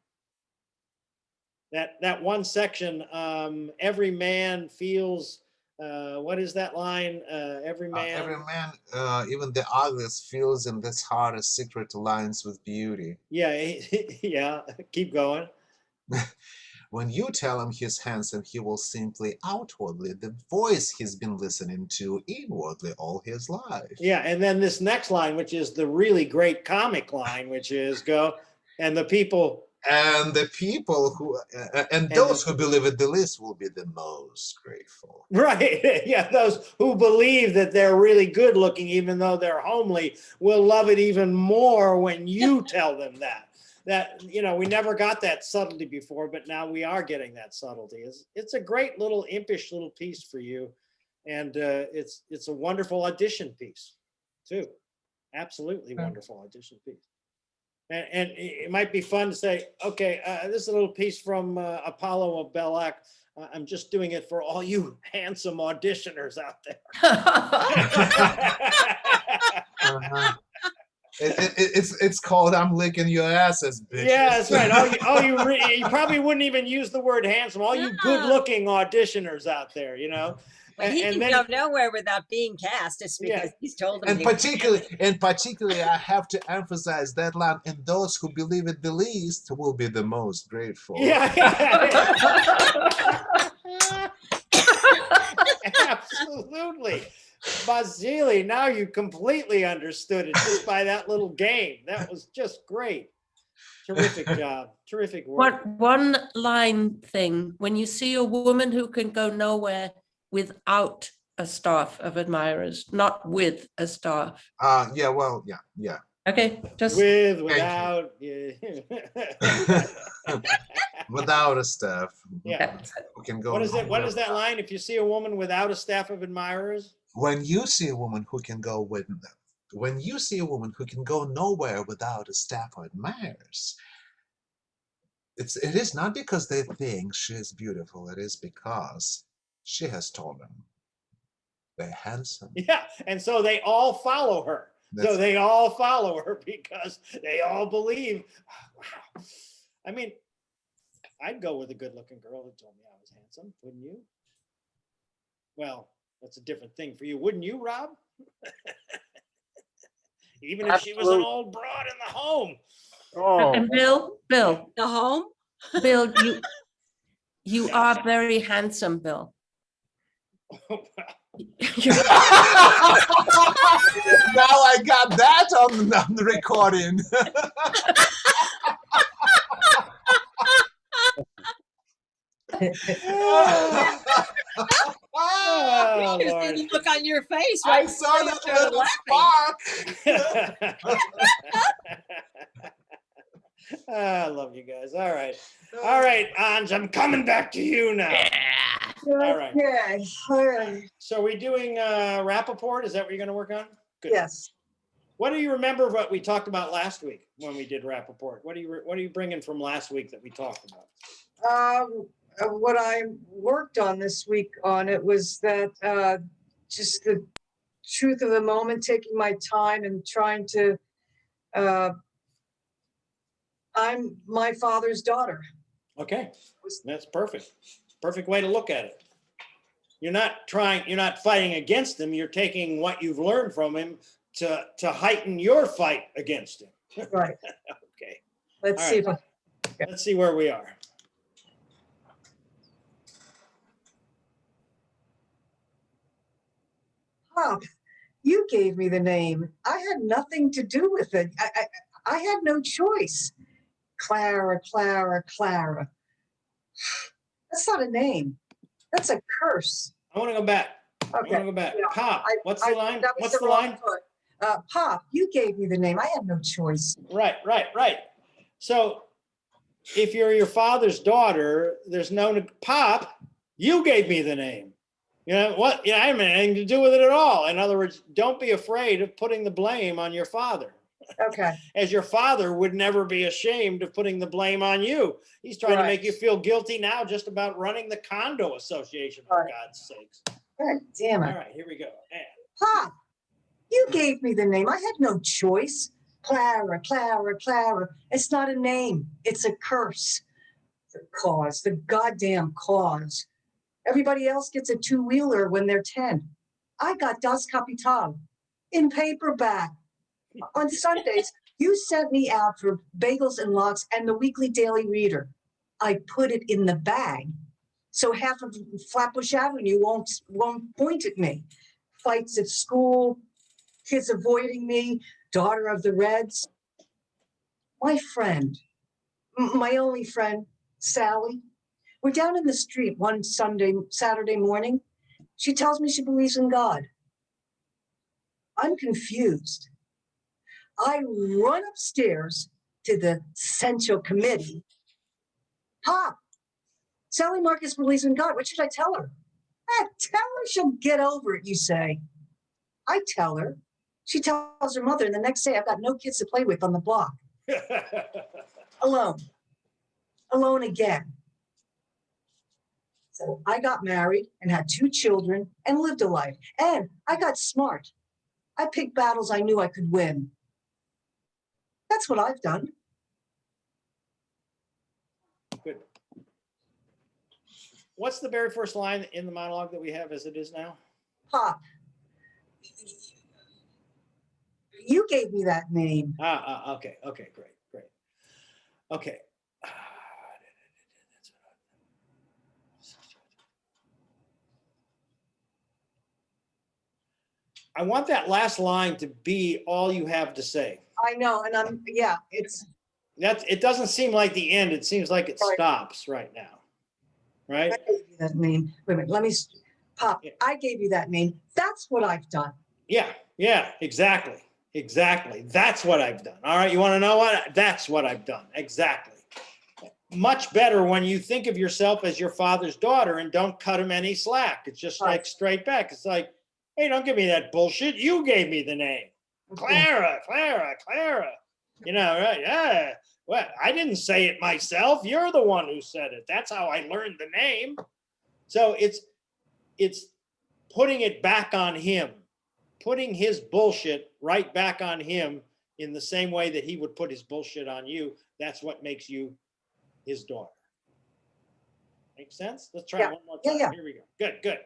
That one section, every man feels. What is that line? Every Every man. man, even the ugliest, feels in this heart a secret lines with beauty. Yeah, yeah. Keep going. When you tell him he's handsome, he will simply outwardly the voice he's been listening to inwardly all his life. Yeah, and then this next line, which is the really great comic line, which is go, and the people. And the people who, and those who believe it the least will be the most grateful. Right. Yeah. Those who believe that they're really good looking, even though they're homely, will love it even more when you tell them that. We never got that subtlety before, but now we are getting that subtlety. It's a great little impish little piece for you. And it's a wonderful audition piece too. Absolutely wonderful audition piece. And it might be fun to say, okay, this is a little piece from Apollo of Belak. I'm just doing it for all you handsome auditioners out there. Uh-huh. It's called "I'm licking your asses, bitches." Yeah, that's right. You probably wouldn't even use the word handsome. All you good-looking auditioners out there, But he can go nowhere without being cast. It's because he's told them. And particularly, I have to emphasize that line. And those who believe it the least will be the most grateful. Yeah. Absolutely. Vasily, now you completely understood it just by that little game. That was just great. Terrific job. Terrific work. One line thing, when you see a woman who can go nowhere without a staff of admirers, not with a staff. Yeah. Okay, just without, yeah. Without a staff. Yeah. Who can go What is it? What nowhere is that line? If you see a woman without a staff of admirers? When you see a woman who can go when you see a woman who can go nowhere without a staff of admirers, it is not because they think she is beautiful. It is because she has told them they're handsome. Yeah, and so they all follow her. So they all follow her because they all believe. Wow. I mean, I'd go with a good-looking girl who told me I was handsome, wouldn't you? Well, that's a different thing for you, wouldn't you, Rob? Even if she was an old broad in the home. Oh, and Bill, The home? Bill, you are very handsome, Bill. Now I got that on the recording. Oh, You Lord. see the look on your face, I right? saw before you that started little laughing. spark. I love you guys. All right, Anj, I'm coming back to you now. All right. Okay, all right. So are we doing Rappaport? Is that what you're going to work on? Good. Yes. What do you remember what we talked about last week when we did Rappaport? What are you bringing from last week that we talked about? What I worked on this week on it was that just the truth of the moment, taking my time and trying to, I'm my father's daughter. Okay, that's perfect. Perfect way to look at it. You're not fighting against him. You're taking what you've learned from him to heighten your fight against him. Right. Okay. Let's All see right. if Let's see where we are. you gave me the name. I had nothing to do with it. I had no choice. Clara, Clara, Clara. That's not a name. That's a curse. I want to go back. I want to Okay. go back. yeah, Pop, what's the line? that was What's the wrong line? foot. Pop, you gave me the name. I had no choice. Right. So if you're your father's daughter, there's no Pop, you gave me the name. You know what? I didn't have anything to do with it at all. In other words, don't be afraid of putting the blame on your father. Okay. As your father would never be ashamed of putting the blame on you. He's trying to Right. make you feel guilty now just about running the condo association, for Right. God's sakes. God damn All it. right, here we go. And Pop, you gave me the name. I had no choice. Clara, Clara, Clara. It's not a name. It's a curse. The cause, the goddamn cause. Everybody else gets a two-wheeler when they're 10. I got Das Kapital in paperback. On Sundays, you sent me out for Bagels and Lox and the Weekly Daily Reader. I put it in the bag, so half of Flatbush Avenue won't point at me. Fights at school, kids avoiding me, daughter of the Reds. My friend, my only friend, Sally, we're down in the street one Saturday morning. She tells me she believes in God. I'm confused. I run upstairs to the Central Committee. Pop, Sally Marcus believes in God. What should I tell her? Tell her she'll get over it, you say. I tell her. She tells her mother, and the next day I've got no kids to play with on the block. Alone. Alone again. So I got married and had 2 children and lived a life. And I got smart. I picked battles I knew I could win. That's what I've done. good. What's the very first line in the monologue that we have as it is now? Pop, you gave me that name. Okay, great. Okay. I want that last line to be all you have to say. I know, and it's It doesn't seem like the end. It seems like it Right. stops right now. Right? I gave you that name. Wait a minute, let me, Pop, Yeah. I gave you that name. That's what I've done. Yeah, exactly. That's what I've done. All right, you want to know what? That's what I've done. Exactly. Much better when you think of yourself as your father's daughter and don't cut him any slack. It's just Right. like straight back. It's like, hey, don't give me that bullshit. You gave me the name. Clara. You know, right? Yeah. Well, I didn't say it myself. You're the one who said it. That's how I learned the name. So it's putting it back on him, putting his bullshit right back on him in the same way that he would put his bullshit on you. That's what makes you his daughter. Make sense? Let's try Yeah. one more time. Yeah. Here we go. Good.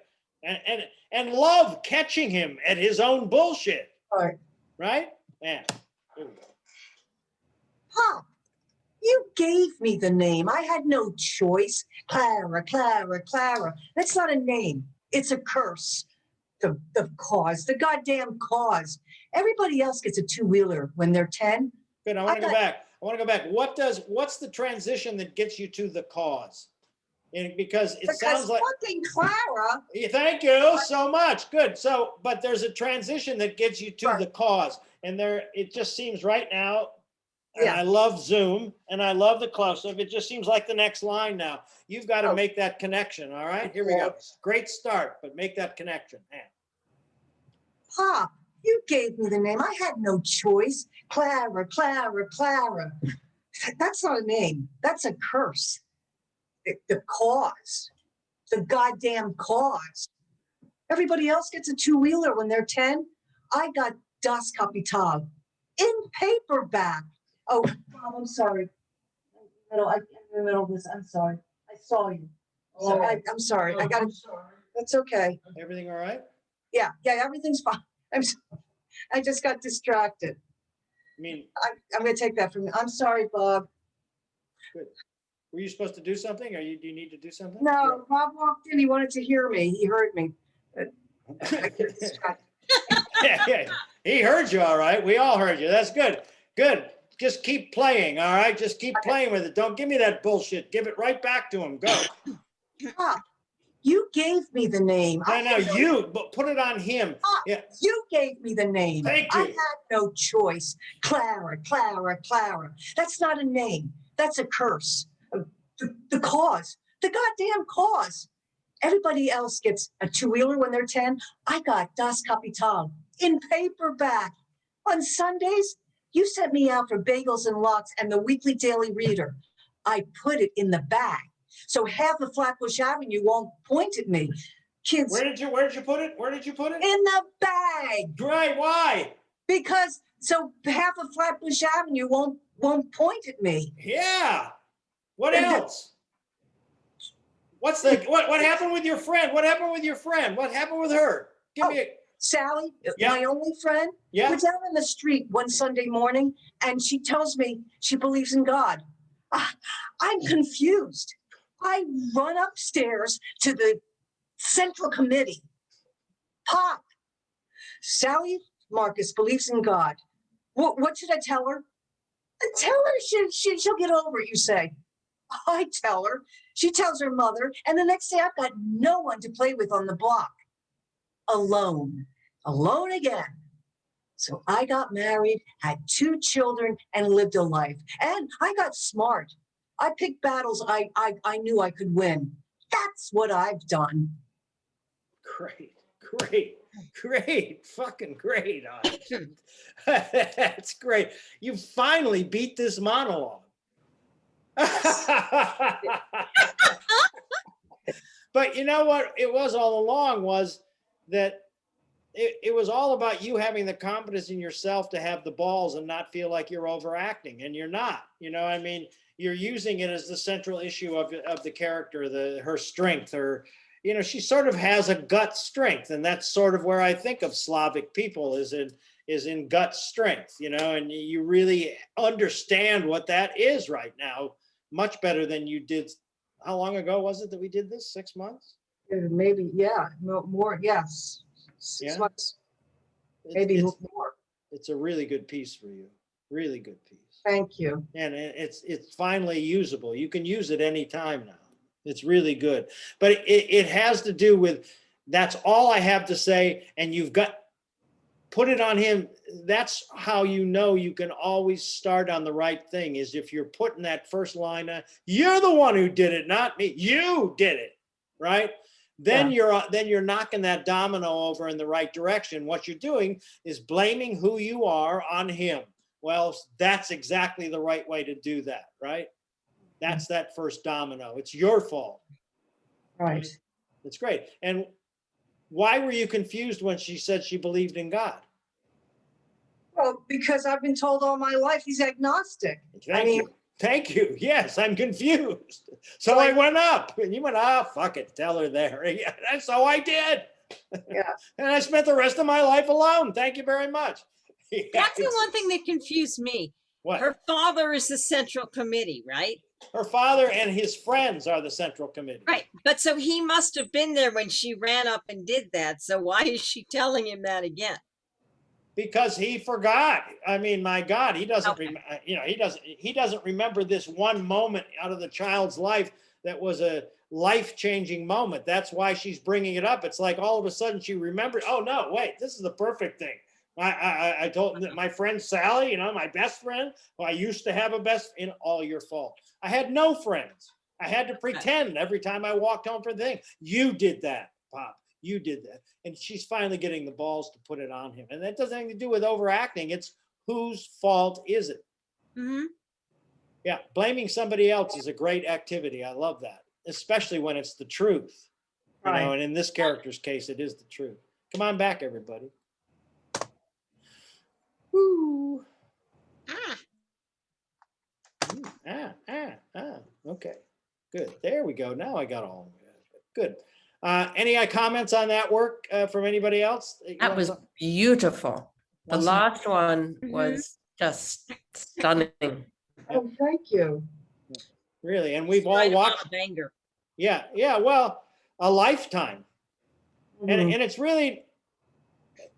And love catching him at his own bullshit. All right. Right? Yeah. Here we go. Pop, you gave me the name. I had no choice. Clara. That's not a name. It's a curse. The cause, the goddamn cause. Everybody else gets a two-wheeler when they're 10. Good. I want to go back. What's the transition that gets you to the cause? And because it sounds like fucking Clara. Thank you so much. Good. So, but there's a transition that gets you to the cause, and it just seems right now. And I love Zoom and I love the close-up. It just seems like the next line now. You've got to make that connection. All right, here we go. Great start, but make that connection. Man. Pop, you gave me the name. I had no choice. Clara. That's not a name. That's a curse. The cause. The goddamn cause. Everybody else gets a two-wheeler when they're 10. I got Das Kapital in paperback. Oh, Bob, I'm sorry. In the middle of this, I'm sorry. I saw you. So I'm sorry. I got it. That's okay. Everything all right? Yeah, everything's fine. I just got distracted. I mean, I'm going to take that from you. I'm sorry, Bob. good. Were you supposed to do something? Do you need to do something? No, Bob walked in. He wanted to hear me. He heard me. But I get distracted. Yeah. He heard you all right. We all heard you. That's good. just keep playing, all right? Just keep playing with it. Don't give me that bullshit. Give it right back to him. Go. Pop, you gave me the name. No, I no, had no- you, but put it on him. Pop, Yeah. you gave me the name. Thank I you. had no choice. Clara, Clara, Clara. That's not a name. That's a curse. The cause. The goddamn cause. Everybody else gets a two-wheeler when they're 10. I got Das Kapital in paperback. On Sundays, you sent me out for bagels and lox and the Weekly Daily Reader. I put it in the bag. So half of Flatbush Avenue won't point at me. Kids, Where did you put it? Where did you put it? in the bag. Right, why? Because so half of Flatbush Avenue won't point at me. Yeah. What And the- else? What happened with your friend? What happened with your friend? What happened with her? Give me a Sally, Yeah. my only friend, yeah. we're down in the street one Sunday morning, and she tells me she believes in God. I'm confused. I run upstairs to the Central Committee. Pop, Sally Marcus believes in God. What should I tell her? Tell her she'll get over it, you say. I tell her. She tells her mother, and the next day I've got no one to play with on the block. Alone again. So I got married, had 2 children, and lived a life. And I got smart. I picked battles I knew I could win. That's what I've done. Great, fucking great. That's great. You finally beat this monologue. But you know what it was all along was that it was all about you having the confidence in yourself to have the balls and not feel like you're overacting, and you're not. You know, I mean, you're using it as the central issue of the character, her strength, or you know, she sort of has a gut strength, and that's sort of where I think of Slavic people is in gut strength, you know, and you really understand what that is right now, much better than you did. How long ago was it that we did this? 6 months? Maybe, yeah, more, yes. 6 Yeah. months, It's- maybe it's, more. it's a really good piece for you. Really good piece. Thank you. And it's finally usable. You can use it anytime now. It's really good. But it has to do with, that's all I have to say. And you've got, put it on him. That's how you know you can always start on the right thing, is if you're putting that first line on, you're the one who did it, not me. You did it, right? Then you're knocking that domino over in the right direction. What you're doing is blaming who you are on him. Well, that's exactly the right way to do that, right? That's that first domino. It's your fault. Right. It's great. And why were you confused when she said she believed in God? Well, because I've been told all my life he's agnostic. Thank you. Thank you. Yes, I'm confused. So I went up and you went, fuck it. Tell her there. Yeah, and so I did. Yeah. And I spent the rest of my life alone. Thank you very much. Yeah, That's the one thing that confused me. What? Her father is the central committee, right? Her father and his friends are the central committee. Right. But so he must have been there when she ran up and did that. So why is she telling him that again? Because he forgot. I mean, my God, he doesn't, Okay. he doesn't remember this one moment out of the child's life that was a life-changing moment. That's why she's bringing it up. It's like all of a sudden she remembered, oh no, wait, this is the perfect thing. I told my friend Sally, you know, my best friend, who I used to have a best, all your fault. I had no friends. I had to pretend every time I walked home for the thing. You did that, Pop. You did that. And she's finally getting the balls to put it on him. And that doesn't have anything to do with overacting. It's whose fault is it? Mm-hmm. Yeah, blaming somebody else is a great activity. I love that, especially when it's the truth. You know, and in this character's case, it is the truth. Come on back, everybody. Woo. Okay, good. There we go. Now I got all of it. Good. Any comments on that work from anybody else? That was beautiful. The Wasn't- last one Mhm. was just stunning. Oh, thank you. Really, and we've all watched. Anger. Yeah. Well, a lifetime. Mhm. And it's really,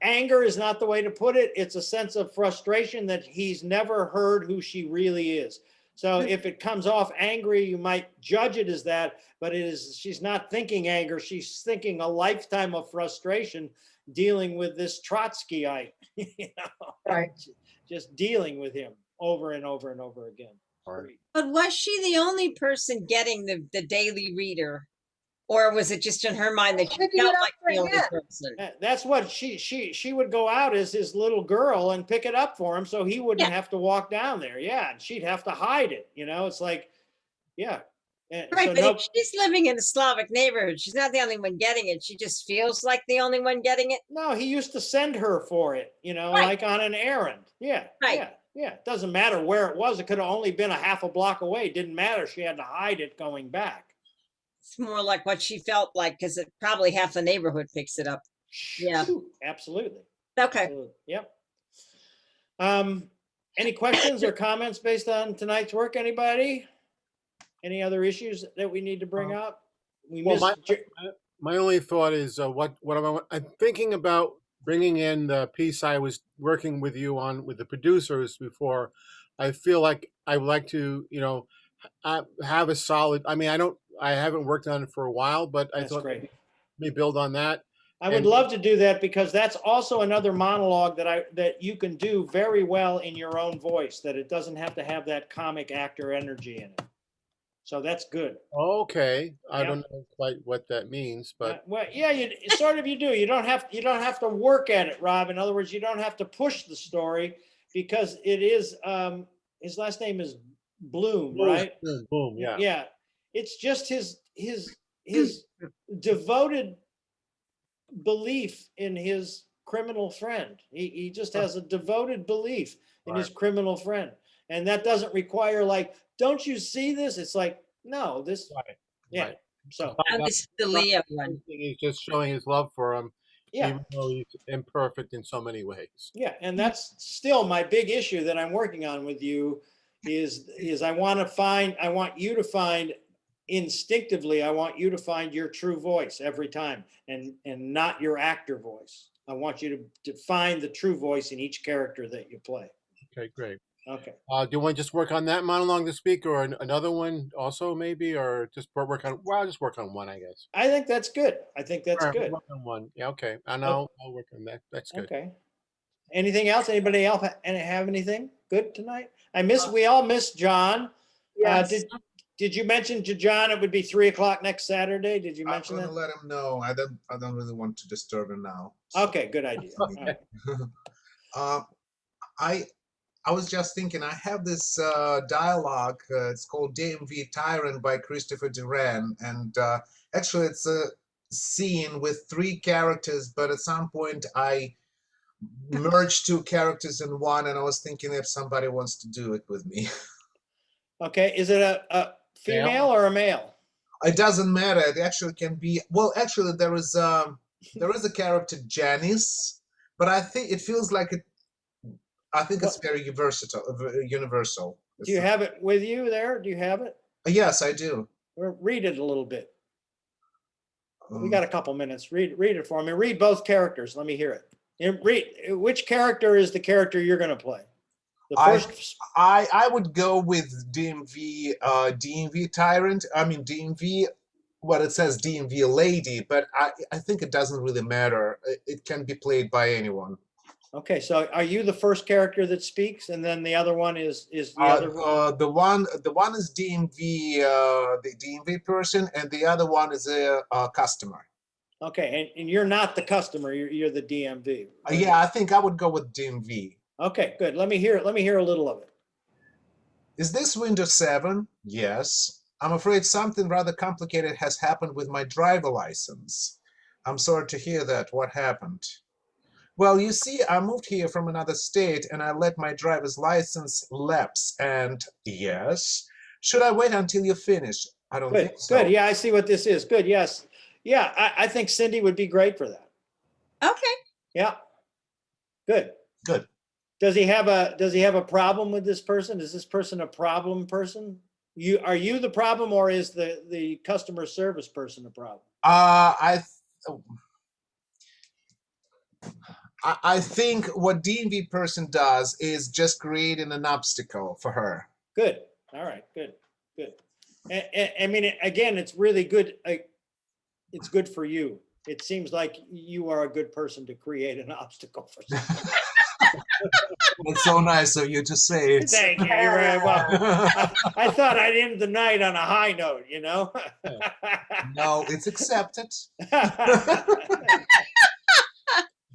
anger is not the way to put it. It's a sense of frustration that he's never heard who she really is. So if it comes off angry, you might judge it as that, but she's not thinking anger. She's thinking a lifetime of frustration dealing with this Trotskyite, Right. just dealing with him over and over and over again. Right. But was she the only person getting the daily reader? Or was it just in her mind that she Picking felt it up like for the only him. person? That's what she would go out as his little girl and pick it up for him so he wouldn't have to walk down there. Yeah, and she'd have to hide it. It's like, yeah. Right, So but no, if she's living in a Slavic neighborhood, she's not the only one getting it. She just feels like the only one getting it. no, he used to send her for it, like on an errand. Yeah, Right. yeah. It doesn't matter where it was. It could have only been a half a block away. It didn't matter. She had to hide it going back. It's more like what she felt like because it probably half the neighborhood picks it up. Yeah. Absolutely. Okay. Absolutely. Yep. Any questions or comments based on tonight's work? Anybody? Any other issues that we need to bring up? We Well, missed. my only thought is I'm thinking about bringing in the piece I was working with you on with the producers before. I feel like I would like to, have a solid. I mean, I haven't worked on it for a while, but I That's thought great. maybe build on that. I would And- love to do that because that's also another monologue that you can do very well in your own voice, that it doesn't have to have that comic actor energy in it. So that's good. Okay, I Yeah. don't know quite what that means, but Well, yeah, you do. You don't have to work at it, Rob. In other words, you don't have to push the story because it is his last name is Bloom, right? boom, yeah. Yeah. It's just his devoted belief in his criminal friend. He just has a devoted belief in his criminal friend. And that doesn't require like, don't you see this? It's like, no, this, Right. yeah. Right. So, And this is the Leo one. He's just showing his love for him, yeah. even though he's imperfect in so many ways. Yeah, and that's still my big issue that I'm working on with you is I want you to find instinctively, I want you to find your true voice every time and not your actor voice. I want you to find the true voice in each character that you play. Okay, great. Okay. Do you want to just work on that monologue this week, or another one also, maybe, or just work on? Well, I'll just work on one, I guess. I think that's good. I think that's All right, we'll good. work on one. Yeah, okay. And I'll work on that. That's good. Okay. Anything else? Anybody else have anything good tonight? We all missed John. Yes. Did you mention to John it would be 3:00 next Saturday? Did you I'm mention gonna that? let him know. I don't really want to disturb him now. Okay, good idea. All right. I was just thinking, I have this dialogue. It's called DMV Tyrant by Christopher Duran, and actually it's a scene with 3 characters, but at some point I merged 2 characters in one, and I was thinking if somebody wants to do it with me. Okay, is it a female or a male? It doesn't matter. It actually can be. Well, actually, there is a character Janice, but I think it feels like it. I think it's very versatile, universal. Do you have it with you there? Do you have it? Yes, I do. Read it a little bit. We Um, got a couple minutes. Read it for me. Read both characters. Let me hear it. And read which character is the character you're going to play? The first. I would go with DMV Tyrant. I mean DMV. Well, it says DMV Lady, but I think it doesn't really matter. It can be played by anyone. Okay, so are you the first character that speaks, and then the other one is the other one? The one is DMV, the DMV person, and the other one is a customer. Okay, and you're not the customer. You're the DMV. Yeah, I think I would go with DMV. Okay, good. Let me hear it. Let me hear a little of it. Is this Windows 7? Yes. I'm afraid something rather complicated has happened with my driver license. I'm sorry to hear that. What happened? Well, you see, I moved here from another state and I let my driver's license lapse. And yes, should I wait until you finish? I don't Good, think so. good. Yeah, I see what this is. Good, yes. Yeah, I think Cindy would be great for that. Okay. Yeah. Good. Good. Does he have a problem with this person? Is this person a problem person? Are you the problem, or is the customer service person a problem? I think what DMV person does is just creating an obstacle for her. Good. All right. Good. Good. I mean, again, it's really good. It's good for you. It seems like you are a good person to create an obstacle for someone. It's so nice of you to say it. Thank you. You're very welcome. I thought I'd end the night on a high note, you know? No, it's accepted.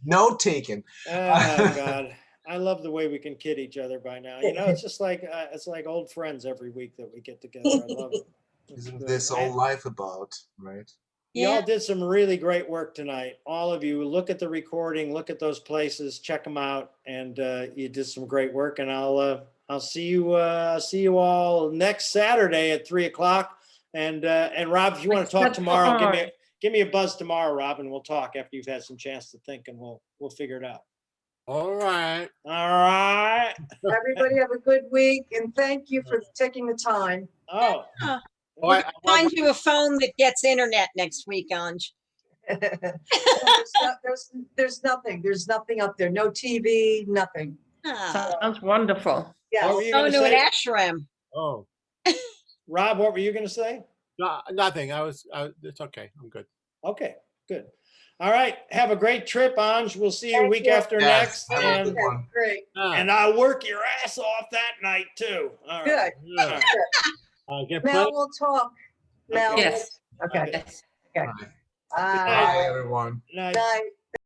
No taken. Oh God. I love the way we can kid each other by now. You know, it's just like it's like old friends every week that we get together. I love it. It's Isn't good. this all And life about, right? you Yeah. all did some really great work tonight. All of you, look at the recording, look at those places, check them out, and you did some great work. And I'll see you all next Saturday at 3:00. And Rob, if you want to talk That's tomorrow, fine. give me a buzz tomorrow, Rob, and we'll talk after you've had some chance to think, and we'll figure it out. All right. All right. Everybody have a good week, and thank you for taking the time. Oh. Huh. Oh, I love Find you a phone that gets internet next week, Anj. There's nothing. There's nothing up there. No TV, nothing. Oh, Sounds wonderful. What were Yes. you going gonna to an say? ashram. Oh, Rob, what were you gonna say? no, nothing. It's okay. I'm good. Okay, good. All right. Have a great trip, Anj. We'll see you Thank week you. after Yes, next. have a And good one. Great. and I'll work your ass off that night too. All right. Good. Yeah. Get Now plenty. we'll talk. Now. Yes. Okay. Yes. Okay. Bye. Bye. Bye, everyone. Night. Night.